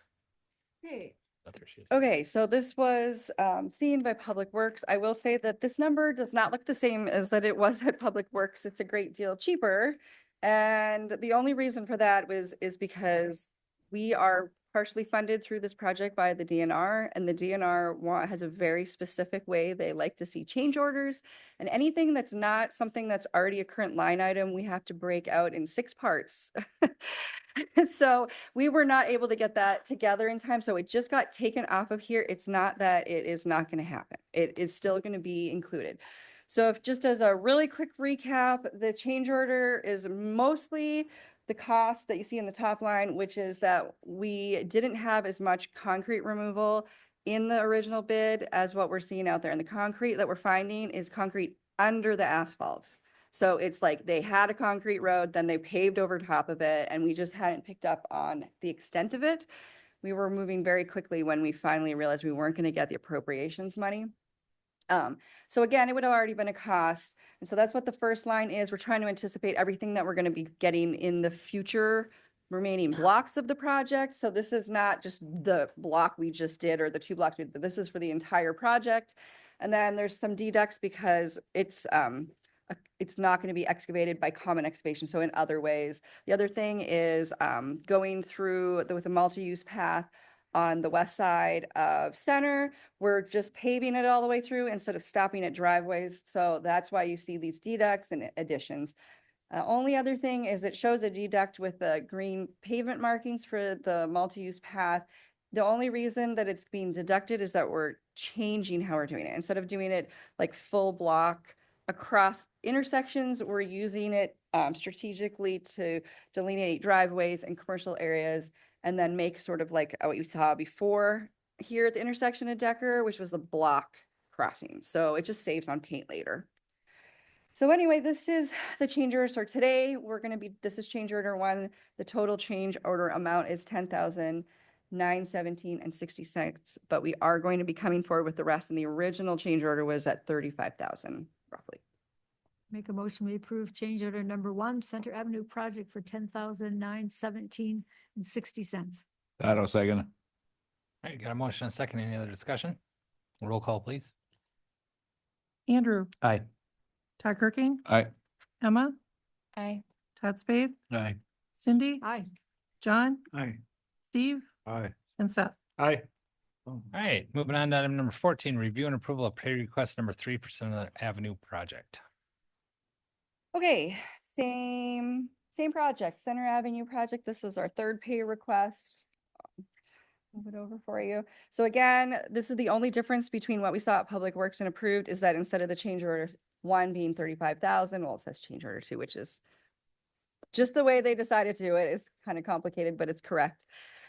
Hey. Oh, there she is. Okay, so this was seen by Public Works. I will say that this number does not look the same as that it was at Public Works. It's a great deal cheaper. And the only reason for that is because we are partially funded through this project by the DNR, and the DNR has a very specific way they like to see change orders, and anything that's not something that's already a current line item, we have to break out in 6 parts. So we were not able to get that together in time, so it just got taken off of here. It's not that it is not going to happen. It is still going to be included. So if just as a really quick recap, the change order is mostly the cost that you see in the top line, which is that we didn't have as much concrete removal in the original bid as what we're seeing out there. And the concrete that we're finding is concrete under the asphalt. So it's like they had a concrete road, then they paved over top of it, and we just hadn't picked up on the extent of it. we were moving very quickly when we finally realized we weren't going to get the appropriations money. So again, it would have already been a cost. And so that's what the first line is. We're trying to anticipate everything that we're going to be getting in the future remaining blocks of the project. So this is not just the block we just did or the 2 blocks we did, but this is for the entire project. And then there's some deducts because it's not going to be excavated by common excavation. So in other ways, the other thing is going through with a multi-use path on the west side of Center. We're just paving it all the way through instead of stopping at driveways. So that's why you see these deducts and additions. Only other thing is it shows a deduct with the green pavement markings for the multi-use path. The only reason that it's being deducted is that we're changing how we're doing it. Instead of doing it like full block across intersections, we're using it strategically to delineate driveways and commercial areas, and then make sort of like what you saw before here at the intersection of Decker, which was the block crossing. So it just saves on paint later. So anyway, this is the change order. So today this is change order 1. The total change order amount is $10,917.60, but we are going to be coming forward with the rest. And the original change order was at $35,000 roughly. Make a motion, we approve change order number 1, Center Avenue project for $10,917.60. I'll second it. All right, got a motion and a second. Any other discussion? Roll call, please. Andrew, Aye. Todd Kirking, Aye. Emma, Aye. Todd Spade, Aye. Cindy, Aye. John, Aye. Steve, Aye. and Seth. Aye. All right, moving on to item number 14, review and approval of pay request number 3 for Center Avenue project. Okay, same project, Center Avenue project. This is our 3rd pay request. Move it over for you. So again, this is the only difference between what we saw at Public Works and approved is that instead of the change order 1 being 35,000, well, it says change order 2, which is just the way they decided to do it. It's kind of complicated, but it's correct.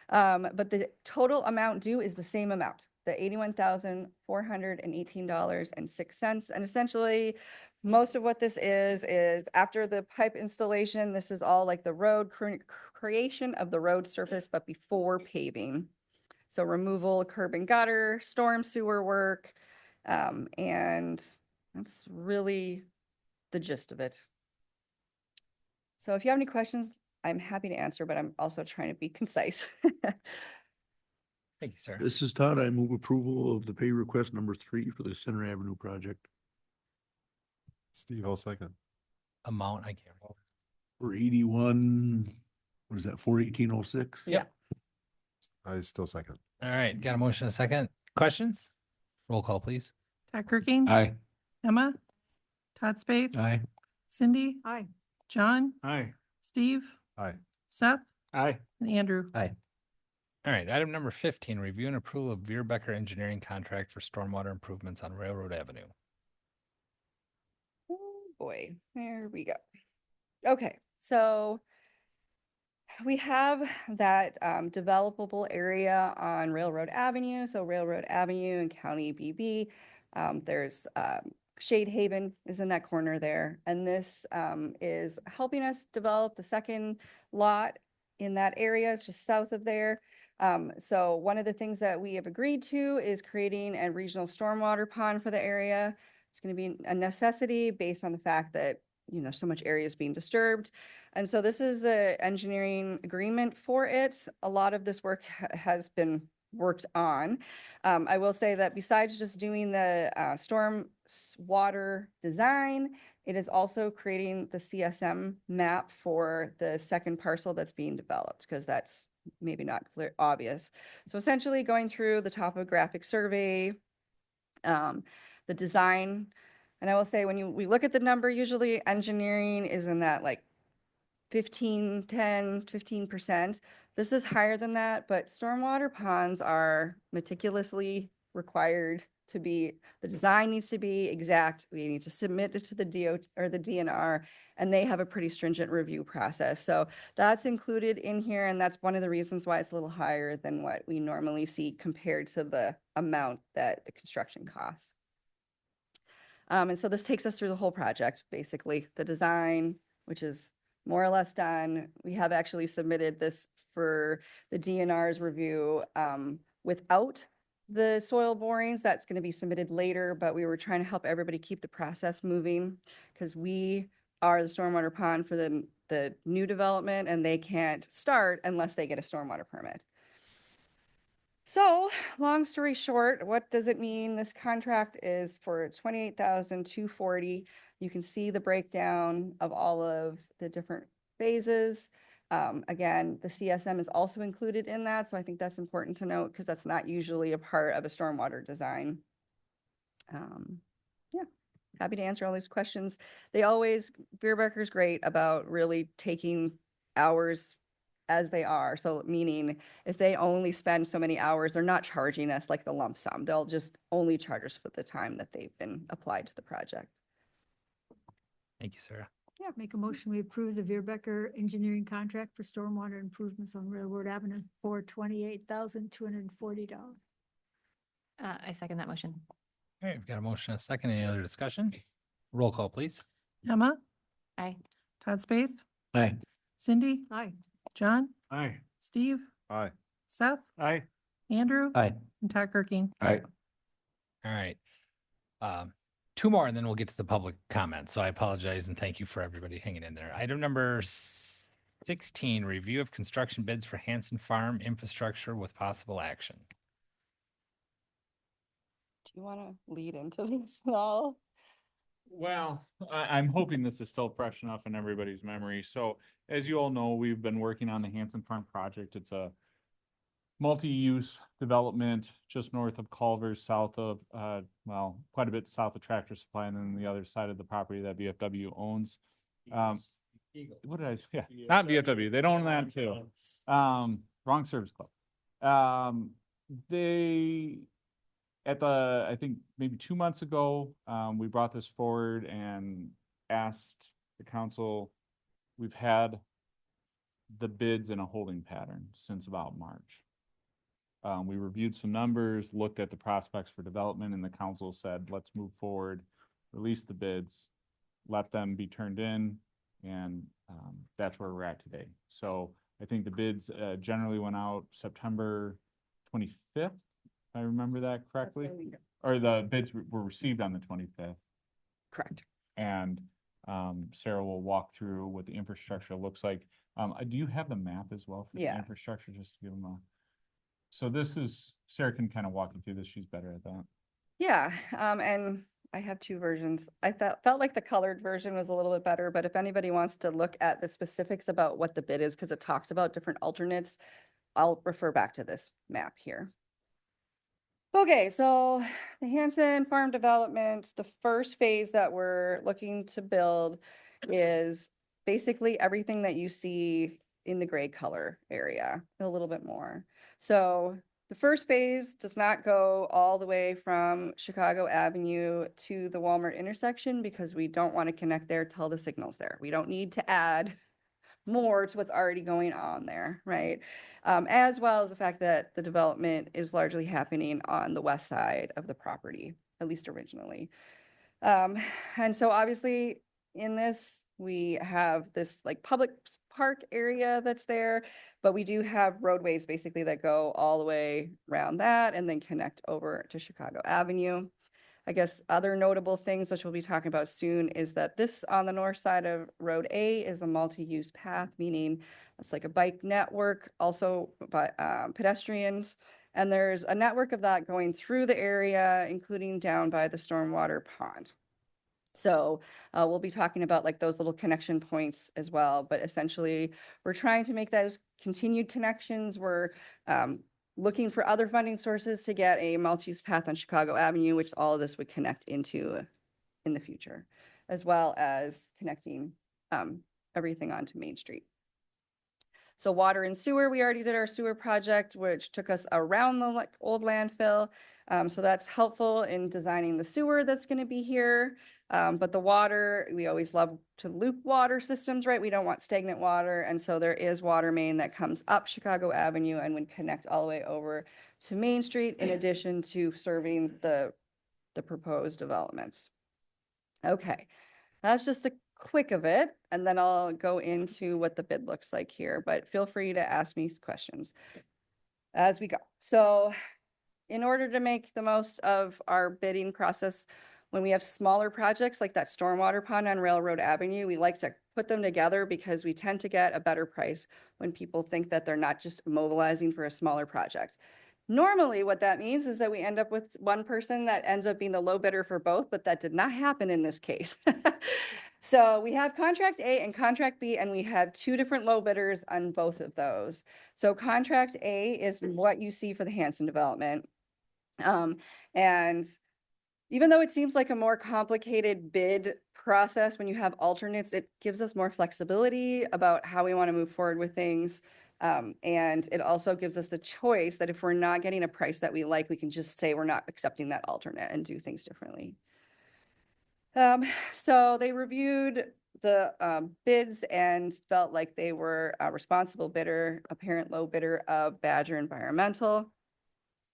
But the total amount due is the same amount, the $81,418.06. And essentially, most of what this is after the pipe installation, this is all like the road creation of the road surface, but before paving. So removal, curb and gutter, storm sewer work, and that's really the gist of it. So if you have any questions, I'm happy to answer, but I'm also trying to be concise. Thank you, sir. This is Todd. I move approval of the pay request number 3 for the Center Avenue project. Steve, I'll second. Amount, I can't remember. For 81, what is that, 41806? Yeah. I still second. All right, got a motion and a second. Questions? Roll call, please. Todd Kirking, Aye. Emma, Todd Spade, Aye. Cindy, Aye. John, Aye. Steve, Aye. Seth, Aye. and Andrew. Aye. All right, item number 15, review and approval of Veerbecker Engineering contract for stormwater improvements on Railroad Avenue. Oh boy, there we go. Okay, so we have that developable area on Railroad Avenue. So Railroad Avenue and County BB. There's Shade Haven is in that corner there. And this is helping us develop the second lot in that area. It's just south of there. So one of the things that we have agreed to is creating a regional stormwater pond for the area. It's going to be a necessity based on the fact that, you know, so much area is being disturbed. And so this is the engineering agreement for it. A lot of this work has been worked on. I will say that besides just doing the storm water design, it is also creating the CSM map for the second parcel that's being developed, because that's maybe not clear, obvious. So essentially going through the topographic survey, the design, and I will say when we look at the number, usually engineering is in that like 15%. This is higher than that, but stormwater ponds are meticulously required to be, the design needs to be exact. We need to submit it to the DOT or the DNR, and they have a pretty stringent review process. So that's included in here, and that's one of the reasons why it's a little higher than what we normally see compared to the amount that the construction costs. And so this takes us through the whole project, basically the design, which is more or less done. We have actually submitted this for the DNR's review without the soil borings. That's going to be submitted later, but we were trying to help everybody keep the process moving because we are the stormwater pond for the new development, and they can't start unless they get a stormwater permit. So, long story short, what does it mean? This contract is for $28,240. You can see the breakdown of all of the different phases. Again, the CSM is also included in that, so I think that's important to note because that's not usually a part of a stormwater design. Yeah, happy to answer all these questions. Beerbeker's great about really taking hours as they are. So meaning if they only spend so many hours, they're not charging us like the lump sum. They'll just only charge us for the time that they've been applied to the project. Thank you, Sarah. Yeah, make a motion, we approve the Veerbecker engineering contract for stormwater improvements on Railroad Avenue for $28,240. I second that motion. All right, we've got a motion, and a second. Any other discussion? Roll call, please. Emma, Aye. Todd Spath, Aye. Cindy, Aye. John, Aye. Steve, Aye. Seth, Aye. Andrew, Aye. and Todd Kirking. Aye. All right. Two more, and then we'll get to the public comment. So I apologize and thank you for everybody hanging in there. Item number 16, review of construction bids for Hanson Farm infrastructure with possible action. Do you want to lead into this at all? Well, I'm hoping this is still fresh enough in everybody's memory. So as you all know, we've been working on the Hanson Farm project. It's a multi-use development just north of Culver, south of, well, quite a bit south of Tractor Supply, and then the other side of the property that VFW owns. What did I say? Yeah, not VFW. They don't own that too. Wrong service club. I think maybe 2 months ago, we brought this forward and asked the council. We've had the bids in a holding pattern since about March. We reviewed some numbers, looked at the prospects for development, and the council said, let's move forward, release the bids, let them be turned in, and that's where we're at today. So I think the bids generally went out September 25th, if I remember that correctly. Or the bids were received on the 25th. Correct. And Sarah will walk through what the infrastructure looks like. Do you have the map as well for the Yeah. infrastructure, just to give them a... So this is, Sarah can kind of walk you through this. She's better at that. Yeah, and I have two versions. I felt like the colored version was a little bit better, but if anybody wants to look at the specifics about what the bid is, because it talks about different alternates, I'll refer back to this map here. Okay, so the Hanson Farm development, the first phase that we're looking to build is basically everything that you see in the gray color area, a little bit more. So the first phase does not go all the way from Chicago Avenue to the Walmart intersection because we don't want to connect there till the signal's there. We don't need to add more to what's already going on there, right? As well as the fact that the development is largely happening on the west side of the property, at least originally. And so obviously in this, we have this like public park area that's there, but we do have roadways basically that go all the way around that and then connect over to Chicago Avenue. I guess other notable things, which we'll be talking about soon, is that this on the north side of Road A is a multi-use path, meaning it's like a bike network, also by pedestrians. And there's a network of that going through the area, including down by the stormwater pond. So we'll be talking about like those little connection points as well, but essentially we're trying to make those continued connections. We're looking for other funding sources to get a multi-use path on Chicago Avenue, which all of this would connect into in the future, as well as connecting everything onto Main Street. So water and sewer, we already did our sewer project, which took us around the old landfill. So that's helpful in designing the sewer that's going to be here. But the water, we always love to loop water systems, right? We don't want stagnant water. And so there is water main that comes up Chicago Avenue and would connect all the way over to Main Street, in addition to serving the proposed developments. Okay, that's just the quick of it, and then I'll go into what the bid looks like here, but feel free to ask me questions as we go. So in order to make the most of our bidding process, when we have smaller projects like that stormwater pond on Railroad Avenue, we like to put them together because we tend to get a better price when people think that they're not just mobilizing for a smaller project. Normally, what that means is that we end up with one person that ends up being the low bidder for both, but that did not happen in this case. So we have contract A and contract B, and we have two different low bidders on both of those. So contract A is what you see for the Hanson development. And even though it seems like a more complicated bid process when you have alternates, it gives us more flexibility about how we want to move forward with things. And it also gives us the choice that if we're not getting a price that we like, we can just say we're not accepting that alternate and do things differently. So they reviewed the bids and felt like they were a responsible bidder, apparent low bidder of Badger Environmental.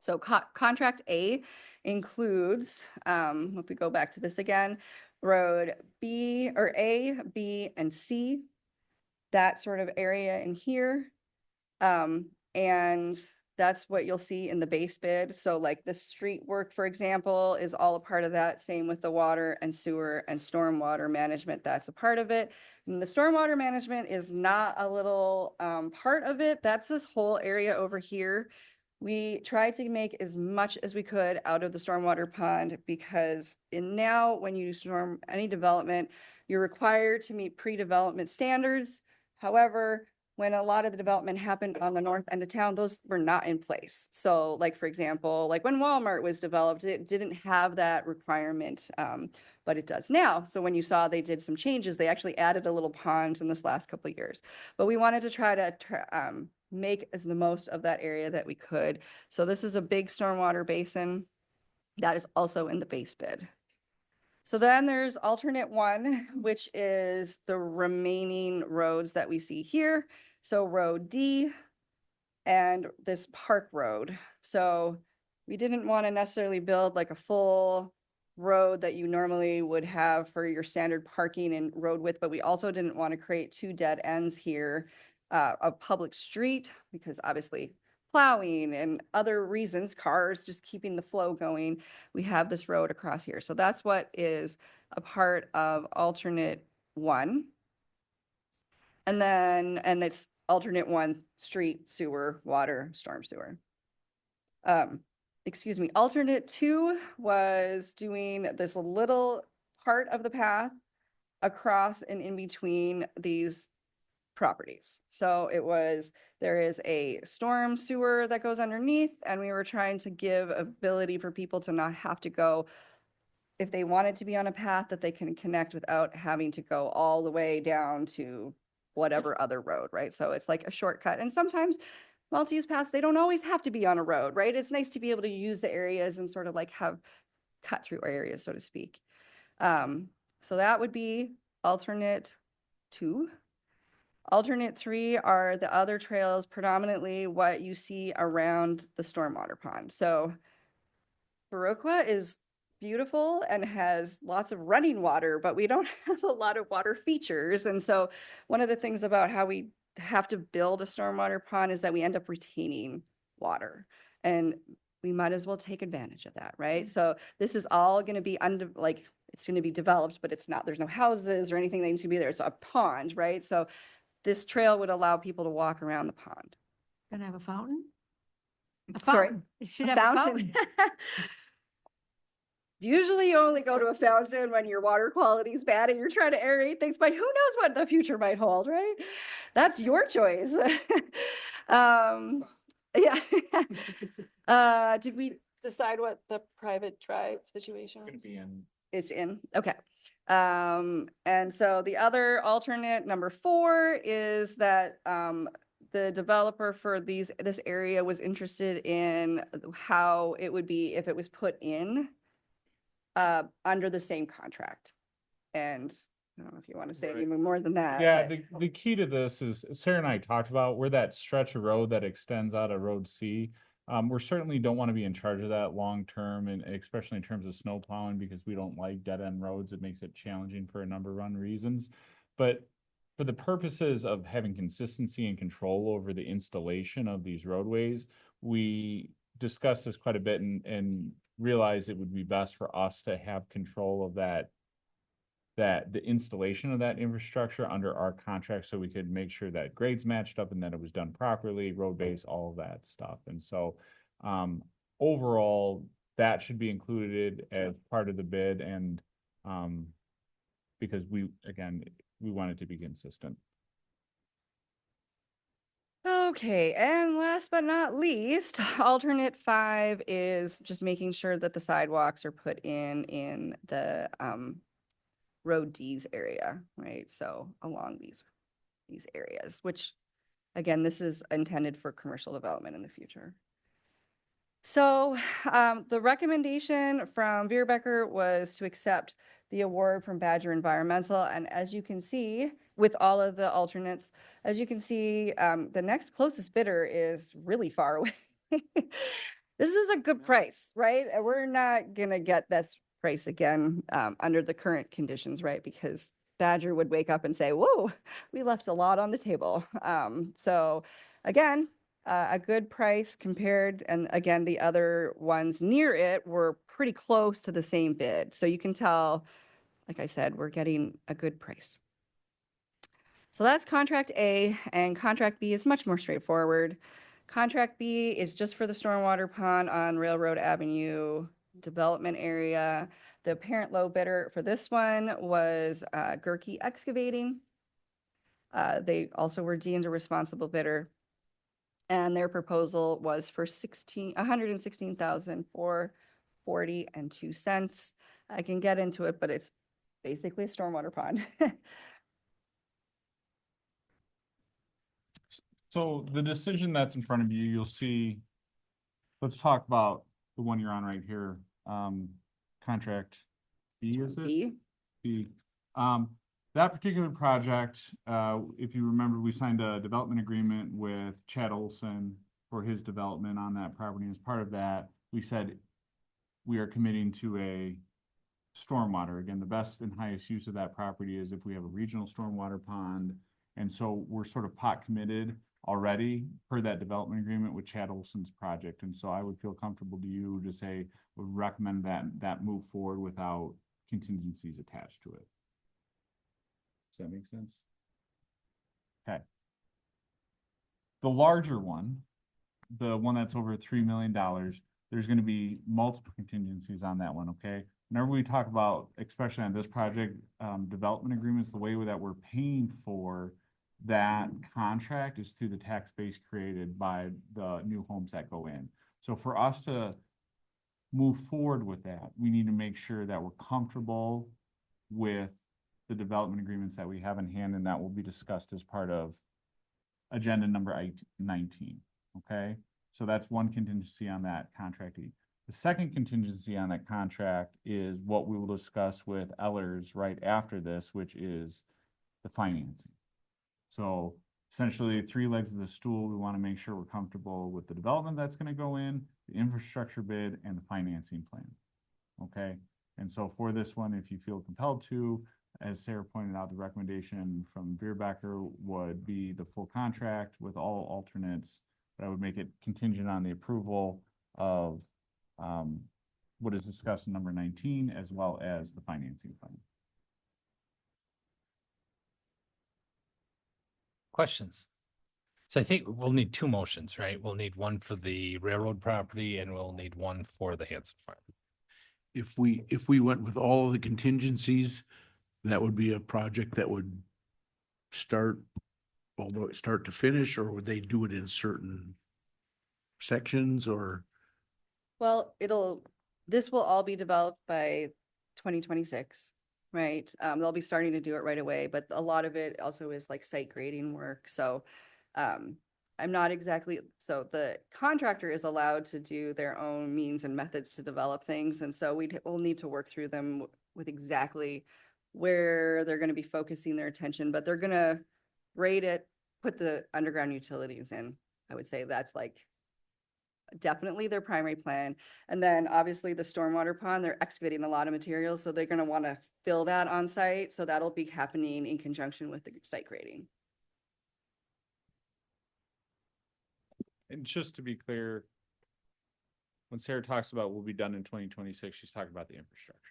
So contract A includes, if we go back to this again, road B or A, B, and C, that sort of area in here. And that's what you'll see in the base bid. So like the street work, for example, is all a part of that. Same with the water and sewer and stormwater management. That's a part of it. And the stormwater management is not a little part of it. That's this whole area over here. We tried to make as much as we could out of the stormwater pond because now when you storm any development, you're required to meet pre-development standards. However, when a lot of the development happened on the north end of town, those were not in place. So like, for example, like when Walmart was developed, it didn't have that requirement, but it does now. So when you saw they did some changes, they actually added a little pond in this last couple of years. But we wanted to try to make as the most of that area that we could. So this is a big stormwater basin that is also in the base bid. So then there's alternate one, which is the remaining roads that we see here. So road D and this Park Road. So we didn't want to necessarily build like a full road that you normally would have for your standard parking and road width, but we also didn't want to create two dead ends here of public street because obviously plowing and other reasons, cars just keeping the flow going. We have this road across here. So that's what is a part of alternate one. And then, and it's alternate one, street, sewer, water, storm sewer. Excuse me, alternate two was doing this little part of the path across and in between these properties. So it was, there is a storm sewer that goes underneath, and we were trying to give ability for people to not have to go, if they wanted to be on a path, that they can connect without having to go all the way down to whatever other road, right? So it's like a shortcut. And sometimes multi-use paths, they don't always have to be on a road, right? It's nice to be able to use the areas and sort of like have cut through areas, so to speak. So that would be alternate two. Alternate three are the other trails, predominantly what you see around the stormwater pond. So Viroqua is beautiful and has lots of running water, but we don't have a lot of water features. And so one of the things about how we have to build a stormwater pond is that we end up retaining water, and we might as well take advantage of that, right? So this is all going to be it's going to be developed, but it's not, there's no houses or anything that needs to be there. It's a pond, right? So this trail would allow people to walk around the pond. Gonna have a fountain? A Sorry, fountain. It should a have a fountain. fountain. Usually you only go to a fountain when your water quality is bad and you're trying to aerate things, but who knows what the future might hold, right? That's your choice. Yeah. Did we decide what the private drive situation was? It's gonna be in. It's in, okay. And so the other alternate, number 4, is that the developer for this area was interested in how it would be if it was put in under the same contract. And I don't know if you want to say even more than that. Yeah, but- the key to this is Sarah and I talked about where that stretch of road that extends out of Road C. We certainly don't want to be in charge of that long-term, and especially in terms of snow plowing, because we don't like dead-end roads. It makes it challenging for a number of reasons. But for the purposes of having consistency and control over the installation of these roadways, we discussed this quite a bit and realized it would be best for us to have control of that the installation of that infrastructure under our contract, so we could make sure that grades matched up and that it was done properly, road base, all of that stuff. And so overall, that should be included as part of the bid, and because we want it to be consistent. Okay, and last but not least, alternate 5 is just making sure that the sidewalks are put in the road D's area, right? So along these areas, which again, this is intended for commercial development in the future. So the recommendation from Veerbecker was to accept the award from Badger Environmental. And as you can see, with all of the alternates, as you can see, the next closest bidder is really far away. This is a good price, right? And we're not gonna get this price again under the current conditions, right? Because Badger would wake up and say, whoa, we left a lot on the table. So again, a good price compared, and again, the other ones near it were pretty close to the same bid. So you can tell, like I said, we're getting a good price. So that's contract A, and contract B is much more straightforward. Contract B is just for the stormwater pond on Railroad Avenue development area. The apparent low bidder for this one was Gerke Excavating. They also were deemed a responsible bidder, and their proposal was for $116,440.02. I can get into it, but it's basically a stormwater pond. So the decision that's in front of you, you'll see, let's talk about the one you're on right here. Contract B, is it? B. B. That particular project, if you remember, we signed a development agreement with Chad Olson for his development on that property. As part of that, we said we are committing to a stormwater. Again, the best and highest use of that property is if we have a regional stormwater pond. And so we're sort of pot committed already per that development agreement with Chad Olson's project. And so I would feel comfortable to you to say, would recommend that move forward without contingencies attached to it. Does that make sense? Okay. The larger one, the one that's over $3 million, there's going to be multiple contingencies on that one, okay? Whenever we talk about, especially on this project, development agreements, the way that we're paying for that contract is through the tax base created by the new homes that go in. So for us to move forward with that, we need to make sure that we're comfortable with the development agreements that we have in hand, and that will be discussed as part of agenda number 19, okay? So that's one contingency on that contract. The second contingency on that contract is what we will discuss with Ellers right after this, which is the financing. So essentially 3 legs of the stool. We want to make sure we're comfortable with the development that's going to go in, the infrastructure bid, and the financing plan. Okay. And so for this one, if you feel compelled to, as Sarah pointed out, the recommendation from Veerbecker would be the full contract with all alternates, but I would make it contingent on the approval of what is discussed in number 19, as well as the financing plan. Questions? So I think we'll need 2 motions, right? We'll need one for the railroad property and we'll need one for the Hanson Farm. If we went with all of the contingencies, that would be a project that would start to finish, or would they do it in certain sections, or? Well, this will all be developed by 2026, right? They'll be starting to do it right away, but a lot of it also is like site grading work. So I'm not exactly, so the contractor is allowed to do their own means and methods to develop things. And so we'll need to work through them with exactly where they're going to be focusing their attention, but they're going to rate it, put the underground utilities in. I would say that's like definitely their primary plan. And then obviously the stormwater pond, they're excavating a lot of materials, so they're gonna want to fill that on site. So that'll be happening in conjunction with the site grading. And just to be clear, when Sarah talks about will be done in 2026, she's talking about the infrastructure.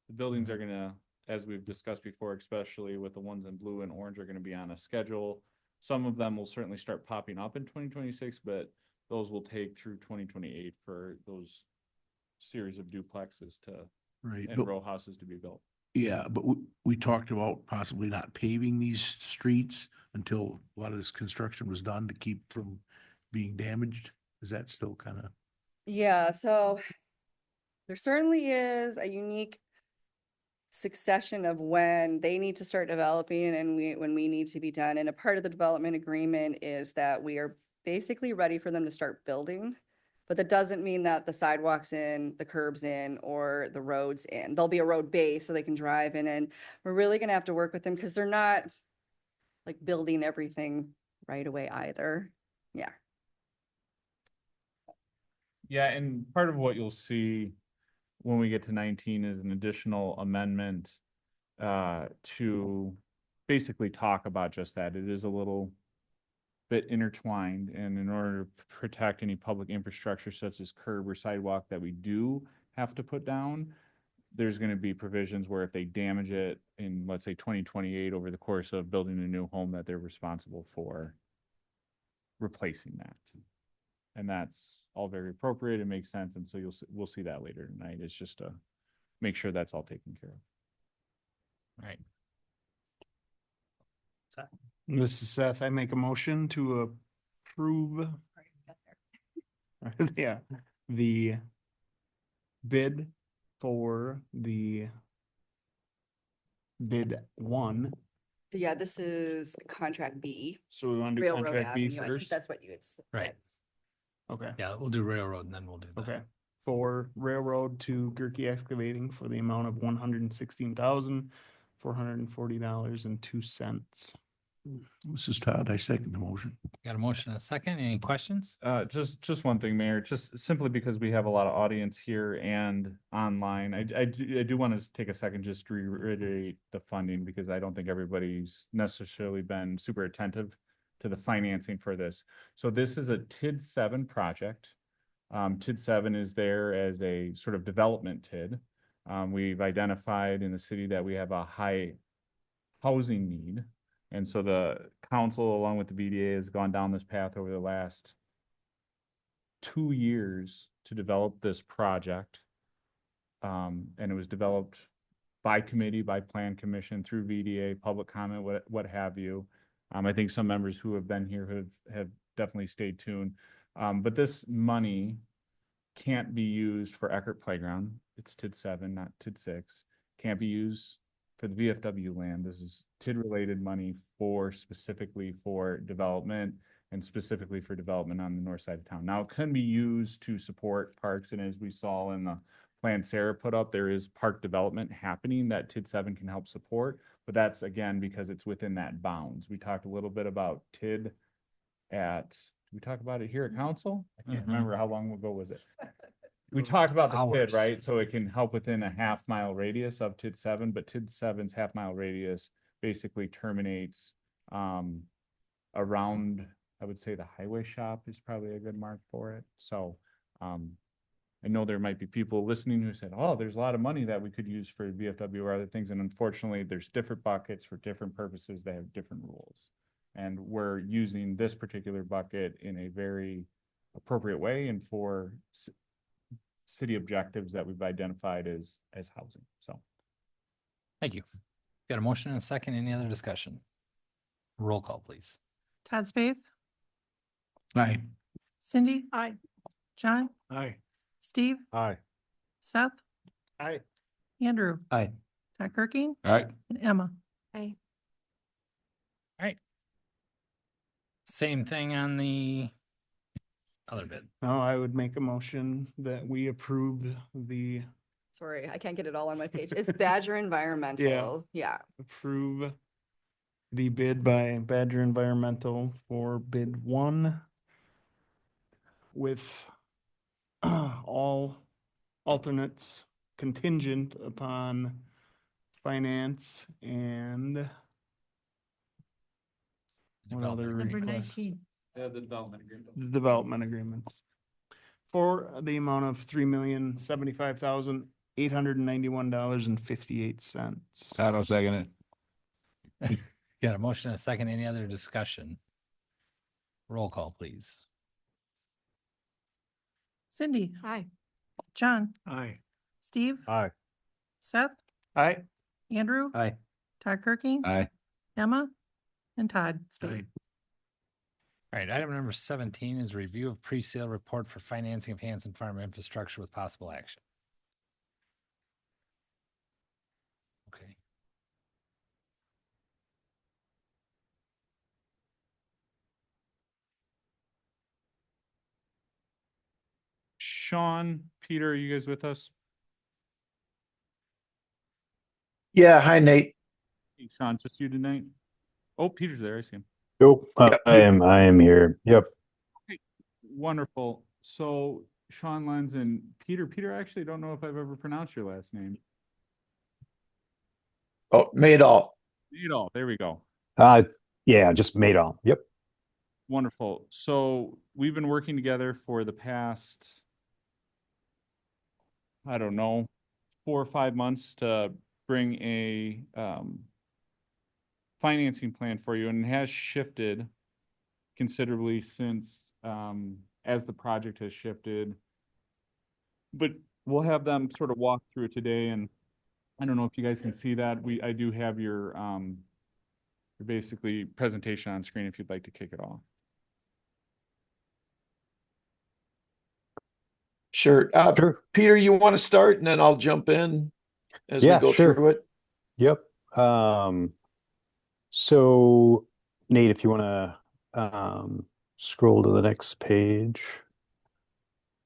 The buildings are gonna, as we've discussed before, especially with the ones in blue and orange, are gonna be on a schedule. Some of them will certainly start popping up in 2026, but those will take through 2028 for those series of duplexes to, Right. and but- row houses to be built. Yeah, but we talked about possibly not paving these streets until a lot of this construction was done to keep from being damaged. Is that still kind of? Yeah, so there certainly is a unique succession of when they need to start developing and when we need to be done. And a part of the development agreement is that we are basically ready for them to start building. But that doesn't mean that the sidewalks in, the curbs in, or the roads in. There'll be a road base so they can drive in, and we're really gonna have to work with them because they're not like building everything right away either. Yeah. Yeah, and part of what you'll see when we get to 19 is an additional amendment to basically talk about just that. It is a little bit intertwined, and in order to protect any public infrastructure such as curb or sidewalk that we do have to put down, there's going to be provisions where if they damage it in, let's say, 2028 over the course of building a new home, that they're responsible for replacing that. And that's all very appropriate. It makes sense. And so we'll see that later tonight. It's just to make sure that's all taken care of. All right. This is Seth. I make a motion to approve. Yeah, the bid for the bid one. Yeah, this is contract B. So we want to do Railroad contract B Avenue. I think first? that's what you had said. Right. Okay. Yeah, we'll do railroad and then we'll do that. Okay. For railroad to Gerke Excavating for the amount of $116,440.02. This is Todd. I second the motion. Got a motion and a second. Any questions? Just one thing, Mayor, just simply because we have a lot of audience here and online, I do want to take a second just to reiterate the funding, because I don't think everybody's necessarily been super attentive to the financing for this. So this is a TID 7 project. TID 7 is there as a sort of development TID. We've identified in the city that we have a high housing need. And so the council, along with the VDA, has gone down this path over the last 2 years to develop this project. And it was developed by committee, by plan commission, through VDA, public comment, what have you. I think some members who have been here have definitely stayed tuned. But this money can't be used for Eckert Playground. It's TID 7, not TID 6. Can't be used for the VFW land. This is TID-related money specifically for development, and specifically for development on the north side of town. Now, it can be used to support parks, and as we saw in the plan Sarah put up, there is park development happening that TID 7 can help support, but that's, again, because it's within that bounds. We talked a little bit about TID did we talk about it here at council? I can't remember how long ago was it. We talked about the TID, right? So it can help within a half-mile radius of TID 7, but TID 7's half-mile radius basically terminates around, I would say the highway shop is probably a good mark for it. So I know there might be people listening who said, oh, there's a lot of money that we could use for VFW or other things. And unfortunately, there's different buckets for different purposes. They have different rules. And we're using this particular bucket in a very appropriate way and for city objectives that we've identified as housing. So Thank you. Got a motion and a second. Any other discussion? Roll call, please. Todd Spath, Aye. Cindy. Aye. John, Aye. Steve, Aye. Seth, Aye. Andrew, Aye. Todd Kirking, All right. and Emma. Aye. All right. Same thing on the other bid. Now I would make a motion that we approved the Sorry, I can't get it all on my page. It's Badger Environmental. Yeah. approve the bid by Badger Environmental for bid one with all alternates contingent upon finance and what other Development Number requests? 19. The development agreement. Development agreements for the amount of $3,075,891.58. I don't second it. Got a motion and a second. Any other discussion? Roll call, please. Cindy, Aye. John, Aye. Steve, Aye. Seth, Aye. Andrew, Aye. Todd Kirking, Aye. Emma, and Todd Spade. All right, item number 17 is review of pre-sale report for financing of Hanson Farm infrastructure with possible action. Okay. Sean, Peter, are you guys with us? Yeah, hi Nate. Hey, Sean, just you tonight? Oh, Peter's there. I see him. Nope. I am here. Yep. Okay, wonderful. So Sean Lenz and Peter, I actually don't know if I've ever pronounced your last name. Oh, Maydol. Adol, there we go. Yeah, just Maydol. Yep. Wonderful. So we've been working together for the past, I don't know, 4 or 5 months to bring a financing plan for you, and it has shifted considerably since as the project has shifted. But we'll have them sort of walk through it today, and I don't know if you guys can see that. I do have your basically presentation on screen if you'd like to kick it off. Sure. Peter, you want to start and then I'll jump in as we go through it? Yep. So Nate, if you want to scroll to the next page.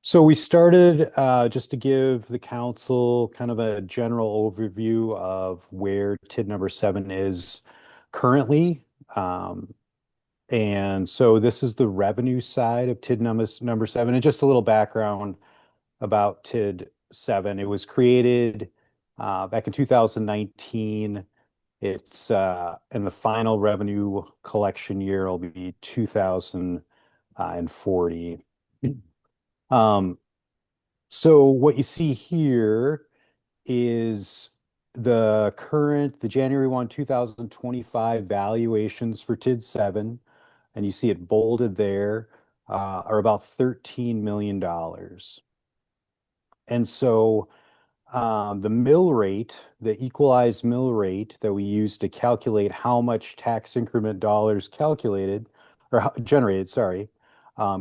So we started just to give the council kind of a general overview of where TID number 7 is currently. And so this is the revenue side of TID number 7. And just a little background about TID 7. It was created back in 2019. It's and the final revenue collection year will be 2040. So what you see here is the January 1, 2025 valuations for TID 7, and you see it bolded there, are about $13 million. And so the mill rate, the equalized mill rate that we use to calculate how much tax increment dollars generated, sorry,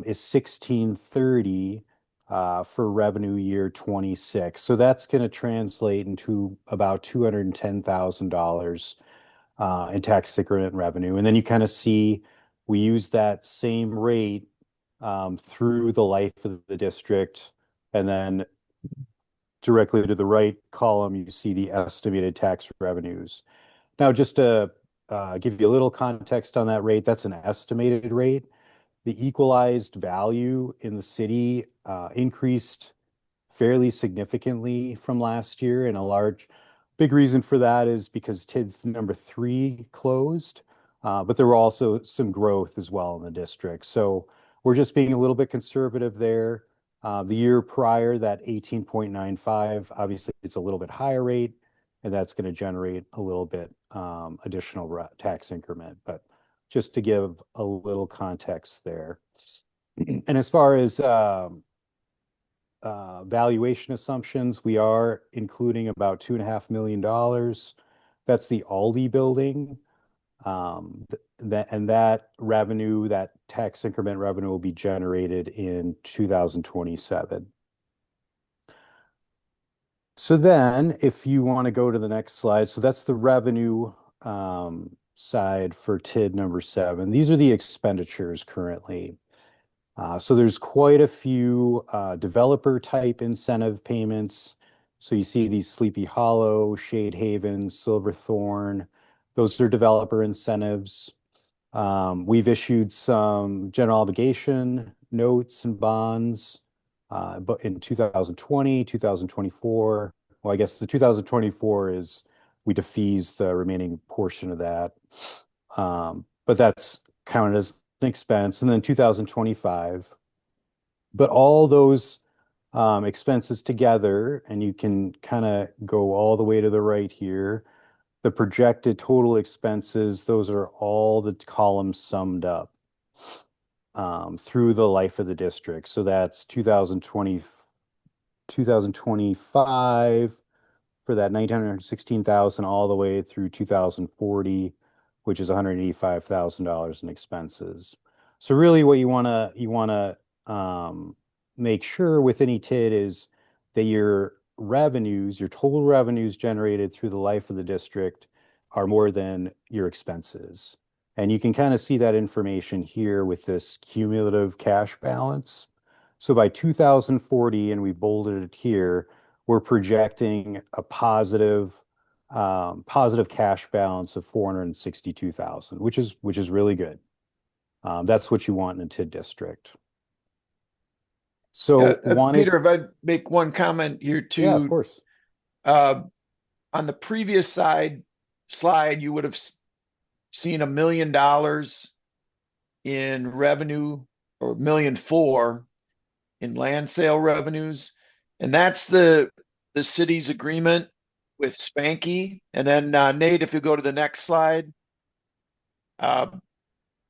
is 1630 for revenue year 26. So that's going to translate into about $210,000 in tax increment revenue. And then you kind of see we use that same rate through the life of the district, and then directly to the right column, you see the estimated tax revenues. Now, just to give you a little context on that rate, that's an estimated rate. The equalized value in the city increased fairly significantly from last year, and big reason for that is because TID number 3 closed, but there were also some growth as well in the district. So we're just being a little bit conservative there. The year prior, that 18.95, obviously it's a little bit higher rate, and that's going to generate a little bit additional tax increment, but just to give a little context there. And as far as valuation assumptions, we are including about $2.5 million. That's the Aldi building. That revenue, that tax increment revenue, will be generated in 2027. So then if you want to go to the next slide, so that's the revenue side for TID number 7. These are the expenditures currently. So there's quite a few developer type incentive payments. So you see these Sleepy Hollow, Shade Haven, Silverthorne. Those are developer incentives. We've issued some general obligation notes and bonds, but in 2020, 2024. Well, I guess the 2024 is we defease the remaining portion of that. But that's counted as an expense. And then 2025. But all those expenses together, and you can kind of go all the way to the right here. The projected total expenses, those are all the columns summed up through the life of the district. So that's 2025 for that 916,000 all the way through 2040, which is $185,000 in expenses. So really what you want to make sure with any TID is that your revenues, your total revenues generated through the life of the district are more than your expenses. And you can kind of see that information here with this cumulative cash balance. So by 2040, and we bolded it here, we're projecting a positive cash balance of 462,000, which is really good. That's what you want in a TID district. So Peter, if I make one comment here too. Yeah, of course. On the previous slide, you would have seen $1 million in revenue, or $1.4 million in land sale revenues. And that's the city's agreement with Spanky. And then Nate, if you go to the next slide, the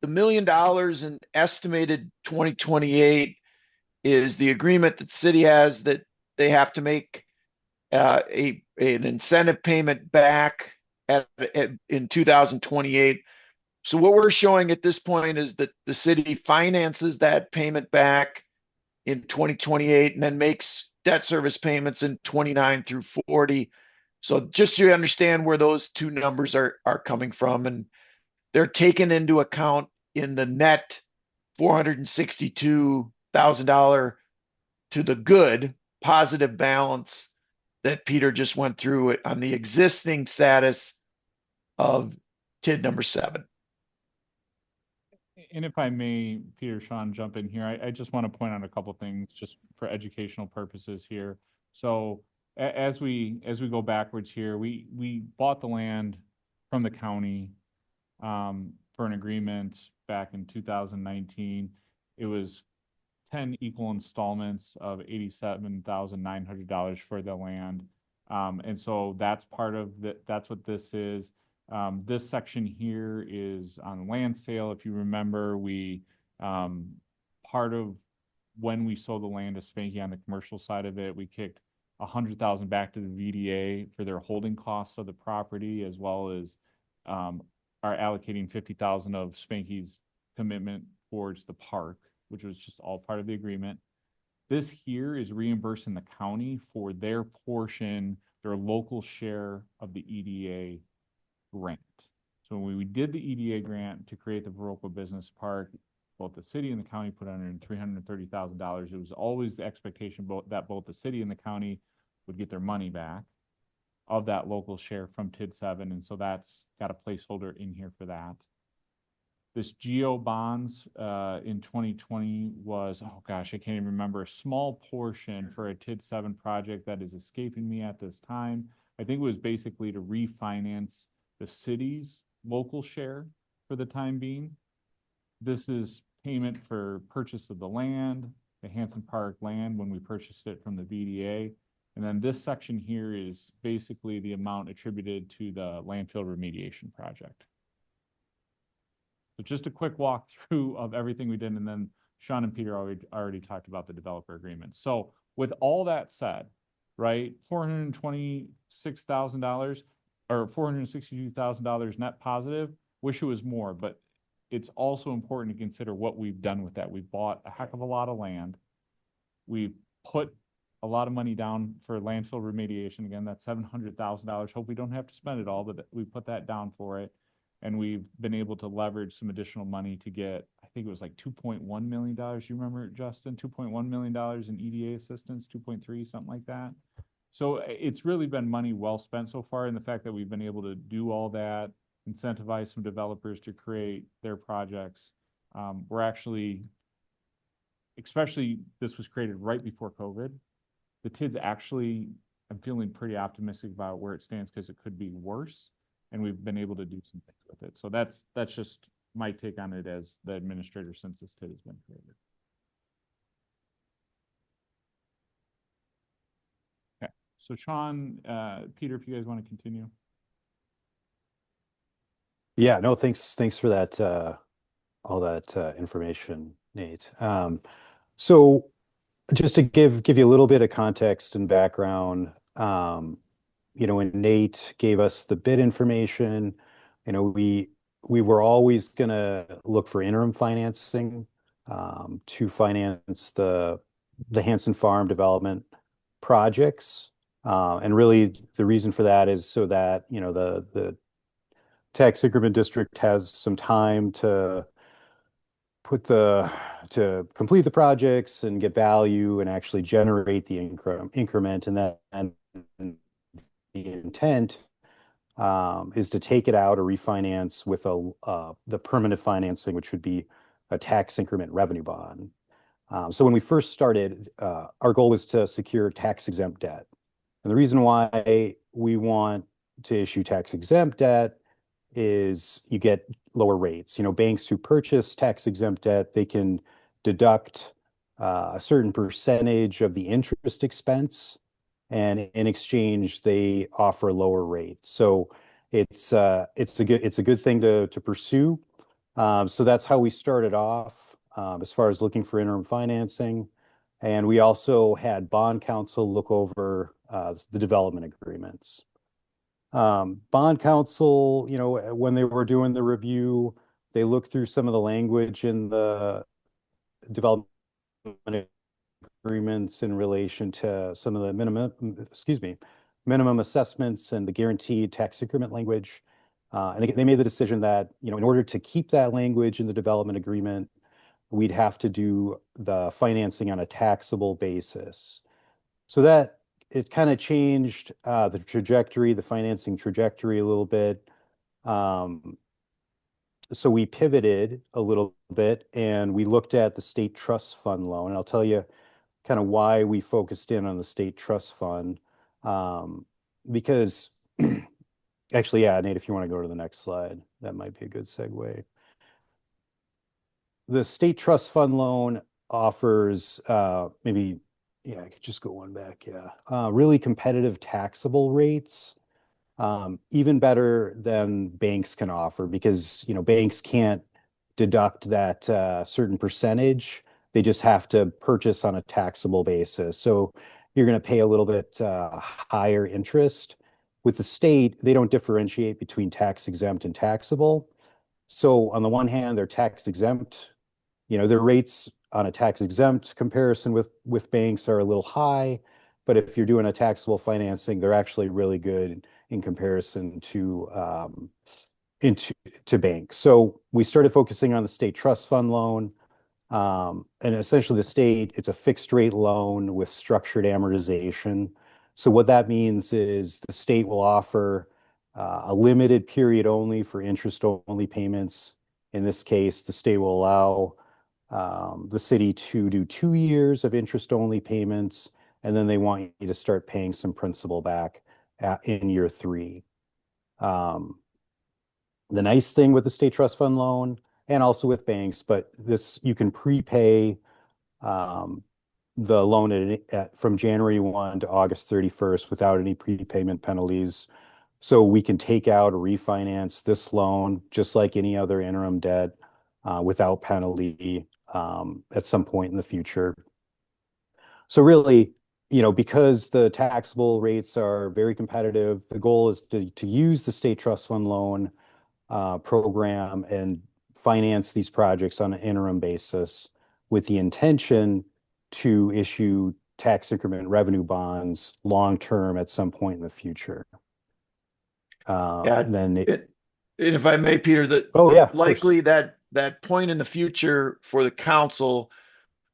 $1 million in estimated 2028 is the agreement that the city has that they have to make an incentive payment back in 2028. So what we're showing at this point is that the city finances that payment back in 2028 and then makes debt service payments in 29 through 40. So just so you understand where those two numbers are coming from, and they're taken into account in the net $462,000 to the good positive balance that Peter just went through on the existing status of TID number 7. And if I may, Peter, Sean, jump in here. I just want to point out a couple things just for educational purposes here. So as we go backwards here, we bought the land from the county for an agreement back in 2019. It was 10 equal installments of $87,900 for the land. And so that's part of that's what this is. This section here is on land sale. If you remember, we part of when we sold the land to Spanky on the commercial side of it, we kicked $100,000 back to the VDA for their holding costs of the property, as well as are allocating $50,000 of Spanky's commitment towards the park, which was just all part of the agreement. This here is reimbursing the county for their portion, their local share of the EDA grant. So when we did the EDA grant to create the Viroqua Business Park, both the city and the county put under $330,000. It was always the expectation that both the city and the county would get their money back of that local share from TID 7. And so that's got a placeholder in here for that. This GEO bonds in 2020 was, oh gosh, I can't even remember, a small portion for a TID 7 project that is escaping me at this time. I think it was basically to refinance the city's local share for the time being. This is payment for purchase of the land, the Hanson Park land when we purchased it from the VDA. And then this section here is basically the amount attributed to the landfill remediation project. So just a quick walkthrough of everything we did, and then Sean and Peter already talked about the developer agreement. So with all that said, right, $426,000 or $462,000 net positive. Wish it was more, but it's also important to consider what we've done with that. We've bought a heck of a lot of land. We've put a lot of money down for landfill remediation. Again, that's $700,000. Hope we don't have to spend it all, but we put that down for it. And we've been able to leverage some additional money to get, I think it was like $2.1 million. You remember, Justin? $2.1 million in EDA assistance, 2.3, something like that. So it's really been money well spent so far. And the fact that we've been able to do all that, incentivize some developers to create their projects, we're actually especially this was created right before COVID. The TIDS actually, I'm feeling pretty optimistic about where it stands because it could be worse. And we've been able to do some things with it. So that's just my take on it as the administrator since this TID has been created. Okay, so Sean, Peter, if you guys want to continue. Yeah, no, thanks for that, all that information, Nate. So just to give you a little bit of context and background, when Nate gave us the bid information, we were always gonna look for interim financing to finance the Hanson Farm development projects. And really the reason for that is so that, the tax increment district has some time to complete the projects and get value and actually generate the increment. And then the intent is to take it out or refinance with the permanent financing, which would be a tax increment revenue bond. So when we first started, our goal was to secure tax exempt debt. And the reason why we want to issue tax exempt debt is you get lower rates. Banks who purchase tax exempt debt, they can deduct a certain percentage of the interest expense, and in exchange, they offer lower rates. So it's a good thing to pursue. So that's how we started off as far as looking for interim financing. And we also had bond counsel look over the development agreements. Bond counsel, when they were doing the review, they looked through some of the language in the development agreements in relation to some of the minimum assessments and the guaranteed tax increment language. And they made the decision that, in order to keep that language in the development agreement, we'd have to do the financing on a taxable basis. So that it kind of changed the financing trajectory a little bit. So we pivoted a little bit and we looked at the state trust fund loan. And I'll tell you kind of why we focused in on the state trust fund. Because actually, yeah, Nate, if you want to go to the next slide, that might be a good segue. The state trust fund loan offers I could just go one back. Yeah. Really competitive taxable rates, even better than banks can offer because, banks can't deduct that certain percentage. They just have to purchase on a taxable basis. So you're going to pay a little bit higher interest. With the state, they don't differentiate between tax exempt and taxable. So on the one hand, they're tax exempt. Their rates on a tax exempt comparison with banks are a little high, but if you're doing a taxable financing, they're actually really good in comparison to banks. So we started focusing on the state trust fund loan, and essentially the state, it's a fixed rate loan with structured amortization. So what that means is the state will offer a limited period only for interest only payments. In this case, the state will allow the city to do 2 years of interest-only payments, and then they want you to start paying some principal back in year 3. The nice thing with the state trust fund loan, and also with banks, but you can prepay the loan from January 1 to August 31st without any prepayment penalties. So we can take out or refinance this loan just like any other interim debt without penalty at some point in the future. So really, because the taxable rates are very competitive, the goal is to use the state trust fund loan program and finance these projects on an interim basis with the intention to issue tax increment revenue bonds long-term at some point in the future. And if I may, Peter, likely that point in the future for the council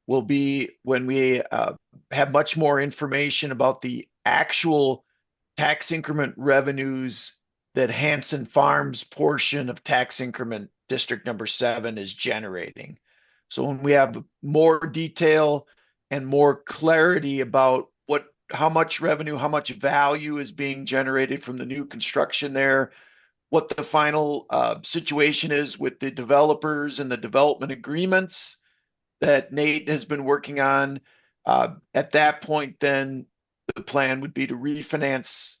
will be when we have much more information about the actual tax increment revenues that Hanson Farms portion of tax increment district number 7 is generating. So when we have more detail and more clarity about how much revenue, how much value is being generated from the new construction there, what the final situation is with the developers and the development agreements that Nate has been working on. At that point, then the plan would be to refinance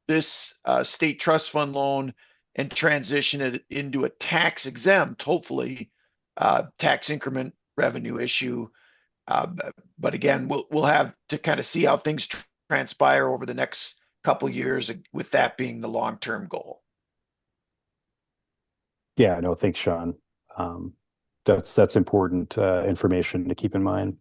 this state trust fund loan and transition it into a tax exempt, hopefully, tax increment revenue issue. But again, we'll have to kind of see how things transpire over the next couple years, with that being the long-term goal. Yeah, no, thanks, Sean. That's important information to keep in mind.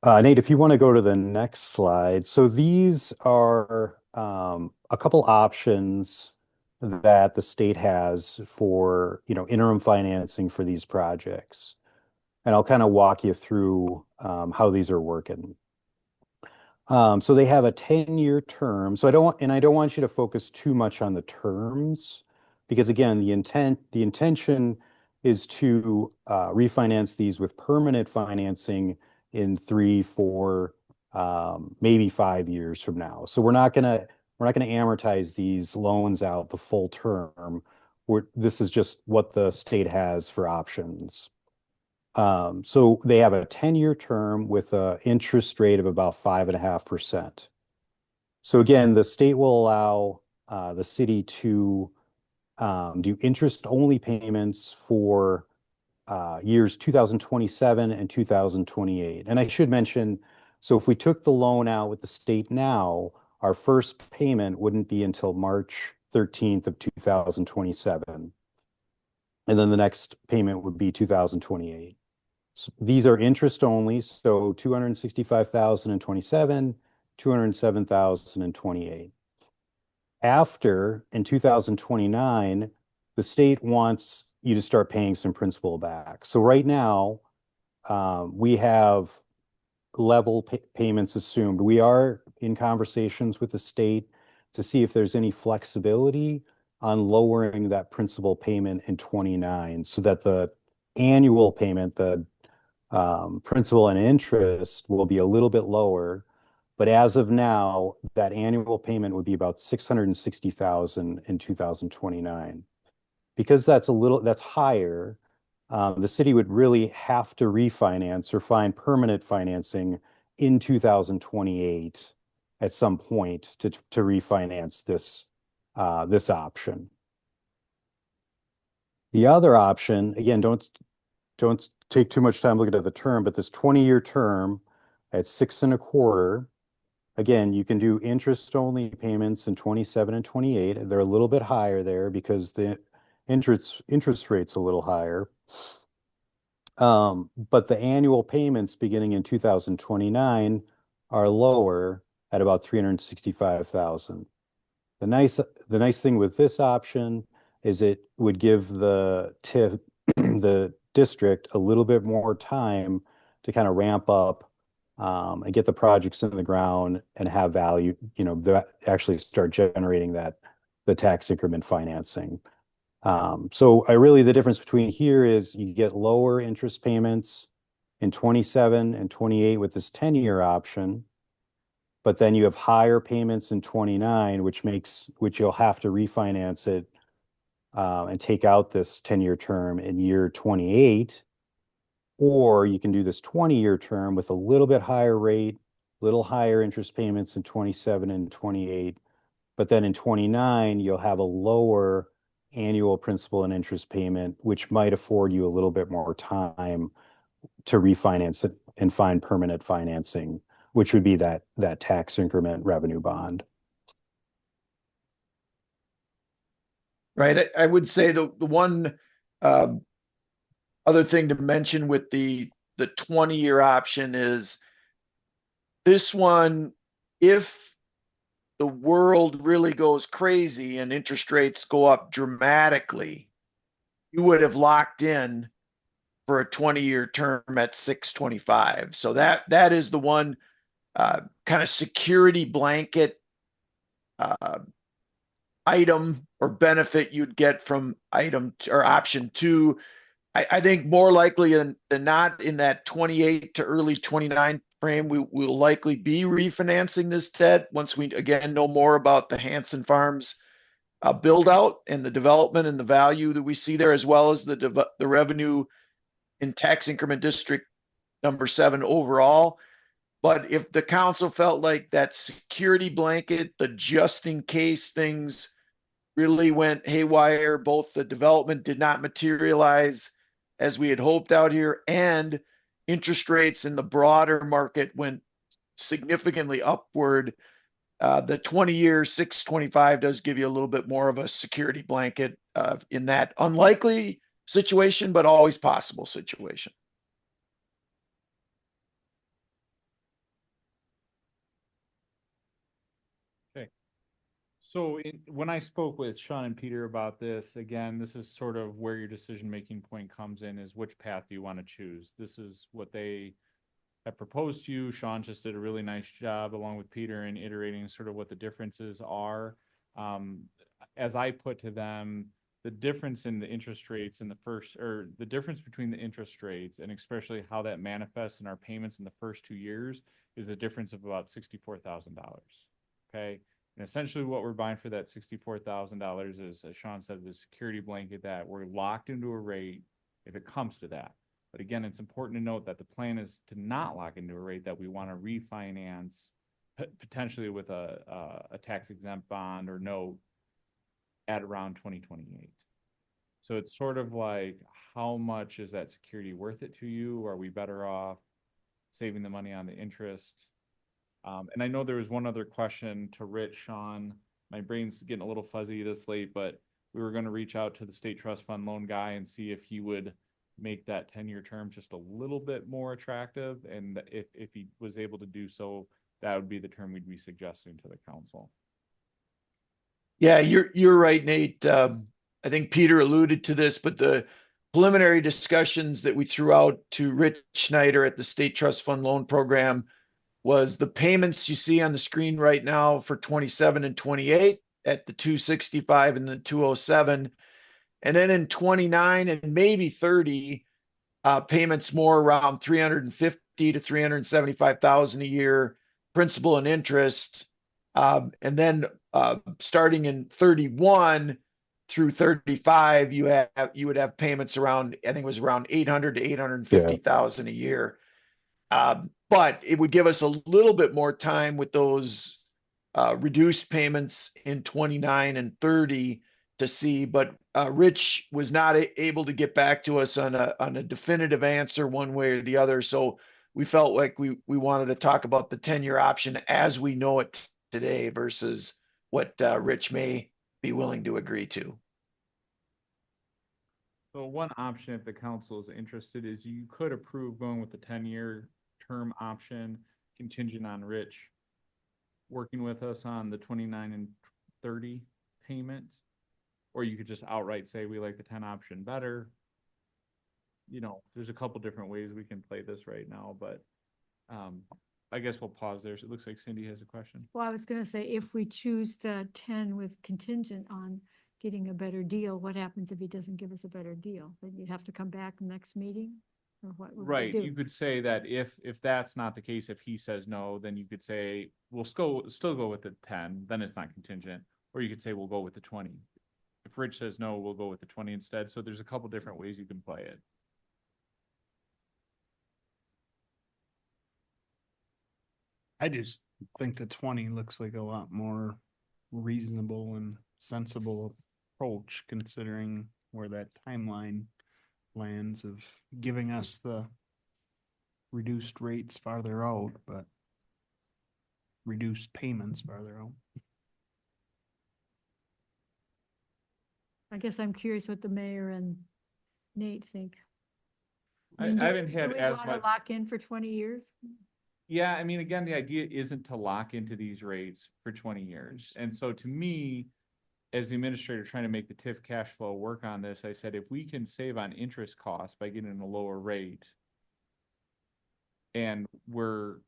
Nate, if you want to go to the next slide. So these are a couple options that the state has for, interim financing for these projects. And I'll kind of walk you through how these are working. So they have a 10-year term. So I don't want you to focus too much on the terms, because again, the intention is to refinance these with permanent financing in 3, 4, maybe 5 years from now. So we're not gonna amortize these loans out the full term. This is just what the state has for options. So they have a 10-year term with an interest rate of about 5.5%. So again, the state will allow the city to do interest-only payments for years 2027 and 2028. And I should mention, so if we took the loan out with the state now, our first payment wouldn't be until March 13th of 2027. And then the next payment would be 2028. So these are interest only, so $265,000 in 27, $207,000 in 28. After, in 2029, the state wants you to start paying some principal back. So right now, we have level payments assumed. We are in conversations with the state to see if there's any flexibility on lowering that principal payment in 29, so that the annual payment, the principal and interest, will be a little bit lower. But as of now, that annual payment would be about $660,000 in 2029. Because that's higher, the city would really have to refinance or find permanent financing in 2028 at some point to refinance this option. The other option, again, don't take too much time looking at the term, but this 20-year term at 6.25%. Again, you can do interest-only payments in 27 and 28. They're a little bit higher there because the interest rate's a little higher. But the annual payments beginning in 2029 are lower at about $365,000. The nice thing with this option is it would give the district a little bit more time to kind of ramp up and get the projects in the ground and have value, that actually start generating the tax increment financing. So the difference between here is you get lower interest payments in 27 and 28 with this 10-year option, but then you have higher payments in 29, which you'll have to refinance it and take out this 10-year term in year 28. Or you can do this 20-year term with a little bit higher rate, little higher interest payments in 27 and 28. But then in 29, you'll have a lower annual principal and interest payment, which might afford you a little bit more time to refinance it and find permanent financing, which would be that tax increment revenue bond. Right. I would say the one other thing to mention with the 20-year option is this one, if the world really goes crazy and interest rates go up dramatically, you would have locked in for a 20-year term at 625. So that is the one kind of security blanket item or benefit you'd get from option 2. I think more likely than not in that 28 to early 29 frame, we will likely be refinancing this debt once we again know more about the Hanson Farms build out and the development and the value that we see there, as well as the revenue in tax increment district number 7 overall. But if the council felt like that security blanket, the just in case things really went haywire, both the development did not materialize as we had hoped out here, and interest rates in the broader market went significantly upward, the 20-year 6.25 does give you a little bit more of a security blanket in that unlikely situation, but always possible situation. So when I spoke with Sean and Peter about this, again, this is sort of where your decision-making point comes in, is which path do you want to choose? This is what they have proposed to you. Sean just did a really nice job along with Peter in iterating sort of what the differences are. As I put to them, the difference in the interest rates in the first, or the difference between the interest rates and especially how that manifests in our payments in the first 2 years is a difference of about $64,000. Okay. And essentially what we're buying for that $64,000 is, as Sean said, the security blanket that we're locked into a rate if it comes to that. But again, it's important to note that the plan is to not lock into a rate that we want to refinance potentially with a tax exempt bond or note at around 2028. So it's sort of like, how much is that security worth it to you? Are we better off saving the money on the interest? And I know there was one other question to Rich, Sean. My brain's getting a little fuzzy this late, but we were going to reach out to the state trust fund loan guy and see if he would make that 10-year term just a little bit more attractive. And if he was able to do so, that would be the term we'd be suggesting to the council. Yeah, you're right, Nate. I think Peter alluded to this, but the preliminary discussions that we threw out to Rich Schneider at the State Trust Fund Loan Program was the payments you see on the screen right now for 27 and 28 at the 265 and the 207. And then in 29 and maybe 30, payments more around 350 to 375,000 a year, principal and interest. And then starting in 31 through 35, you would have payments around, I think it was around 800 to 850,000 a year. But it would give us a little bit more time with those reduced payments in 29 and 30 to see. But Rich was not able to get back to us on a definitive answer one way or the other. So we felt like we wanted to talk about the 10-year option as we know it today versus what Rich may be willing to agree to. So one option, if the council is interested, is you could approve going with the 10-year term option contingent on Rich working with us on the 29 and 30 payment, or you could just outright say we like the 10 option better. You know, there's a couple different ways we can play this right now, but I guess we'll pause there. So it looks like Cindy has a question. Well, I was going to say, if we choose the 10 with contingent on getting a better deal, what happens if he doesn't give us a better deal? Then you'd have to come back next meeting? Or what would we Right. do? You could say that if that's not the case, if he says no, then you could say, we'll still go with the 10, then it's not contingent. Or you could say, we'll go with the 20. If Rich says no, we'll go with the 20 instead. So there's a couple different ways you can play it. I just think the 20 looks like a lot more reasonable and sensible approach considering where that timeline lands of giving us the reduced rates farther out, but reduced payments farther out. I guess I'm curious what the mayor and Nate think. I mean, haven't had do we as wanna much. lock in for 20 years? Yeah, I mean, again, the idea isn't to lock into these rates for 20 years. And so to me, as the administrator trying to make the TIF cash flow work on this, I said, if we can save on interest costs by getting a lower rate, and the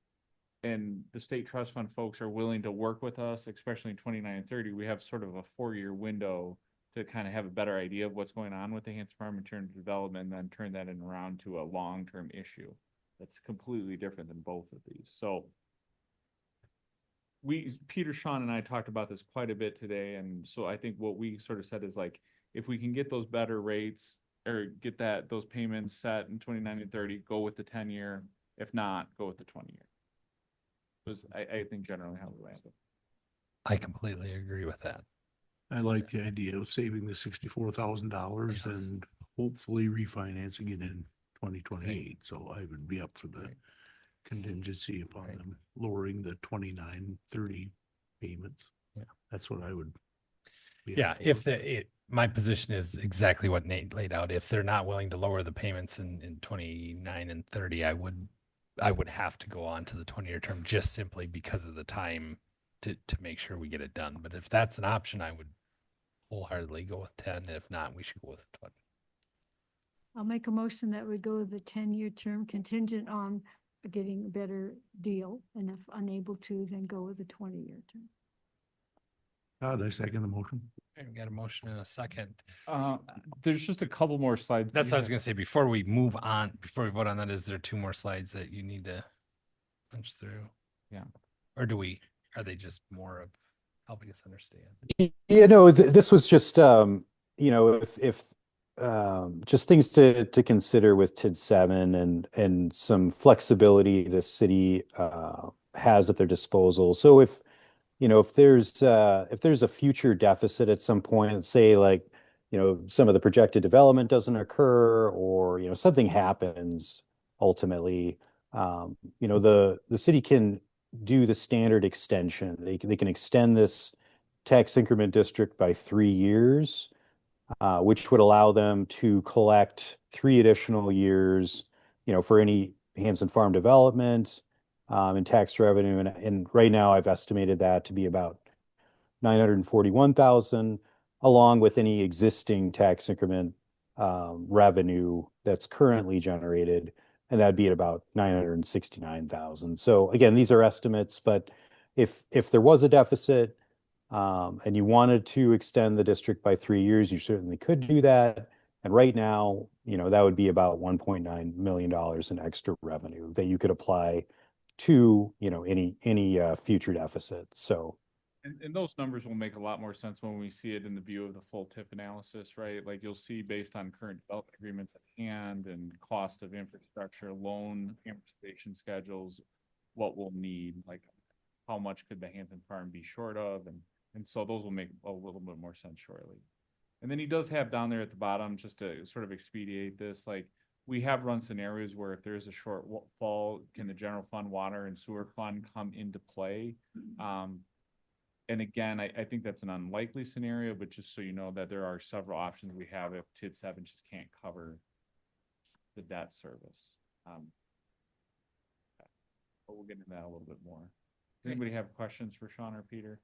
state trust fund folks are willing to work with us, especially in 29 and 30, we have sort of a 4-year window to kind of have a better idea of what's going on with the Hanson Farm in terms of development, and then turn that around to a long-term issue. That's completely different than both of these. So Peter, Sean, and I talked about this quite a bit today. And so I think what we sort of said is like, if we can get those better rates or get those payments set in 29 and 30, go with the 10-year. If not, go with the 20-year. Was I think generally how we landed. I completely agree with that. I like the idea of saving the $64,000 Yes. and hopefully refinancing it in 2028. So I would be up for the contingency upon them lowering the 29, 30 payments. Yeah. That's what I would be. Yeah, up for. if my position is exactly what Nate laid out. If they're not willing to lower the payments in 29 and 30, I would have to go on to the 20-year term just simply because of the time to make sure we get it done. But if that's an option, I would wholeheartedly go with 10. If not, we should go with 20. I'll make a motion that we go with the 10-year term contingent on getting a better deal. And if unable to, then go with the 20-year term. Todd, I second the motion. Okay, we got a motion and a second. There's just a couple more slides. That's what I was gonna say. Before we move on, before we vote on that, is there 2 more slides that you need to punch through? Yeah. Or are they just more of helping us understand? Yeah, no, this was just, if just things to consider with TID 7 and some flexibility the city has at their disposal. So if there's a future deficit at some point, say like, some of the projected development doesn't occur, or, something happens ultimately, the city can do the standard extension. They can extend this tax increment district by 3 years, which would allow them to collect 3 additional years, for any Hanson Farm development, in tax revenue. And right now I've estimated that to be about $941,000, along with any existing tax increment revenue that's currently generated, and that'd be at about $969,000. So again, these are estimates, but if there was a deficit and you wanted to extend the district by 3 years, you certainly could do that. And right now, that would be about $1.9 million in extra revenue that you could apply to, any future deficit. So. And those numbers will make a lot more sense when we see it in the view of the full TIF analysis, right? Like you'll see based on current development agreements at hand and cost of infrastructure, loan amortization schedules, what we'll need, like how much could the Hanson Farm be short of? And so those will make a little bit more sense shortly. And then he does have down there at the bottom, just to sort of expedite this, like we have run scenarios where if there's a shortfall, can the general fund, water and sewer fund come into play? And again, I think that's an unlikely scenario, but just so you know that there are several options we have if TID 7 just can't cover the debt service. But we'll get into that a little bit more. Does anybody have questions for Sean or Peter?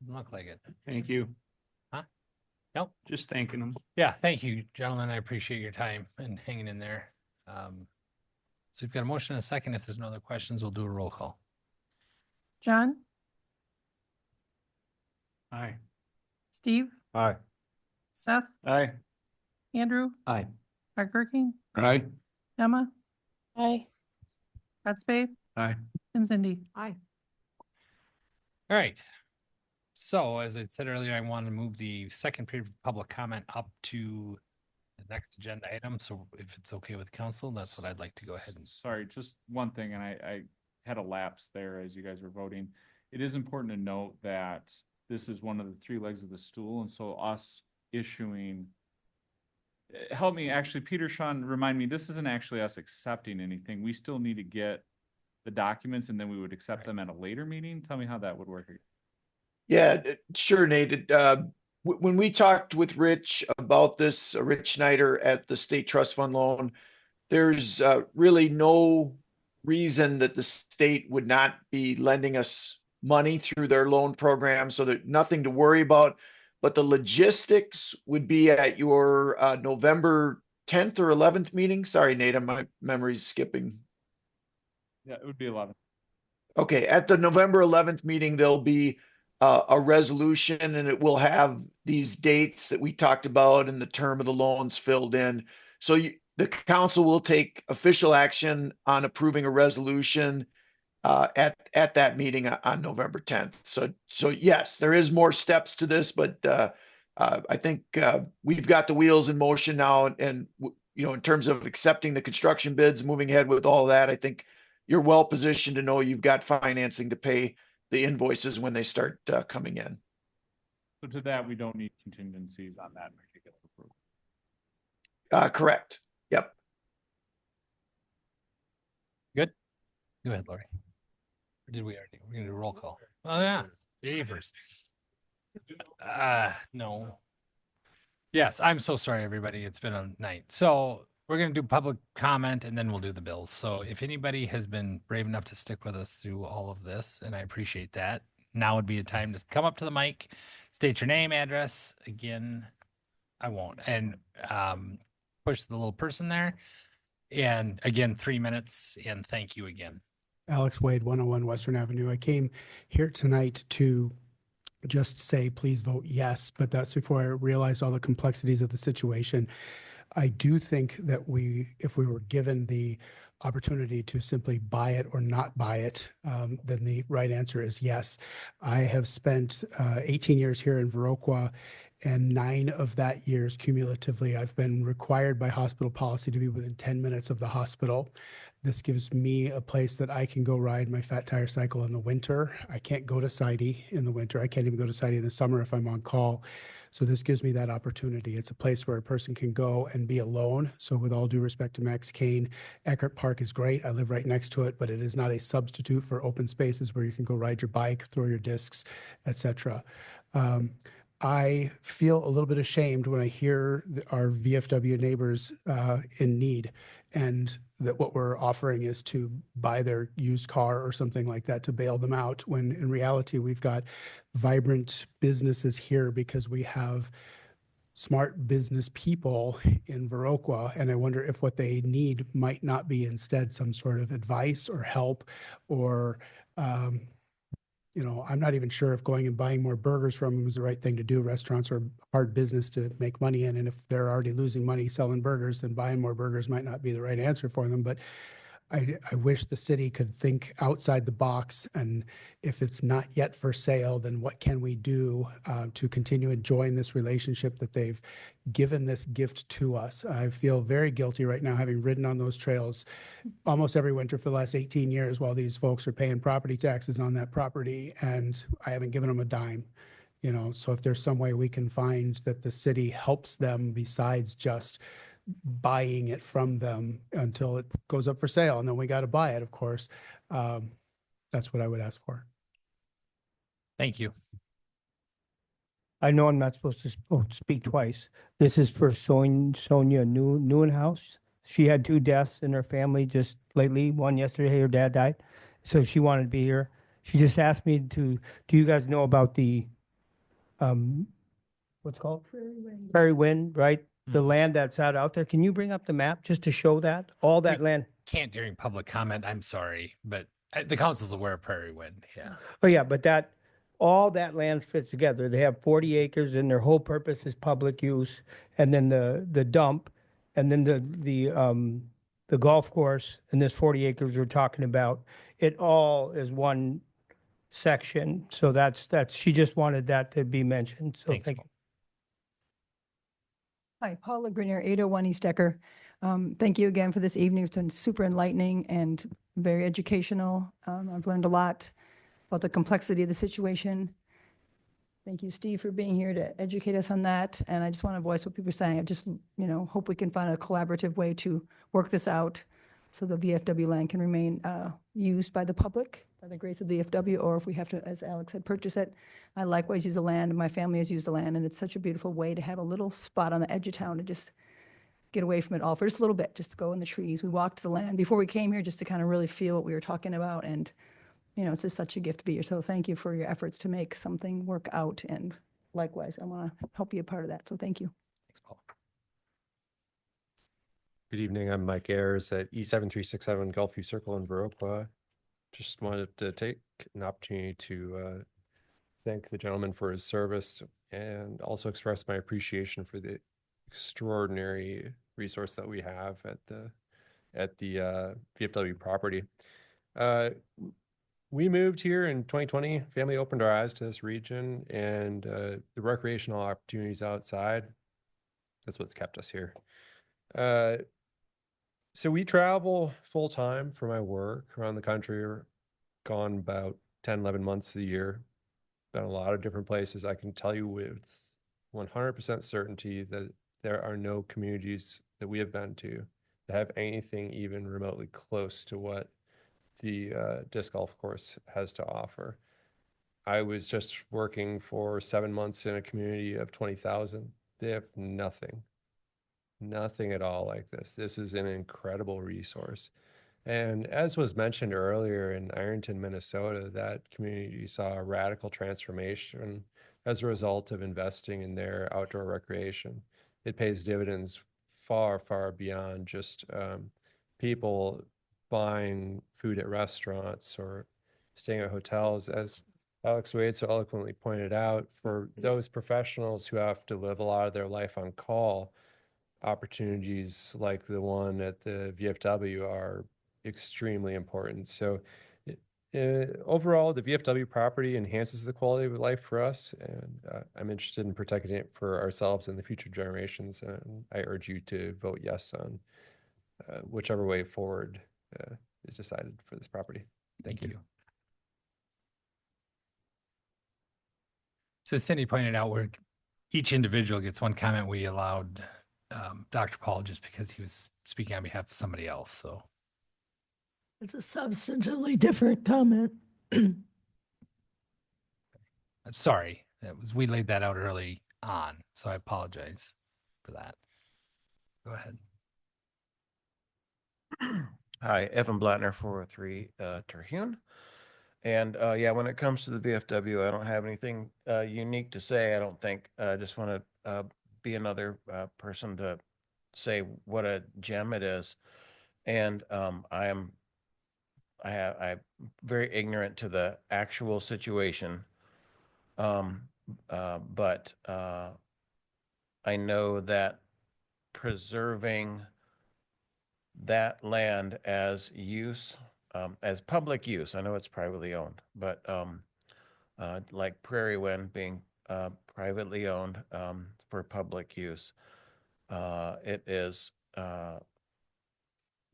Look like it. Thank you. Huh? No. Just thanking them. Yeah, thank you, gentlemen. I appreciate your time and hanging in there. So we've got a motion and a second. If there's no other questions, we'll do a roll call. John, Aye. Steve, Aye. Seth, Aye. Andrew, Aye. Mark Gerking, Aye. Emma, Aye. Brad Space, Aye. and Cindy. Aye. All right. So as I said earlier, I want to move the second period of public comment up to the next agenda item. So if it's okay with council, that's what I'd like to go ahead and. Sorry, just one thing, and I had a lapse there as you guys were voting. It is important to note that this is one of the 3 legs of the stool, and so us issuing, help me, actually, Peter, Sean, remind me, this isn't actually us accepting anything. We still need to get the documents, and then we would accept them at a later meeting. Tell me how that would work. Yeah, sure, Nate. When we talked with Rich about this, Rich Schneider at the State Trust Fund loan, there's really no reason that the state would not be lending us money through their loan program, so there's nothing to worry about. But the logistics would be at your November 10th or 11th meeting. Sorry, Nate, my memory's skipping. Yeah, it would be 11. Okay, at the November 11th meeting, there'll be a resolution, and it will have these dates that we talked about and the term of the loans filled in. So the council will take official action on approving a resolution at that meeting on November 10th. So yes, there is more steps to this, but I think we've got the wheels in motion now, and in terms of accepting the construction bids, moving ahead with all that, I think you're well positioned to know you've got financing to pay the invoices when they start coming in. So to that, we don't need contingencies on that particular approval. Correct. Yep. Good. Go ahead, Lori. Or did we already? We're gonna do a roll call. Oh yeah, Beavers. No. Yes, I'm so sorry, everybody. It's been a night. So we're gonna do public comment and then we'll do the bills. So if anybody has been brave enough to stick with us through all of this, and I appreciate that, now would be a time to come up to the mic, state your name, address. Again, I won't. And push the little person there. And again, 3 minutes, and thank you again. Alex Wade, 101 Western Avenue. I came here tonight to just say, please vote yes, but that's before I realized all the complexities of the situation. I do think that if we were given the opportunity to simply buy it or not buy it, then the right answer is yes. I have spent 18 years here in Viroqua, and 9 of that years cumulatively, I've been required by hospital policy to be within 10 minutes of the hospital. This gives me a place that I can go ride my fat tire cycle in the winter. I can't go to Sidey in the winter. I can't even go to Sidey in the summer if I'm on call. So this gives me that opportunity. It's a place where a person can go and be alone. So with all due respect to Max Kane, Eckert Park is great. I live right next to it, but it is not a substitute for open spaces where you can go ride your bike, throw your discs, etc. I feel a little bit ashamed when I hear our VFW neighbors in need, and that what we're offering is to buy their used car or something like that to bail them out, when in reality, we've got vibrant businesses here because we have smart business people in Viroqua. And I wonder if what they need might not be instead some sort of advice or help, or I'm not even sure if going and buying more burgers from them is the right thing to do. Restaurants are hard business to make money in. And if they're already losing money selling burgers, then buying more burgers might not be the right answer for them. But I wish the city could think outside the box. And if it's not yet for sale, then what can we do to continue enjoying this relationship that they've given this gift to us? I feel very guilty right now, having ridden on those trails almost every winter for the last 18 years while these folks are paying property taxes on that property, and I haven't given them a dime. So if there's some way we can find that the city helps them besides just buying it from them until it goes up for sale, and then we got to buy it, of course. That's what I would ask for. Thank you. I know I'm not supposed to speak twice. This is for Sonia Newenhouse. She had 2 deaths in her family just lately. One yesterday, her dad died. So she wanted to be here. She just asked me do you guys know about the, what's it called? Prairie Wind, right? The land that's out there. Can you bring up the map just to show that? All that land? Can't during public comment. I'm sorry, but the council's aware of Prairie Wind. Yeah. Oh, yeah, but all that land fits together. They have 40 acres and their whole purpose is public use. And then the dump, and then the golf course, and this 40 acres we're talking about, it all is one section. So that's, she just wanted that to be mentioned. So thank you. Hi, Paula Grenier, 801 East Decker. Thank you again for this evening. It's been super enlightening and very educational. I've learned a lot about the complexity of the situation. Thank you, Steve, for being here to educate us on that. And I just want to voice what people are saying. I just, hope we can find a collaborative way to work this out so the VFW land can remain used by the public, by the grace of the VFW, or if we have to, as Alex said, purchase it. I likewise use the land, and my family has used the land, and it's such a beautiful way to have a little spot on the edge of town to just get away from it all for just a little bit, just to go in the trees. We walked the land before we came here just to kind of really feel what we were talking about, and it's just such a gift to be here. So thank you for your efforts to make something work out, and likewise, I want to help be a part of that. So thank you. Thanks, Paul. Good evening. I'm Mike Ayers at E7367 Gulfview Circle in Viroqua. Just wanted to take an opportunity to thank the gentleman for his service and also express my appreciation for the extraordinary resource that we have at the VFW property. We moved here in 2020. Family opened our eyes to this region and the recreational opportunities outside. That's what's kept us here. So we travel full time for my work around the country, gone about 10, 11 months a year. Been a lot of different places. I can tell you with 100% certainty that there are no communities that we have been to that have anything even remotely close to what the disc golf course has to offer. I was just working for 7 months in a community of 20,000. They have nothing at all like this. This is an incredible resource. And as was mentioned earlier in Ironton, Minnesota, that community saw a radical transformation as a result of investing in their outdoor recreation. It pays dividends far, far beyond just people buying food at restaurants or staying at hotels. As Alex Wade so eloquently pointed out, for those professionals who have to live a lot of their life on call, opportunities like the one at the VFW are extremely important. So overall, the VFW property enhances the quality of life for us, and I'm interested in protecting it for ourselves and the future generations. And I urge you to vote yes on whichever way forward is decided for this property. Thank you. So Cindy pointed out where each individual gets one comment. We allowed Dr. Paul just because he was speaking on behalf of somebody else. So It's a substantively different comment. I'm sorry. We laid that out early on, so I apologize for that. Go ahead. Hi, Evan Blattner, 403 Terhune. And yeah, when it comes to the VFW, I don't have anything unique to say. I don't think. I just want to be another person to say what a gem it is. And I'm very ignorant to the actual situation. But I know that preserving that land as use, as public use, I know it's privately owned, but like Prairie Wind being privately owned for public use, it is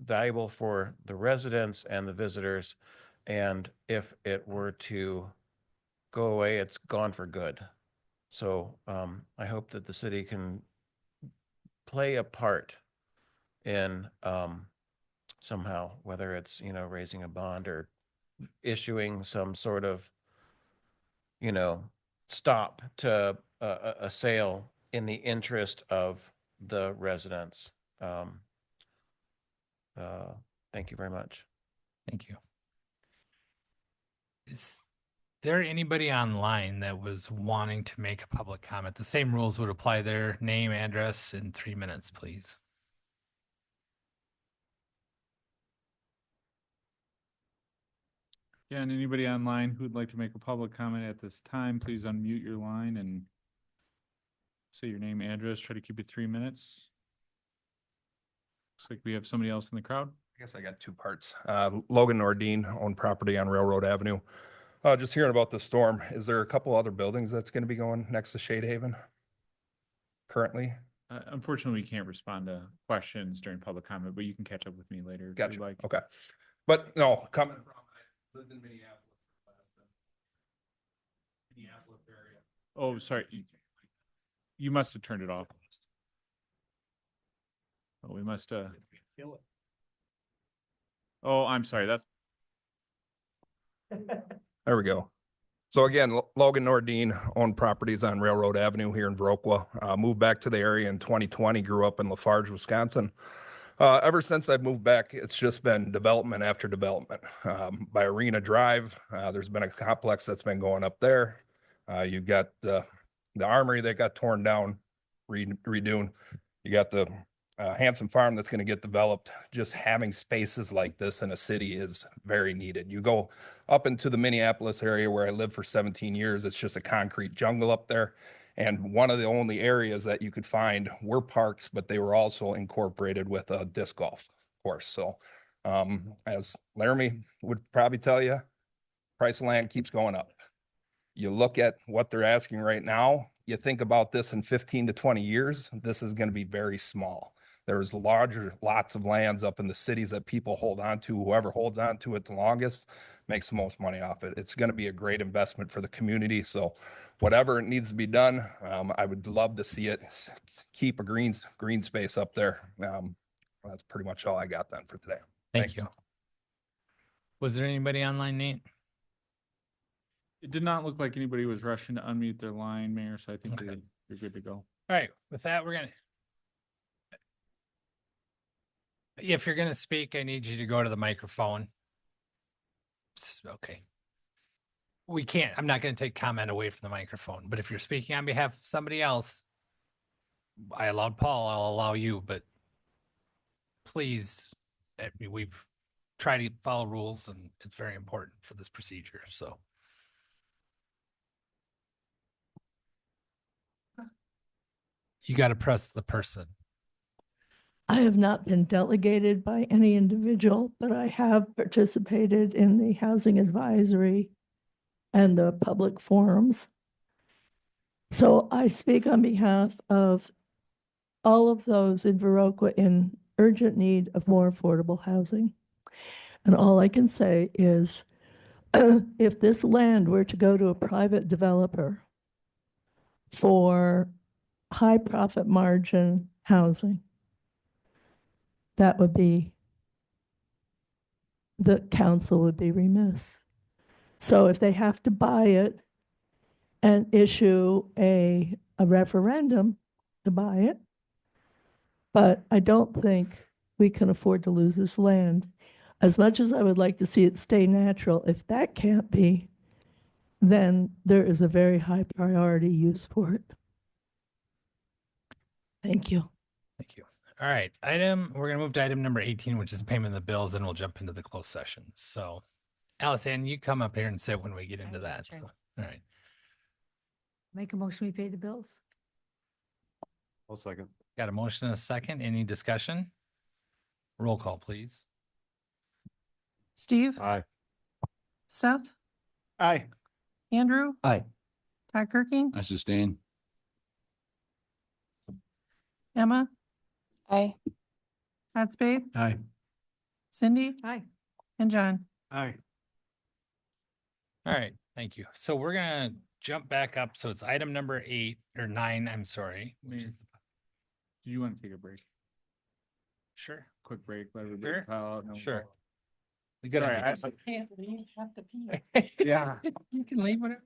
valuable for the residents and the visitors. And if it were to go away, it's gone for good. So I hope that the city can play a part in somehow, whether it's, raising a bond or issuing some sort of, stop to a sale in the interest of the residents. Thank you very much. Thank you. Is there anybody online that was wanting to make a public comment? The same rules would apply there. Name, address, in 3 minutes, please. Yeah, and anybody online who'd like to make a public comment at this time, please unmute your line and say your name, address. Try to keep it 3 minutes. Looks like we have somebody else in the crowd. I guess I got two parts. Logan Nordine owned property on Railroad Avenue. Just hearing about the storm, is there a couple other buildings that's going to be going next to Shade Haven currently? Unfortunately, we can't respond to questions during public comment, but you can catch up with me later. If Gotcha. you'd like. Okay. But no, coming from, I lived in Minneapolis for the last Minneapolis area. Oh, sorry. You must have turned it off. Oh, we must Oh, I'm sorry. That's There we go. So again, Logan Nordine owned properties on Railroad Avenue here in Viroqua. Moved back to the area in 2020, grew up in Lafarge, Wisconsin. Ever since I've moved back, it's just been development after development. By Arena Drive, there's been a complex that's been going up there. You've got the armory that got torn down, redoing. You got the Hanson Farm that's going to get developed, just having spaces like this in a city is very needed. You go up into the Minneapolis area where I lived for 17 years, it's just a concrete jungle up there. And one of the only areas that you could find were parks, but they were also incorporated with a disc golf course. So as Laramie would probably tell you, price of land keeps going up. You look at what they're asking right now, you think about this in 15 to 20 years, this is going to be very small. There's lots of lands up in the cities that people hold on to. Whoever holds on to it the longest makes the most money off it. It's going to be a great investment for the community. So whatever it needs to be done, I would love to see it keep a green space up there. That's pretty much all I got then for today. Thank you. Was there anybody online, Nate? It did not look like anybody was rushing to unmute their line, Mayor, so I think you're good to go. All right, with that, if you're gonna speak, I need you to go to the microphone. Okay. I'm not gonna take comment away from the microphone, but if you're speaking on behalf of somebody else, I allowed Paul, I'll allow you, but please, we've tried to follow rules and it's very important for this procedure, so. You got to press the person. I have not been delegated by any individual, but I have participated in the housing advisory and the public forums. So I speak on behalf of all of those in Viroqua in urgent need of more affordable housing. And all I can say is if this land were to go to a private developer for high profit margin housing, that would be, the council would be remiss. So if they have to buy it and issue a referendum to buy it, but I don't think we can afford to lose this land. As much as I would like to see it stay natural, if that can't be, then there is a very high priority use for it. Thank you. Thank you. All right, we're gonna move to item number 18, which is payment of the bills, and we'll jump into the closed session. So, Allison, you come up here and sit when we get into that. So, all right. Make a motion, we pay the bills. I'll second. Got a motion and a second. Any discussion? Roll call, please. Steve? Aye. Seth? Aye. Andrew? Aye. Todd Kirking? I sustain. Emma? Aye. Todd Spade? Aye. Cindy? Aye. And John? Aye. All right, thank you. So we're gonna jump back up. So it's item number 9, I'm sorry, which is Do you want to take a break? sure. Quick break, let everybody Sure. pile out. No Sure. problem. The good Sorry, idea. I- Can't leave, have to pee. Yeah. You can leave whatever.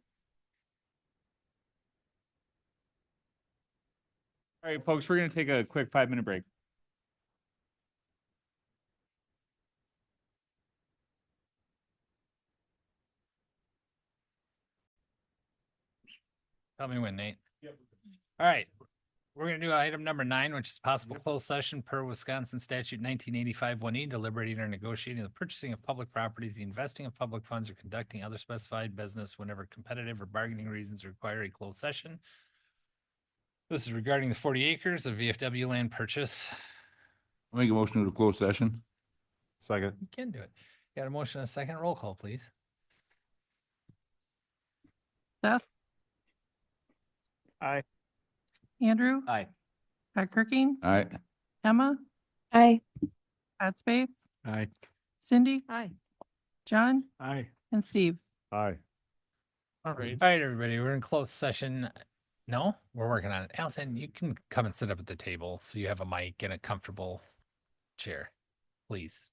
All right, folks, we're going to take a quick 5-minute break. Tell me when, Nate. All right. We're gonna do item number 9, which is possible closed session per Wisconsin statute 1985-1E, deliberating or negotiating the purchasing of public properties, the investing of public funds, or conducting other specified business whenever competitive or bargaining reasons require a closed session. This is regarding the 40 acres of VFW land purchase. I'll make a motion to a closed session. Second. You can do it. Got a motion and a second. Roll call, please. Seth? Aye. Andrew? Aye. Todd Kirking? All right. Emma? Aye. Todd Spade? Aye. Cindy? Aye. John? Aye. And Steve? Aye. All right. All right, everybody. We're in closed session. No, we're working on it. Allison, you can come and sit up at the table so you have a mic and a comfortable chair, please.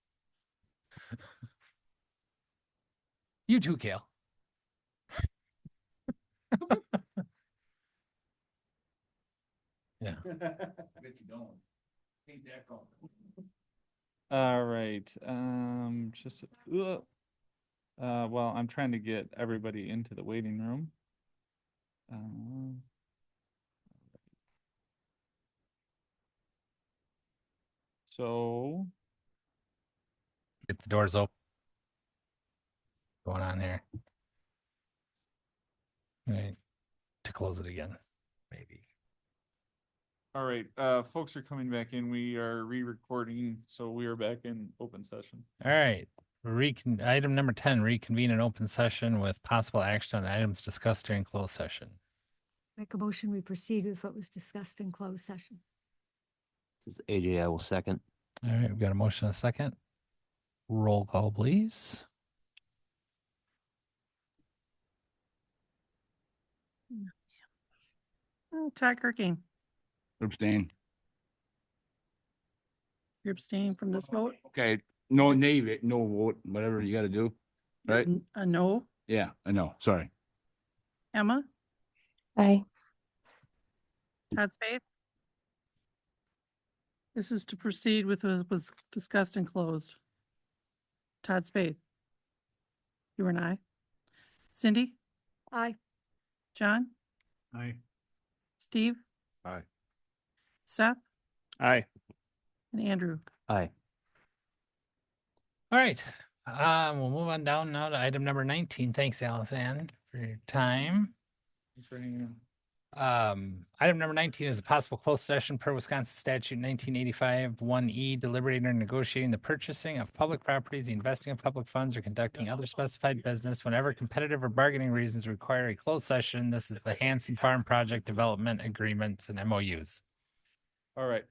You too, Kale. Yeah. All right, well, I'm trying to get everybody into the waiting room. So Get the doors open. Going on here. Right. To close it again, maybe. all right, folks are coming back in. We are re-recording, so we are back in open session. All right. Item number 10, reconvene an open session with possible action on items discussed during closed session. Make a motion, we proceed with what was discussed in closed session. This is AJ, I will second. All right, we've got a motion and a second. Roll call, please. Todd Kirking, Abstain. you're abstaining from this vote? Okay, no nay, no vote, whatever you gotta do, right? A no? Yeah, I know, sorry. Emma? Aye. Todd Spade? This is to proceed with what was discussed and closed. Todd Spade? You and I? Cindy? Aye. John? Aye. Steve? Aye. Seth? Aye. And Andrew? Aye. All right. We'll move on down now to item number 19. Thanks, Allison, for your time. Thanks for hanging on. Item number 19 is a possible closed session per Wisconsin statute 1985 1E, deliberating or negotiating the purchasing of public properties, the investing of public funds, or conducting other specified business whenever competitive or bargaining reasons require a closed session. This is the Hanson Farm Project Development Agreements and MOUs. All right.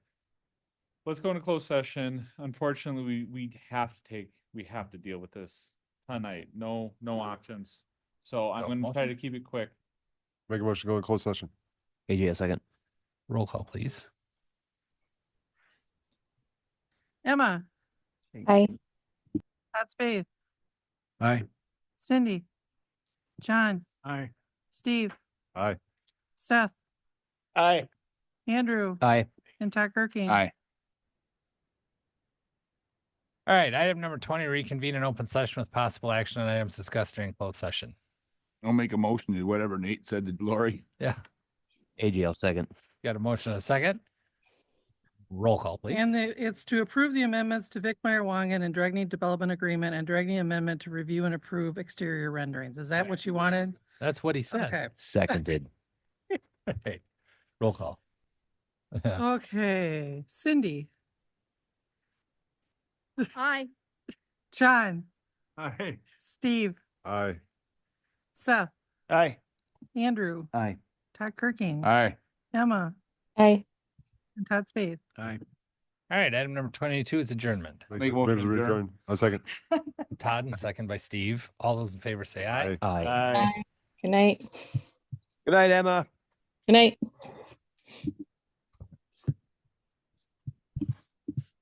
Let's go into closed session. Unfortunately, we have to deal with this tonight. No options. So I'm going to try to keep it quick. Make a motion to go in closed session. AJ, a second. Roll call, please. Emma? Aye. Todd Spade? Aye. Cindy? John? Aye. Steve? Aye. Seth? Aye. Andrew? Aye. And Todd Kirking? Aye. All right. Item number 20, reconvene an open session with possible action on items discussed during closed session. I'll make a motion to whatever Nate said to Lori. Yeah. AJ, I'll second. Got a motion and a second. Roll call, please. And it's to approve the amendments to Vic Meyer Wangan and Dragney Development Agreement and Dragney Amendment to review and approve exterior renderings. Is that what you wanted? That's what he said. Okay. Seconded. Hey, roll call. Okay. Cindy? Aye. John? Aye. Steve? Aye. Seth? Aye. Andrew? Aye. Todd Kirking? Aye. Emma? Aye. And Todd Spade? Aye. All right. Item number 22 is adjournment. Make a motion to adjourn. A second. Todd and second by Steve. All those in favor say aye. Aye. Aye. Good night. Good night, Emma. Good night.